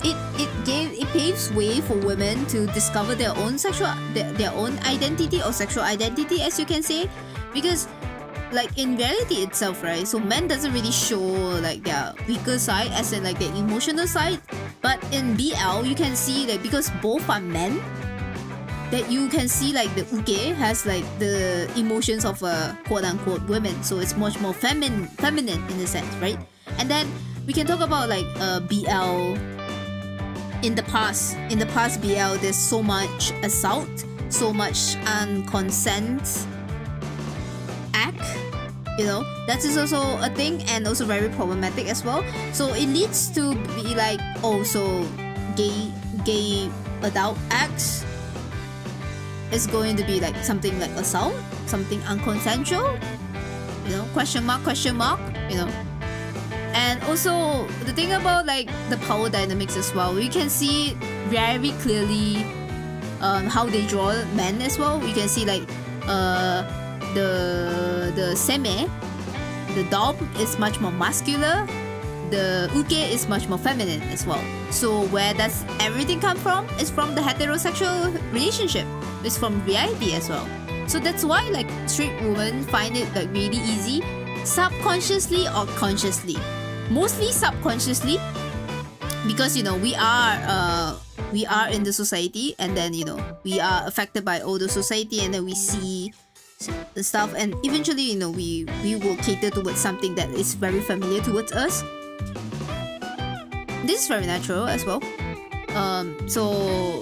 it paves way for women to discover their own their own identity or sexual identity, as you can say, because like in reality itself, right? So men doesn't really show like their weaker side, as in like their emotional side, but in BL you can see that because both are men, that you can see like the uke has like the emotions of a quote-unquote women, so it's much more feminine in a sense, right? And then we can talk about like BL in the past BL, there's so much assault, so much unconsent act, you know, that is also a thing, and also very problematic as well. So it leads to be like also gay adult acts is going to be like something like assault, something unconsensual, you know, question mark, you know. And also the thing about like the power dynamics as well, we can see very clearly how they draw men as well. We can see like the seme, the dom is much more muscular, the uke is much more feminine as well. So where does everything come from? It's from the heterosexual relationship. It's from reality as well. So that's why like straight women find it like really easy, subconsciously or consciously. Mostly subconsciously, because you know we are in the society, and then you know we are affected by all the society, and then we see the stuff, and eventually you know we will cater towards something that is very familiar towards us. This is very natural as well. So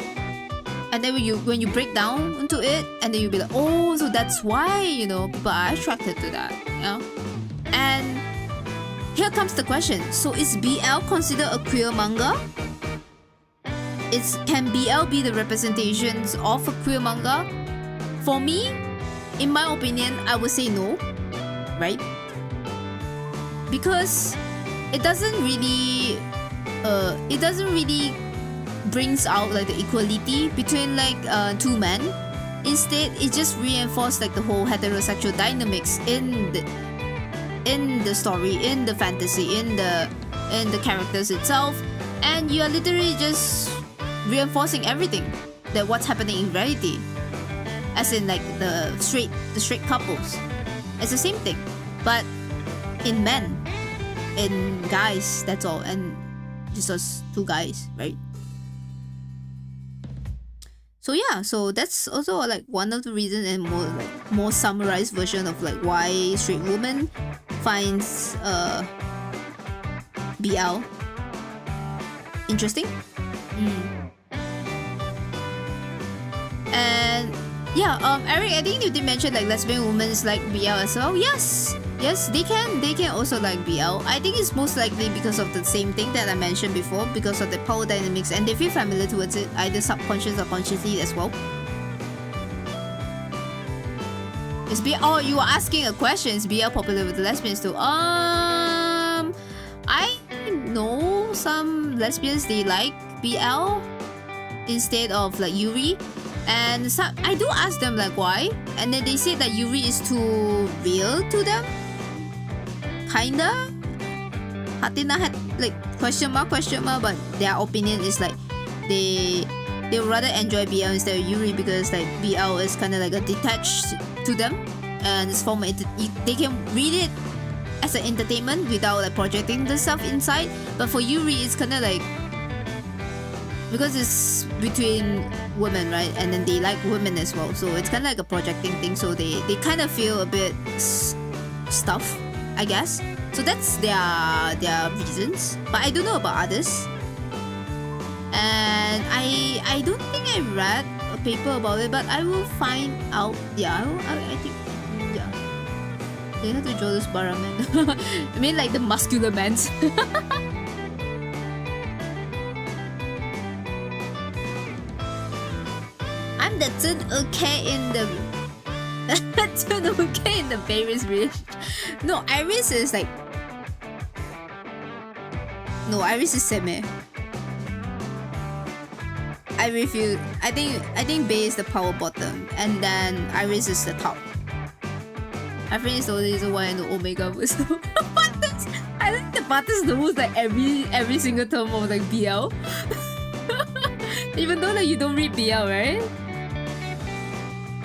and then when you break down into it, and then you'll be like, oh, so that's why, you know, people are attracted to that, you know. And here comes the question. So is BL considered a queer manga? Can BL be the representations of a queer manga? For me, in my opinion, I would say no, right? Because it doesn't really brings out like the equality between like two men. Instead, it just reinforced like the whole heterosexual dynamics in the story, in the fantasy, in the characters itself, and you are literally just reinforcing everything that what's happening in reality, as in like the straight couples. It's the same thing, but in men. in guys, that's all, and just us two guys, right? So yeah, so that's also like one of the reasons, and more summarized version of like why straight woman finds BL interesting. And yeah, Eric, I think you did mention like lesbian women like BL as well. Yes, they can also like BL. I think it's most likely because of the same thing that I mentioned before, because of the power dynamics, and they feel familiar towards it, either subconscious or consciously as well. Is BL? Oh, you were asking a question. Is BL popular with the lesbians too? I know some lesbians, they like BL instead of like Yuri. And some, I do ask them like why, and then they say that Yuri is too real to them. Kinda. Hatina had like question mark, but their opinion is like they would rather enjoy BL instead of Yuri, because like BL is kind of like a detached to them, and it's from they can read it as an entertainment without like projecting the stuff inside. But for Yuri, it's kind of like, because it's between women, right? And then they like women as well, so it's kind of like a projecting thing. So they kind of feel a bit stuff, I guess. So that's their reasons. But I don't know about others. And I don't think I read a paper about it, but I will find out. Yeah, I think, yeah. They have to draw this bara man. I mean like the muscular man. That's okay in the okay in the various relationship. No, Iris is like, no, Iris is semi. I refuse. I think Bay is the power bottom, and then Iris is the top. I think it's the only reason why I know Omega was the buttons. I think the buttons the most like every single term of like BL. Even though like you don't read BL, right?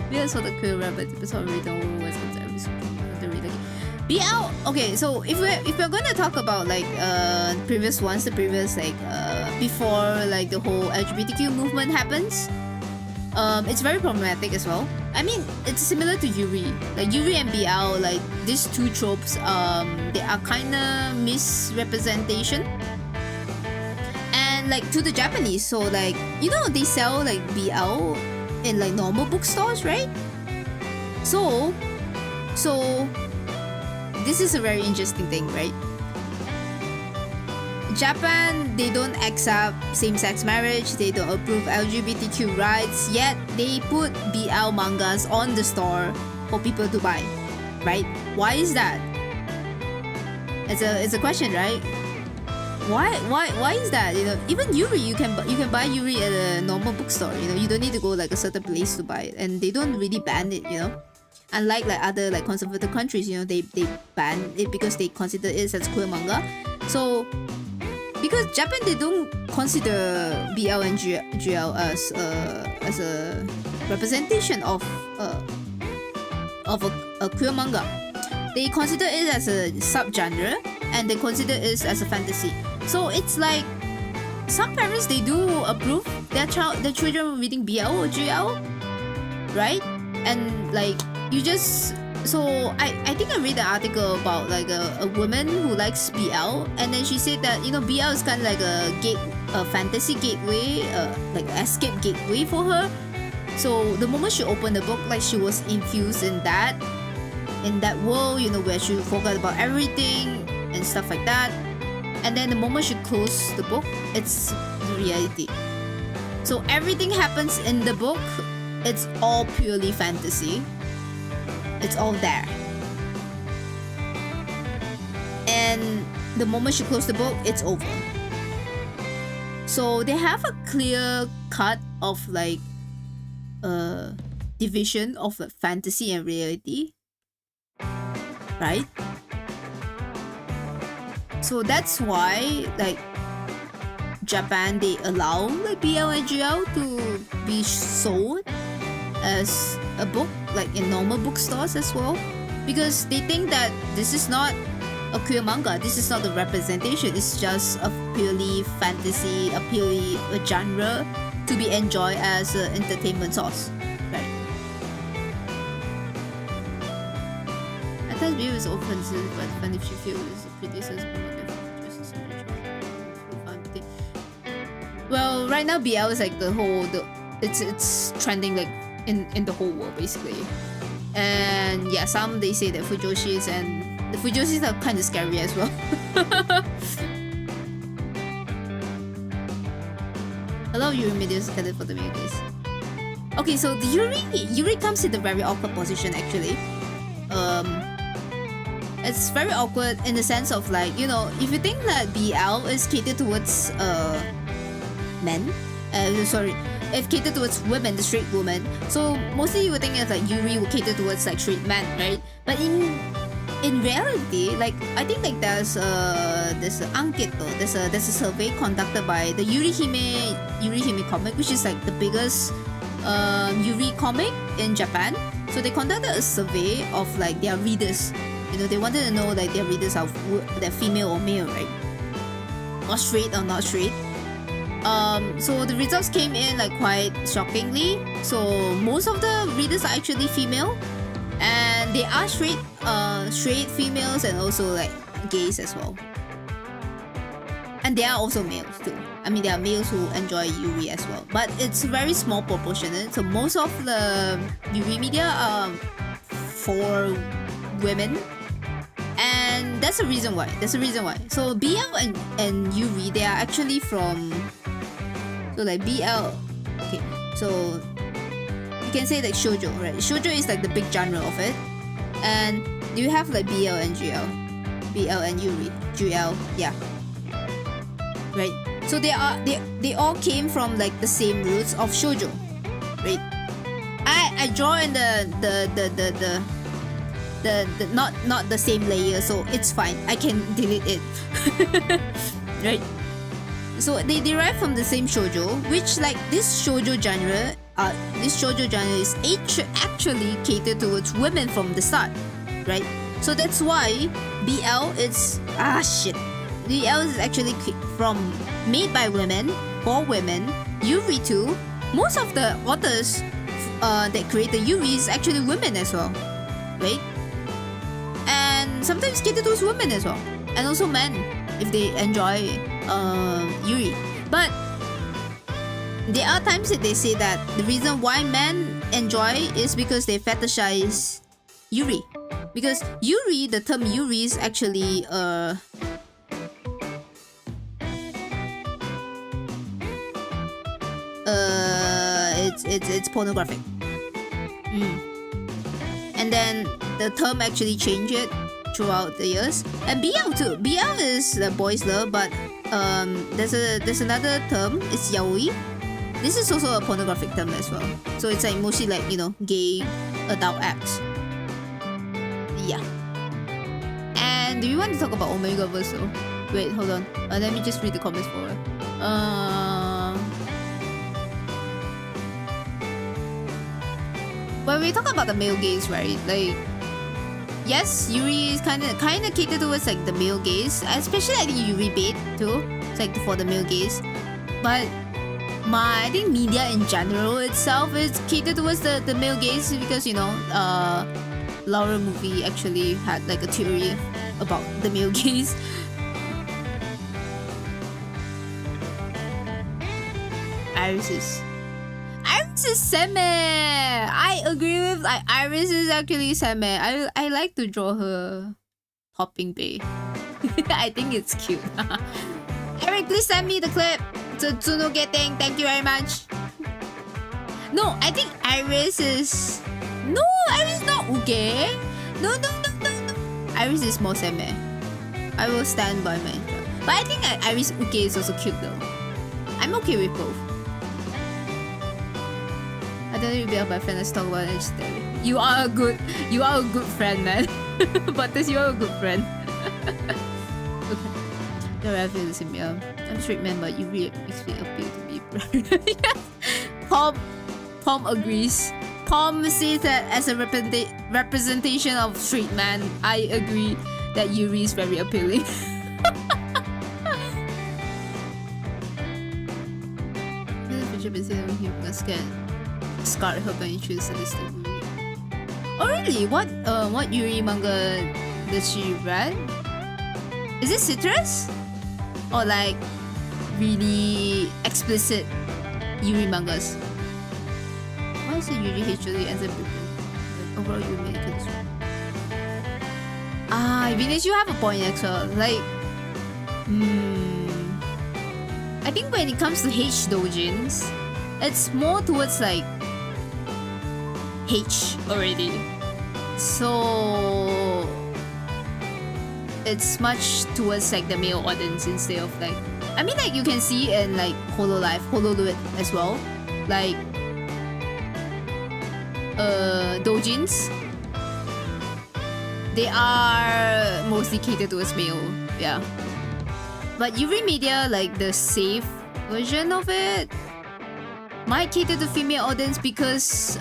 BL for the queer rabbit episode read on West Coast every single BL. Okay, so if we're gonna talk about like previous ones, the previous like before like the whole LGBTQ movement happens, it's very problematic as well. I mean, it's similar to Yuri. Like Yuri and BL, like these two tropes, they are kinda misrepresentation. And like to the Japanese, so like, you know, they sell like BL in like normal bookstores, right? So this is a very interesting thing, right? Japan, they don't accept same-sex marriage, they don't approve LGBTQ rights, yet they put BL mangas on the store for people to buy, right? Why is that? It's a question, right? Why is that? You know, even Yuri, you can buy Yuri at a normal bookstore. You know, you don't need to go like a certain place to buy it, and they don't really ban it. You know, unlike like other like conservative countries, you know, they ban it because they consider it as queer manga. So because Japan, they don't consider BL and GL as a representation of a queer manga. They consider it as a subgenre, and they consider it as a fantasy. So it's like some parents, they do approve their children reading BL or GL, right? And like you just, so I think I read an article about like a woman who likes BL, and then she said that, you know, BL is kind of like a fantasy gateway, like an escape gateway for her. So the moment she opened the book, like she was infused in that world, you know, where she forgot about everything and stuff like that. And then the moment she closed the book, it's the reality. So everything happens in the book, it's all purely fantasy. It's all there. And the moment she closed the book, it's over. So they have a clear cut of like division of like fantasy and reality, right? So that's why like Japan, they allow like BL and GL to be sold as a book like in normal bookstores as well, because they think that this is not a queer manga. This is not a representation. It's just a purely fantasy, a genre to be enjoyed as an entertainment source, right? At times, BL is offensive, but fun if you feel it's a criticism of just well, right now BL is like it's trending like in the whole world basically. And yeah, some they say that fujoshis, and the fujoshis are kind of scary as well. A lot of Yuri videos are for the male gaze. Okay, so the Yuri comes in a very awkward position actually. It's very awkward in the sense of like, you know, if you think that BL is catered towards men, if catered towards women, the straight woman. So mostly you would think that like Yuri will cater towards like straight men, right? But in reality, like I think like there's an anketo, there's a survey conducted by the Yuri Hime comic, which is like the biggest Yuri comic in Japan. So they conducted a survey of like their readers. You know, they wanted to know like their readers are they're female or male, right? Or straight or not straight. So the results came in like quite shockingly. So most of the readers are actually female, and they are straight females and also like gays as well. And there are also males too. I mean, there are males who enjoy Yuri as well, but it's very small proportionate. So most of the Yuri media are for women, and that's the reason why. So BL and Yuri, they are actually from. So like BL, okay, so you can say like shoujo, right? Shoujo is like the big genre of it. And you have like BL and GL. BL and Yuri. GL, yeah. Right? So they all came from like the same roots of shoujo. Right? I draw in the not the same layer, so it's fine. I can delete it. Right? So they derive from the same shoujo, which like this shoujo genre is actually catered towards women from the start, right? So that's why BL is BL is actually made by women, for women. Yuri too. Most of the authors that create the Yuri is actually women as well, right? And sometimes catered towards women as well, and also men if they enjoy Yuri. But there are times that they say that the reason why men enjoy is because they fetishize Yuri. Because Yuri, the term Yuri is actually it's pornographic. And then the term actually changed it throughout the years. And BL too. BL is the boys love, but there's another term, it's yaoi. This is also a pornographic term as well. So it's like mostly like, you know, gay adult acts. Yeah. And do you want to talk about Omega Verse though? Wait, hold on. Let me just read the comments for it. When we talk about the male gaze, right? Like, yes, Yuri is kind of catered towards like the male gaze, especially I think Yuri bait too. It's like for the male gaze, but I think media in general itself is catered towards the male gaze because, you know, Laura movie actually had like a theory about the male gaze. Iris is seme. I agree with Iris is actually seme. I like to draw her hopping bay. I think it's cute. Eric, please send me the clip. Tsuno getting. Thank you very much. No, I think Iris is. No, Iris is not uge. No. Iris is more seme. I will stand by my. But I think Iris uge is also cute though. I'm okay with both. I don't need to be my friend. Let's talk about it. You are a good friend, man. Butters, you are a good friend. Okay. No, I feel the same. Yeah. I'm a straight man, but you really makes me appeal to me. Yes. Pom agrees. Pom sees that as a representation of straight man. I agree. that Yuri is very appealing. Scarred her when she chooses this movie. Oh really? What Yuri manga did she read? Is it citrus? Or like really explicit Yuri mangas? Why is it Yuri usually ends up with overall Yuri make it? Venus, you have a point actually. Like, I think when it comes to H doujins, it's more towards like H already. So it's much towards like the male audience instead of like, I mean like you can see in like Hololive, Hololuid as well. Like doujins, they are mostly catered towards male, yeah. But Yuri Media, like the safe version of it, might cater to female audience because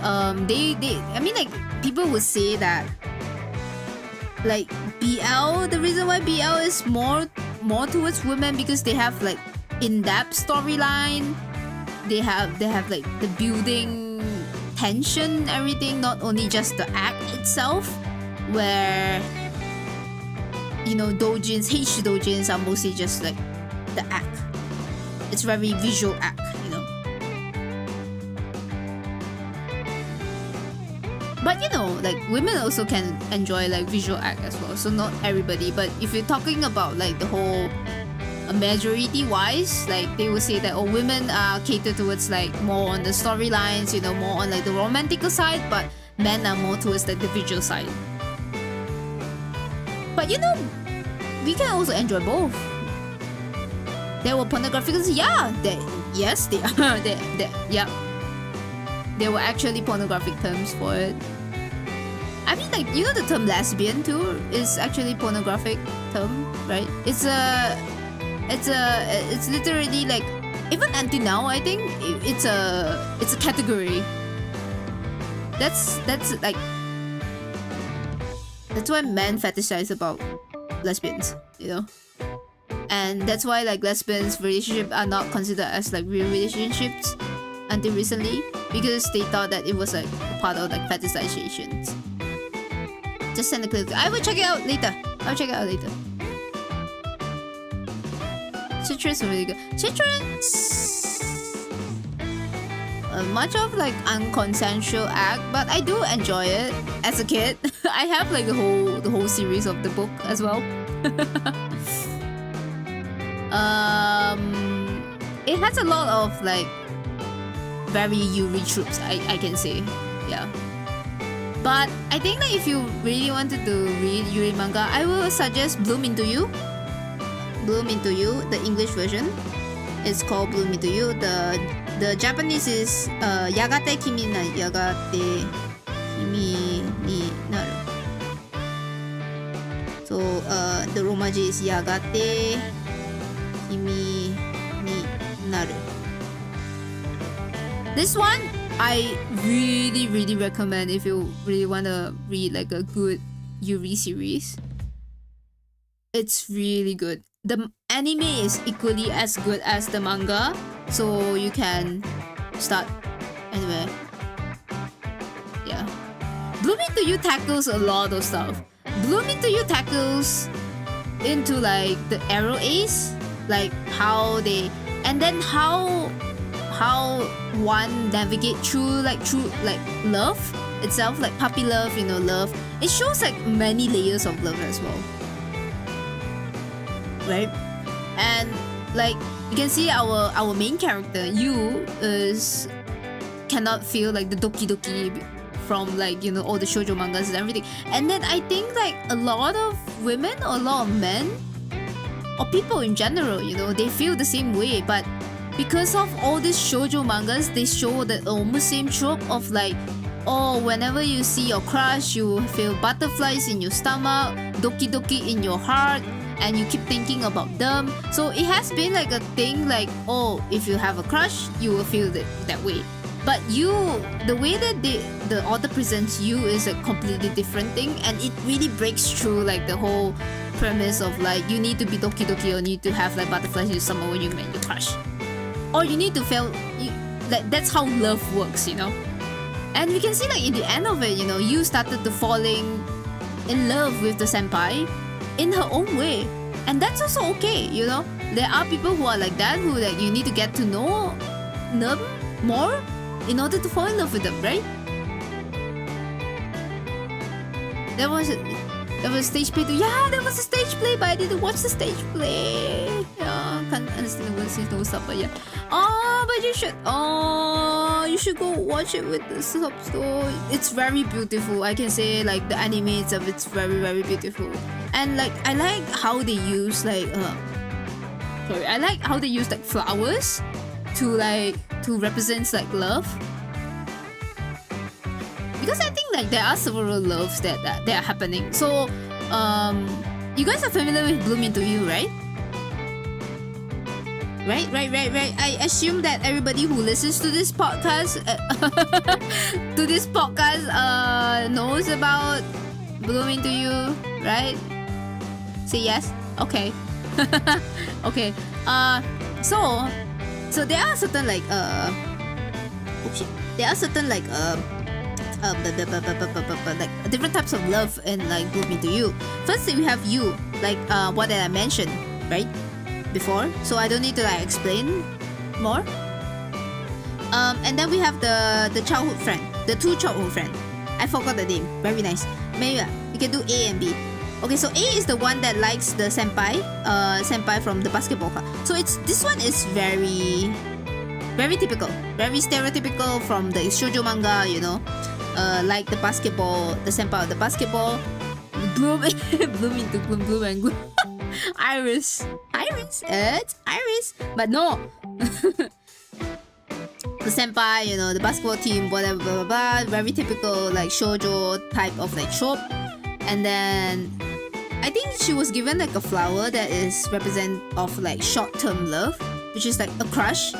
they I mean like people would say that like BL, the reason why BL is more towards women because they have like in-depth storyline, they have like the building tension, everything, not only just the act itself, where you know doujins, H doujins are mostly just like the act. It's very visual act, you know. But you know, like women also can enjoy like visual act as well. So not everybody, but if you're talking about like the whole majority wise, like they will say that oh, women are catered towards like more on the storylines, you know, more on like the romantical side, but men are more towards like the visual side. But you know, we can also enjoy both. There were pornographic, yeah, yes, they are. Yeah. There were actually pornographic terms for it. I mean, like, you know, the term lesbian too is actually pornographic term, right? It's literally like, even until now, I think it's a category. That's like, that's why men fetishize about lesbians, you know. And that's why like lesbians relationships are not considered as like real relationships until recently, because they thought that it was like a part of like fetishizations. Just send a clip. I will check it out later. I'll check it out later. Citrus is really good. Citrus, much of like unconsensual act, but I do enjoy it as a kid. I have like the whole series of the book as well. It has a lot of like very Yuri tropes, I can say, yeah. But I think that if you really wanted to read Yuri manga, I will suggest Bloom Into You. Bloom Into You, the English version. It's called Bloom Into You. The Japanese is Yagate Kimi na Yagate Kimi ni Naru. So the Romaji is Yagate Kimi ni Naru. This one I really recommend if you really want to read like a good Yuri series. It's really good. The anime is equally as good as the manga, so you can start anywhere. Yeah. Bloom Into You tackles a lot of stuff. Bloom Into You tackles into like the arrow ace, like how they, and then how one navigate through love itself, like puppy love, you know, love. It shows like many layers of love as well, right? And like you can see our main character Yu is cannot feel like the doki doki from like, you know, all the shoujo mangas and everything. And then I think like a lot of women or a lot of men or people in general, you know, they feel the same way, but because of all these shoujo mangas, they show the almost same trope of like, oh, whenever you see your crush, you feel butterflies in your stomach, doki doki in your heart, and you keep thinking about them. So it has been like a thing like, oh, if you have a crush, you will feel that way. But the way that the author presents you is a completely different thing, and it really breaks through like the whole premise of like you need to be doki doki or need to have like butterflies in your stomach when you met your crush, or you need to feel that's how love works, you know. And we can see like in the end of it, you know, you started to falling in love with the senpai in her own way, and that's also okay, you know. There are people who are like that, who like you need to get to know them more in order to fall in love with them, right? There was stage play too. Yeah, there was a stage play, but I didn't watch the stage play. Yeah, can't understand the words, no sub, but yeah. Oh, but you should go watch it with the subs though. It's very beautiful. I can say like the anime itself, it's very, very beautiful. And like I like how they use like I like how they use like flowers to represent like love. Because I think like there are several loves that are happening. So you guys are familiar with Bloom Into You, right? Right. I assume that everybody who listens to this podcast knows about Bloom Into You, right? Say yes. Okay. Okay. So there are certain like like different types of love and like Bloom Into You. Firstly, we have you, like what did I mention, right? Before, so I don't need to like explain more. And then we have the childhood friend, the two childhood friend. I forgot the name. Very nice. Maybe you can do A and B. Okay, so A is the one that likes the senpai from the basketball club. So this one is very, very typical, very stereotypical from the shoujo manga, you know, like the basketball, the senpai of the basketball, bloom into bloom and gloom. Iris, it's Iris, but no. The senpai, you know, the basketball team, whatever, blah, blah, blah, very typical like shoujo type of like trope. And then I think she was given like a flower that is represent of like short-term love, which is like a crush.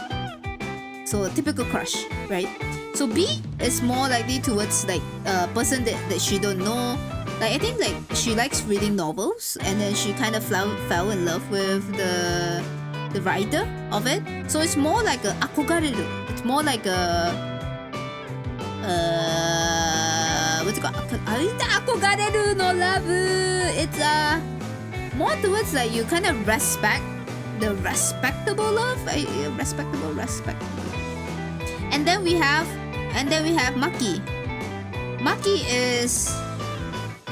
So a typical crush, right? So B is more likely towards like a person that she don't know. Like I think like she likes reading novels, and then she kind of fell in love with the writer of it. So it's more like a akogareru. It's more like a what's it called? Akogareru no love. It's more towards like you kind of respect the respectable love. Respectable. And then we have Maki. Maki is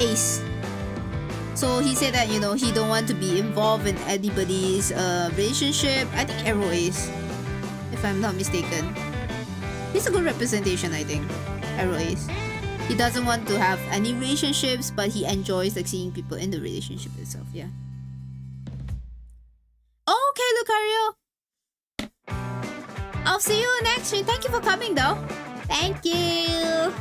Ace. So he said that, you know, he don't want to be involved in anybody's relationship. I think Arrow Ace, if I'm not mistaken. He's a good representation, I think. Arrow Ace. He doesn't want to have any relationships, but he enjoys like seeing people in the relationship itself. Yeah. Okay, Lucario. I'll see you next stream. Thank you for coming though. Thank you.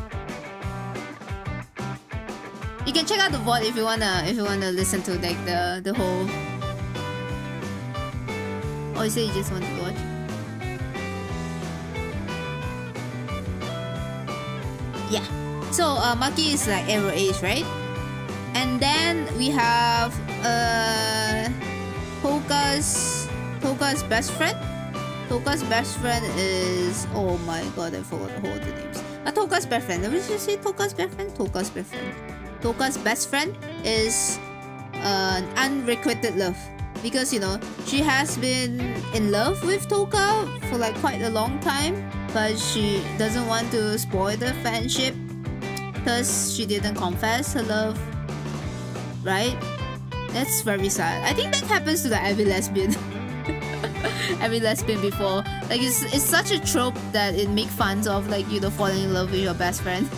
You can check out the VOD if you wanna listen to like the whole. Or you say you just want to watch. Yeah. So Maki is like Arrow Ace, right? And then we have Toka's best friend. Toka's best friend is, oh my god, I forgot all the names. Toka's best friend. Let me just say Toka's best friend. Toka's best friend is an unrequited love, because you know she has been in love with Toka for like quite a long time, but she doesn't want to spoil the friendship because she didn't confess her love, right? That's very sad. I think that happens to like every lesbian. Every lesbian before, like it's such a trope that it makes fun of, like, you know, falling in love with your best friend.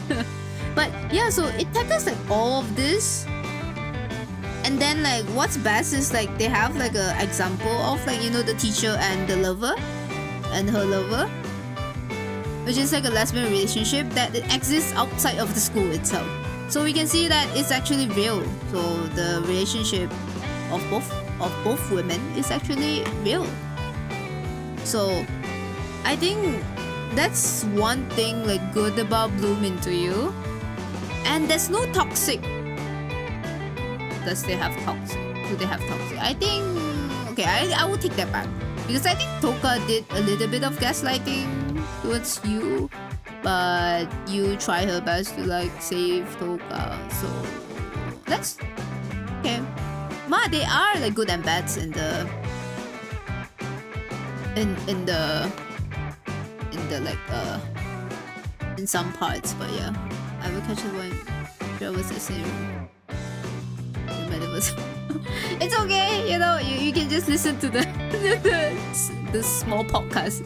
But yeah, so it tackles like all of this, and then like what's best is like they have like a example of like, you know, the teacher and the lover and her lover, which is like a lesbian relationship that it exists outside of the school itself. So we can see that it's actually real. So the relationship of both women is actually real. So I think that's one thing like good about Bloom Into You. And there's no toxic. Does they have toxic? Do they have toxic? I think okay, I will take that back. Because I think Toka did a little bit of gaslighting towards you, but you try her best to like save Toka. So that's okay. They are like good and bads in the like in some parts, but yeah. I will catch it when Joe was listening. It's okay, you know, you can just listen to the the small podcast.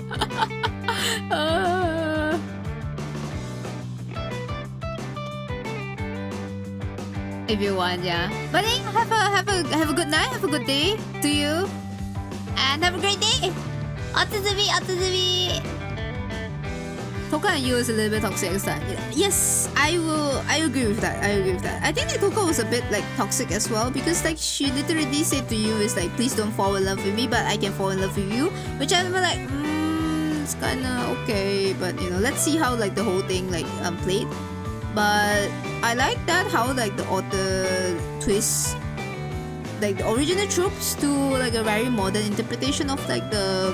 If you want, yeah. But hey, have a good night, have a good day to you, and have a great day. Otsuzumi. Toka and you is a little bit toxic as that. Yes, I agree with that. I think that Toka was a bit like toxic as well, because like she literally said to you is like, please don't fall in love with me, but I can fall in love with you. Which I'm like, it's kinda okay, but you know, let's see how like the whole thing like played. But I like that how like the author twists like the original tropes to like a very modern interpretation of like the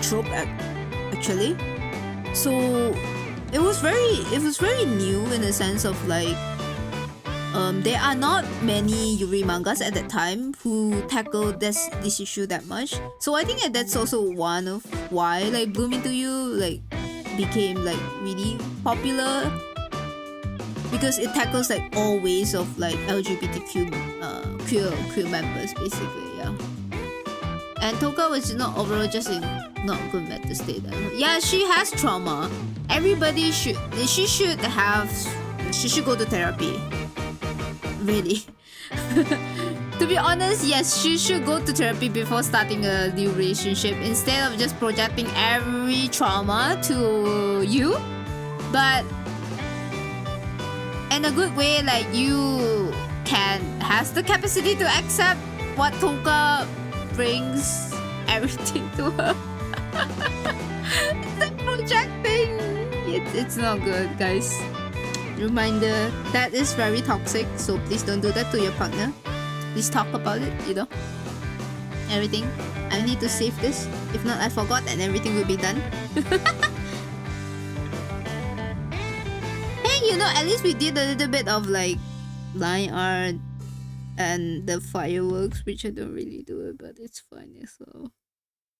trope actually. So it was very new in the sense of like there are not many Yuri mangas at that time who tackled this issue that much. So I think that's also one of why like Bloom Into You like became like really popular, because it tackles like all ways of like LGBTQ queer members basically, yeah. And Toka was not overall just in not good mental state. Yeah, she has trauma. Everybody should go to therapy. Really. To be honest, yes, she should go to therapy before starting a new relationship, instead of just projecting every trauma to you. But in a good way, like you has the capacity to accept what Toka brings everything to her. It's like projecting. It's not good, guys. Reminder, that is very toxic, so please don't do that to your partner. Please talk about it, you know. Everything. I need to save this. If not, I forgot and everything will be done. Hey, you know, at least we did a little bit of like line art and the fireworks, which I don't really do it, but it's fine as well.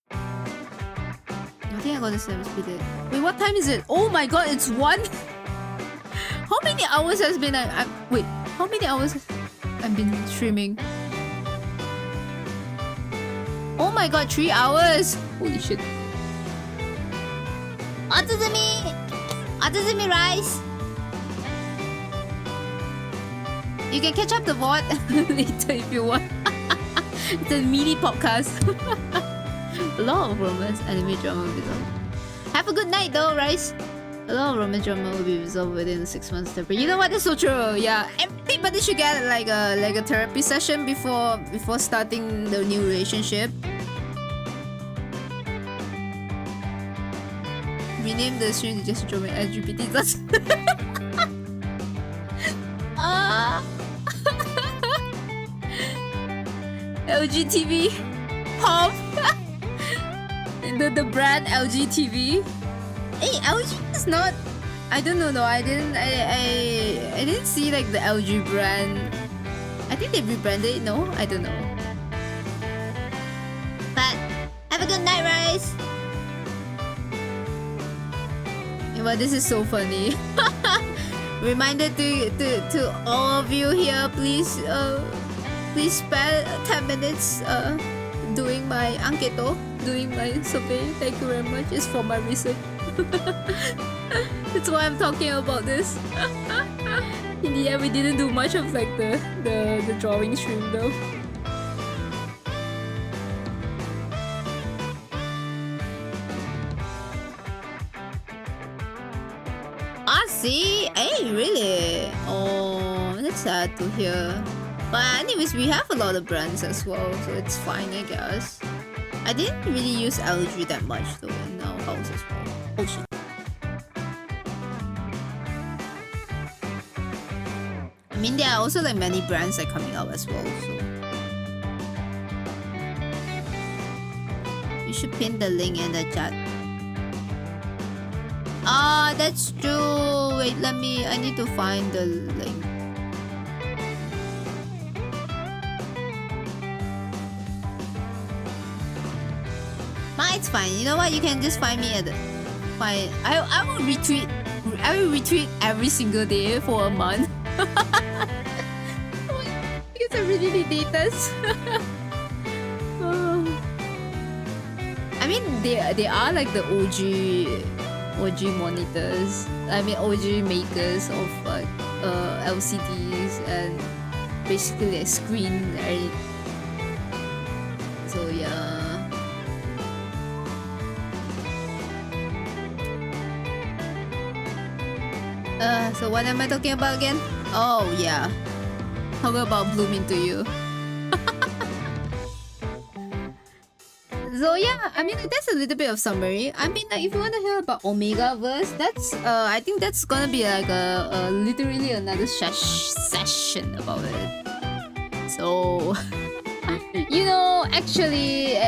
I think I got the same speed. Wait, what time is it? Oh my god, it's 1. How many hours has been wait, how many hours I've been streaming? Oh my god, 3 hours! Holy shit. Otsuzumi rice! You can catch up the VOD later if you want. It's a mini podcast. A lot of romance anime drama will be resolved. Have a good night though, Rice. A lot of romance drama will be resolved within 6 months. You know what? That's so true. Yeah, everybody should get like a therapy session before starting the new relationship. Rename the stream to just drama LGBT. LGTV pop. the brand LGTV. Hey, LG is not. I don't know though. I didn't see like the LG brand. I think they rebranded it. No, I don't know. But have a good night, Rice. Well, this is so funny. Reminder to all of you here, please spend 10 minutes doing my anketo, doing my survey. Thank you very much. It's for my research. That's why I'm talking about this. In the end, we didn't do much of like the drawing stream though. See? Hey, really? Oh, that's sad to hear. But anyways, we have a lot of brands as well, so it's fine, I guess. I didn't really use algae that much though in our house as well. Oh shit. I mean, there are also like many brands like coming out as well, so you should pin the link in the chat. Ah, that's true. Wait, I need to find the link. It's fine. You know what? You can just find me at the fine. I will retweet. I will retweet every single day for a month. Because I really need data. I mean, they are like the OG monitors. I mean, OG makers of like LCDs and basically a screen, right? So yeah. So what am I talking about again? Oh yeah. How about blooming to you? So yeah, I mean that's a little bit of summary. I mean like if you want to hear about Omegaverse, that's I think that's gonna be like a literally another session about it. So you know, actually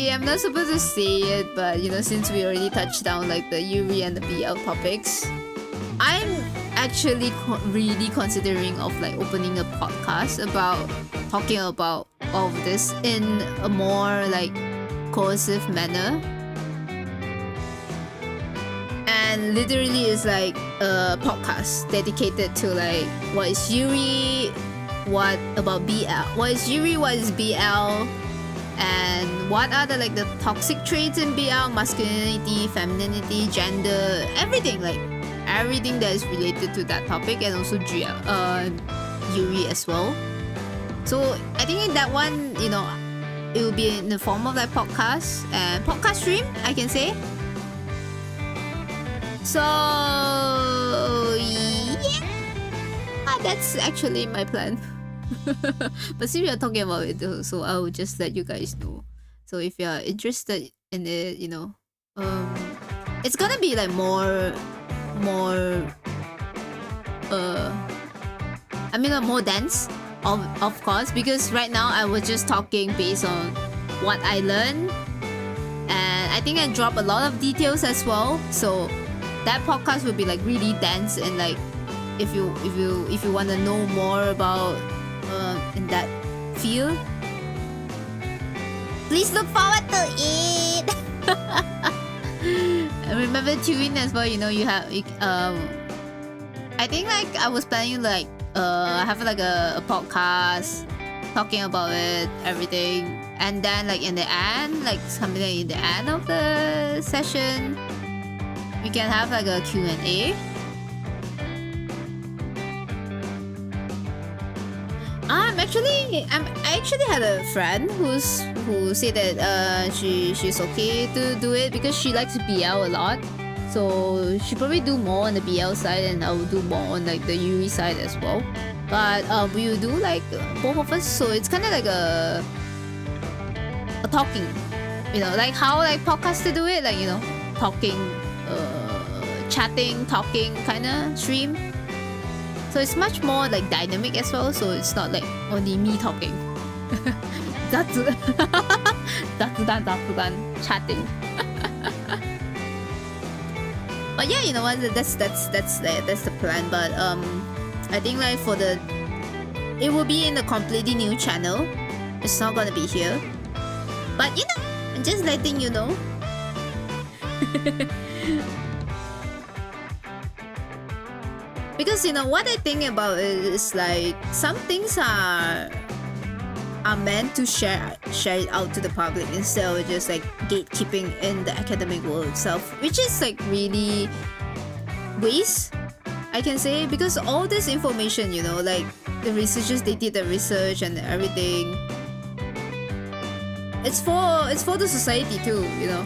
I'm not supposed to say it, but you know, since we already touched down like the Yuri and the BL topics, I'm actually really considering of like opening a podcast about talking about all of this in a more like cohesive manner. And literally it's like a podcast dedicated to like what is Yuri, what about BL, what is Yuri, what is BL, and what are the like the toxic traits in BL, masculinity, femininity, gender, everything, like everything that is related to that topic, and also Yuri as well. So I think in that one, you know, it will be in the form of like podcast and podcast stream, I can say. So yeah, that's actually my plan. But since we are talking about it though, so I will just let you guys know. So if you are interested in it, you know, it's gonna be like more I mean more dense, of course, because right now I was just talking based on what I learned, and I think I drop a lot of details as well. So that podcast will be like really dense, and like if you want to know more about in that field, please look forward to it. And remember tune in as well. You know, you have I think like I was planning like have like a podcast talking about it, everything, and then like in the end, like something like in the end of the session, we can have like a Q&A. I actually had a friend who said that she's okay to do it because she likes BL a lot. So she probably do more on the BL side, and I will do more on like the Yuri side as well. But we will do like both of us, so it's kind of like a talking, you know, like how like podcasts do it, like, you know, talking, chatting, talking kind of stream. So it's much more like dynamic as well. So it's not like only me talking. zatsu, chatting. But yeah, you know what? That's the plan. But I think like it will be in a completely new channel. It's not gonna be here. But you know, I'm just letting you know. Because you know what I think about it is like some things are meant to share it out to the public instead of just like gatekeeping in the academic world itself, which is like really waste, I can say, because all this information, you know, like the researchers, they did the research and everything. It's for the society too, you know.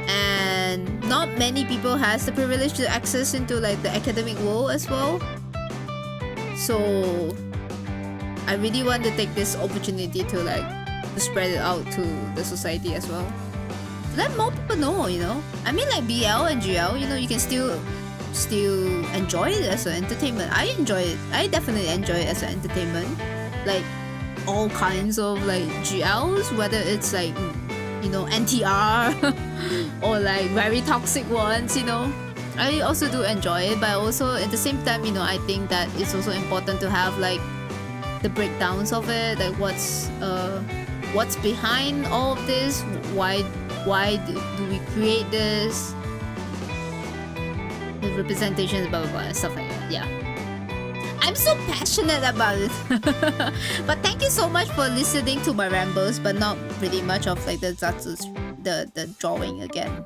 And not many people has the privilege to access into like the academic world as well. So I really want to take this opportunity to like to spread it out to the society as well. Let more people know, you know. I mean, like BL and GL, you know, you can still enjoy it as an entertainment. I enjoy it. I definitely enjoy it as an entertainment. Like all kinds of like GLs, whether it's like, you know, NTR or like very toxic ones, you know. I also do enjoy it, but also at the same time, you know, I think that it's also important to have like the breakdowns of it, like what's behind all of this, why do we create this, the representations, blah blah blah, stuff like that. Yeah, I'm so passionate about it. But thank you so much for listening to my rambles, but not really much of like the zatsus, the drawing again.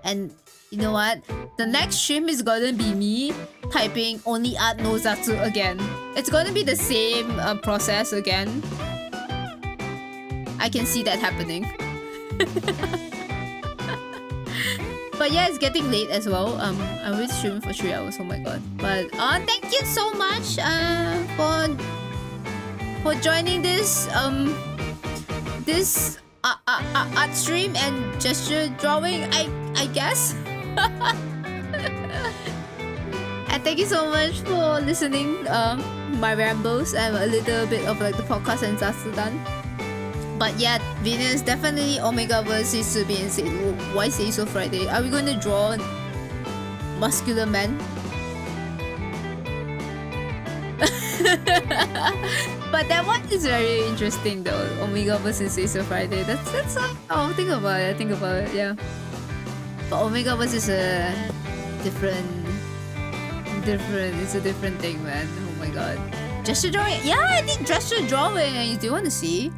And you know what? The next stream is gonna be me typing only art no zatsu again. It's gonna be the same process again. I can see that happening. But yeah, it's getting late as well. I will stream for 3 hours. Oh my god! But thank you so much for joining this this art stream and gesture drawing. I guess. And thank you so much for listening. My rambles and a little bit of like the podcast and zatsu done. But yeah, Venus definitely Omega versus Subi and say, why say so Friday? Are we going to draw muscular men? But that one is very interesting though. Omega versus say so Friday. That's oh, think about it. Yeah. But Omega versus a different. It's a different thing, man. Oh my god. Gesture drawing. Yeah, I did gesture drawing. Do you want to see?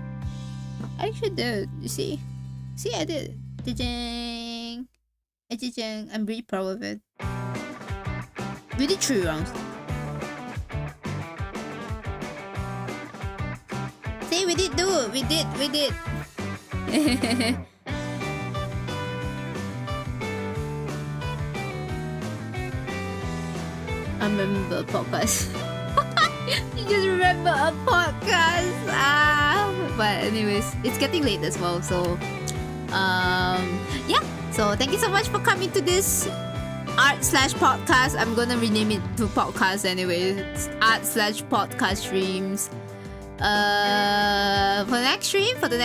I actually did. You see? See, I did. Jijang. I'm really proud of it. We did 3 rounds. See, we did do it. We did. I remember a podcast. You just remember a podcast. But anyways, it's getting late as well. So, yeah. So thank you so much for coming to this art/podcast. I'm gonna rename it to podcast anyway. It's art/podcast streams. For the next stream, for the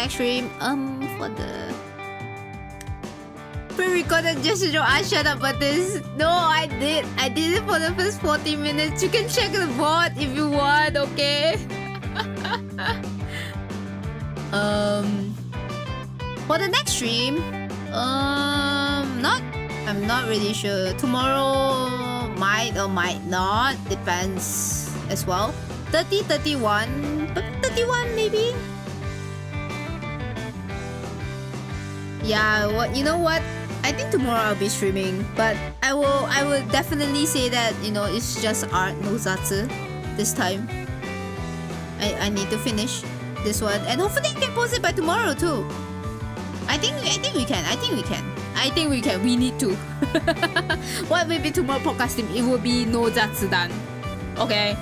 pre-recorded gesture draw. I shut up about this. No, I did it for the first 40 minutes. You can check the board if you want, okay? For the next stream, I'm not really sure. Tomorrow might or might not, depends as well. 30, 31, but 31 maybe. Yeah, you know what? I think tomorrow I'll be streaming, but I will definitely say that, you know, it's just art, no zatsu this time. I need to finish this one, and hopefully you can post it by tomorrow too. I think we can. We need to. What will be tomorrow podcast team? It will be no zatsu done. Okay?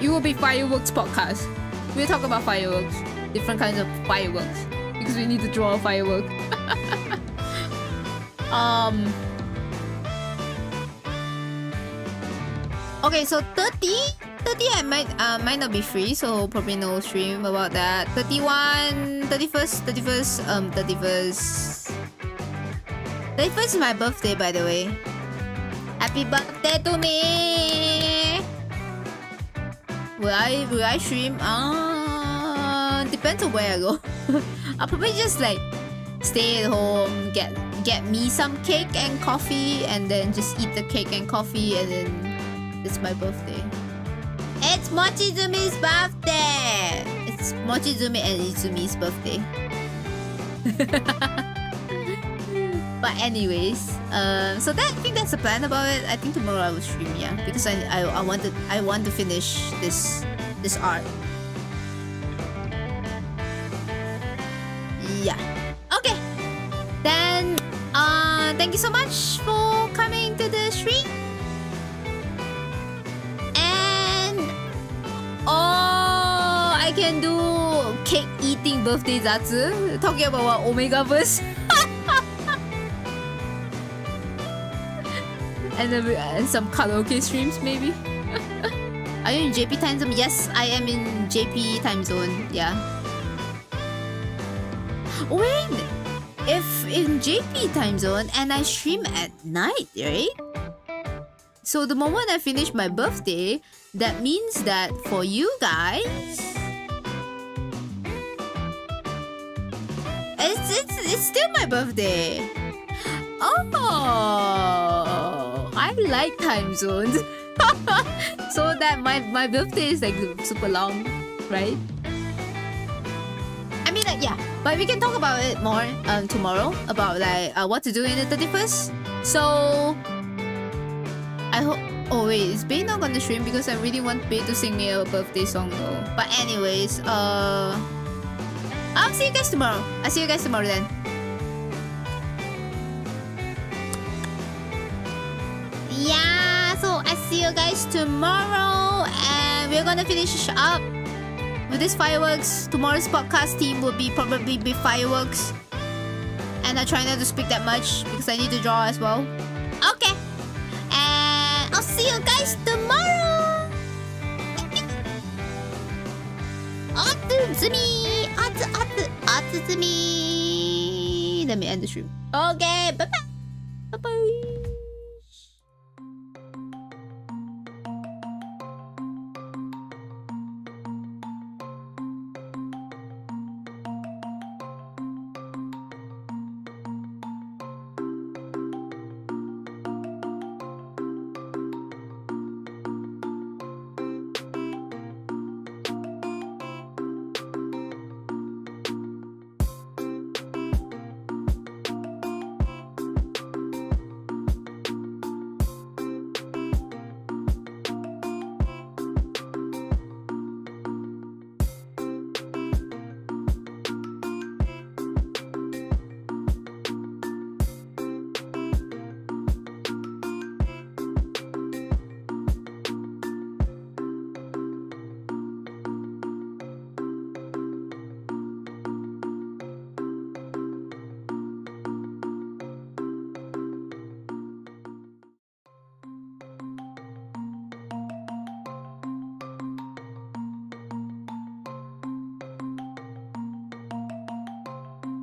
It will be fireworks podcast. We'll talk about fireworks. Different kinds of fireworks. Because we need to draw a firework. Okay, so 30 I might not be free, so probably no stream about that. 31st is my birthday, by the way. Happy birthday to me. Will I stream? Depends on where I go. I'll probably just like stay at home, get me some cake and coffee, and then just eat the cake and coffee, and then it's my birthday. It's Mochizumi's birthday! It's Mochizumi and Izumi's birthday. But anyways, so I think that's the plan about it. I think tomorrow I will stream, yeah, because I want to finish this art. Yeah. Okay. Then thank you so much for coming to the stream. And I can do cake eating birthday zatsu, talking about what, Omega verse. and some karaoke streams maybe. Are you in JP time zone? Yes, I am in JP time zone. Yeah. Wait, if in JP time zone and I stream at night, right? So the moment I finish my birthday, that means that for you guys, it's still my birthday. Oh, I like time zones. So that my birthday is like super long, right? I mean, like, yeah, but we can talk about it more tomorrow about like what to do in the 31st. So I hope. Oh wait, is Bae not gonna stream because I really want Bae to sing me a birthday song though. But anyways, I'll see you guys tomorrow. I'll see you guys tomorrow then. Yeah, so I see you guys tomorrow, and we're gonna finish up with this fireworks. Tomorrow's podcast theme will be probably be fireworks, and I try not to speak that much because I need to draw as well. Okay, and I'll see you guys tomorrow. Let me end the stream. Okay, bye bye. Bye bye.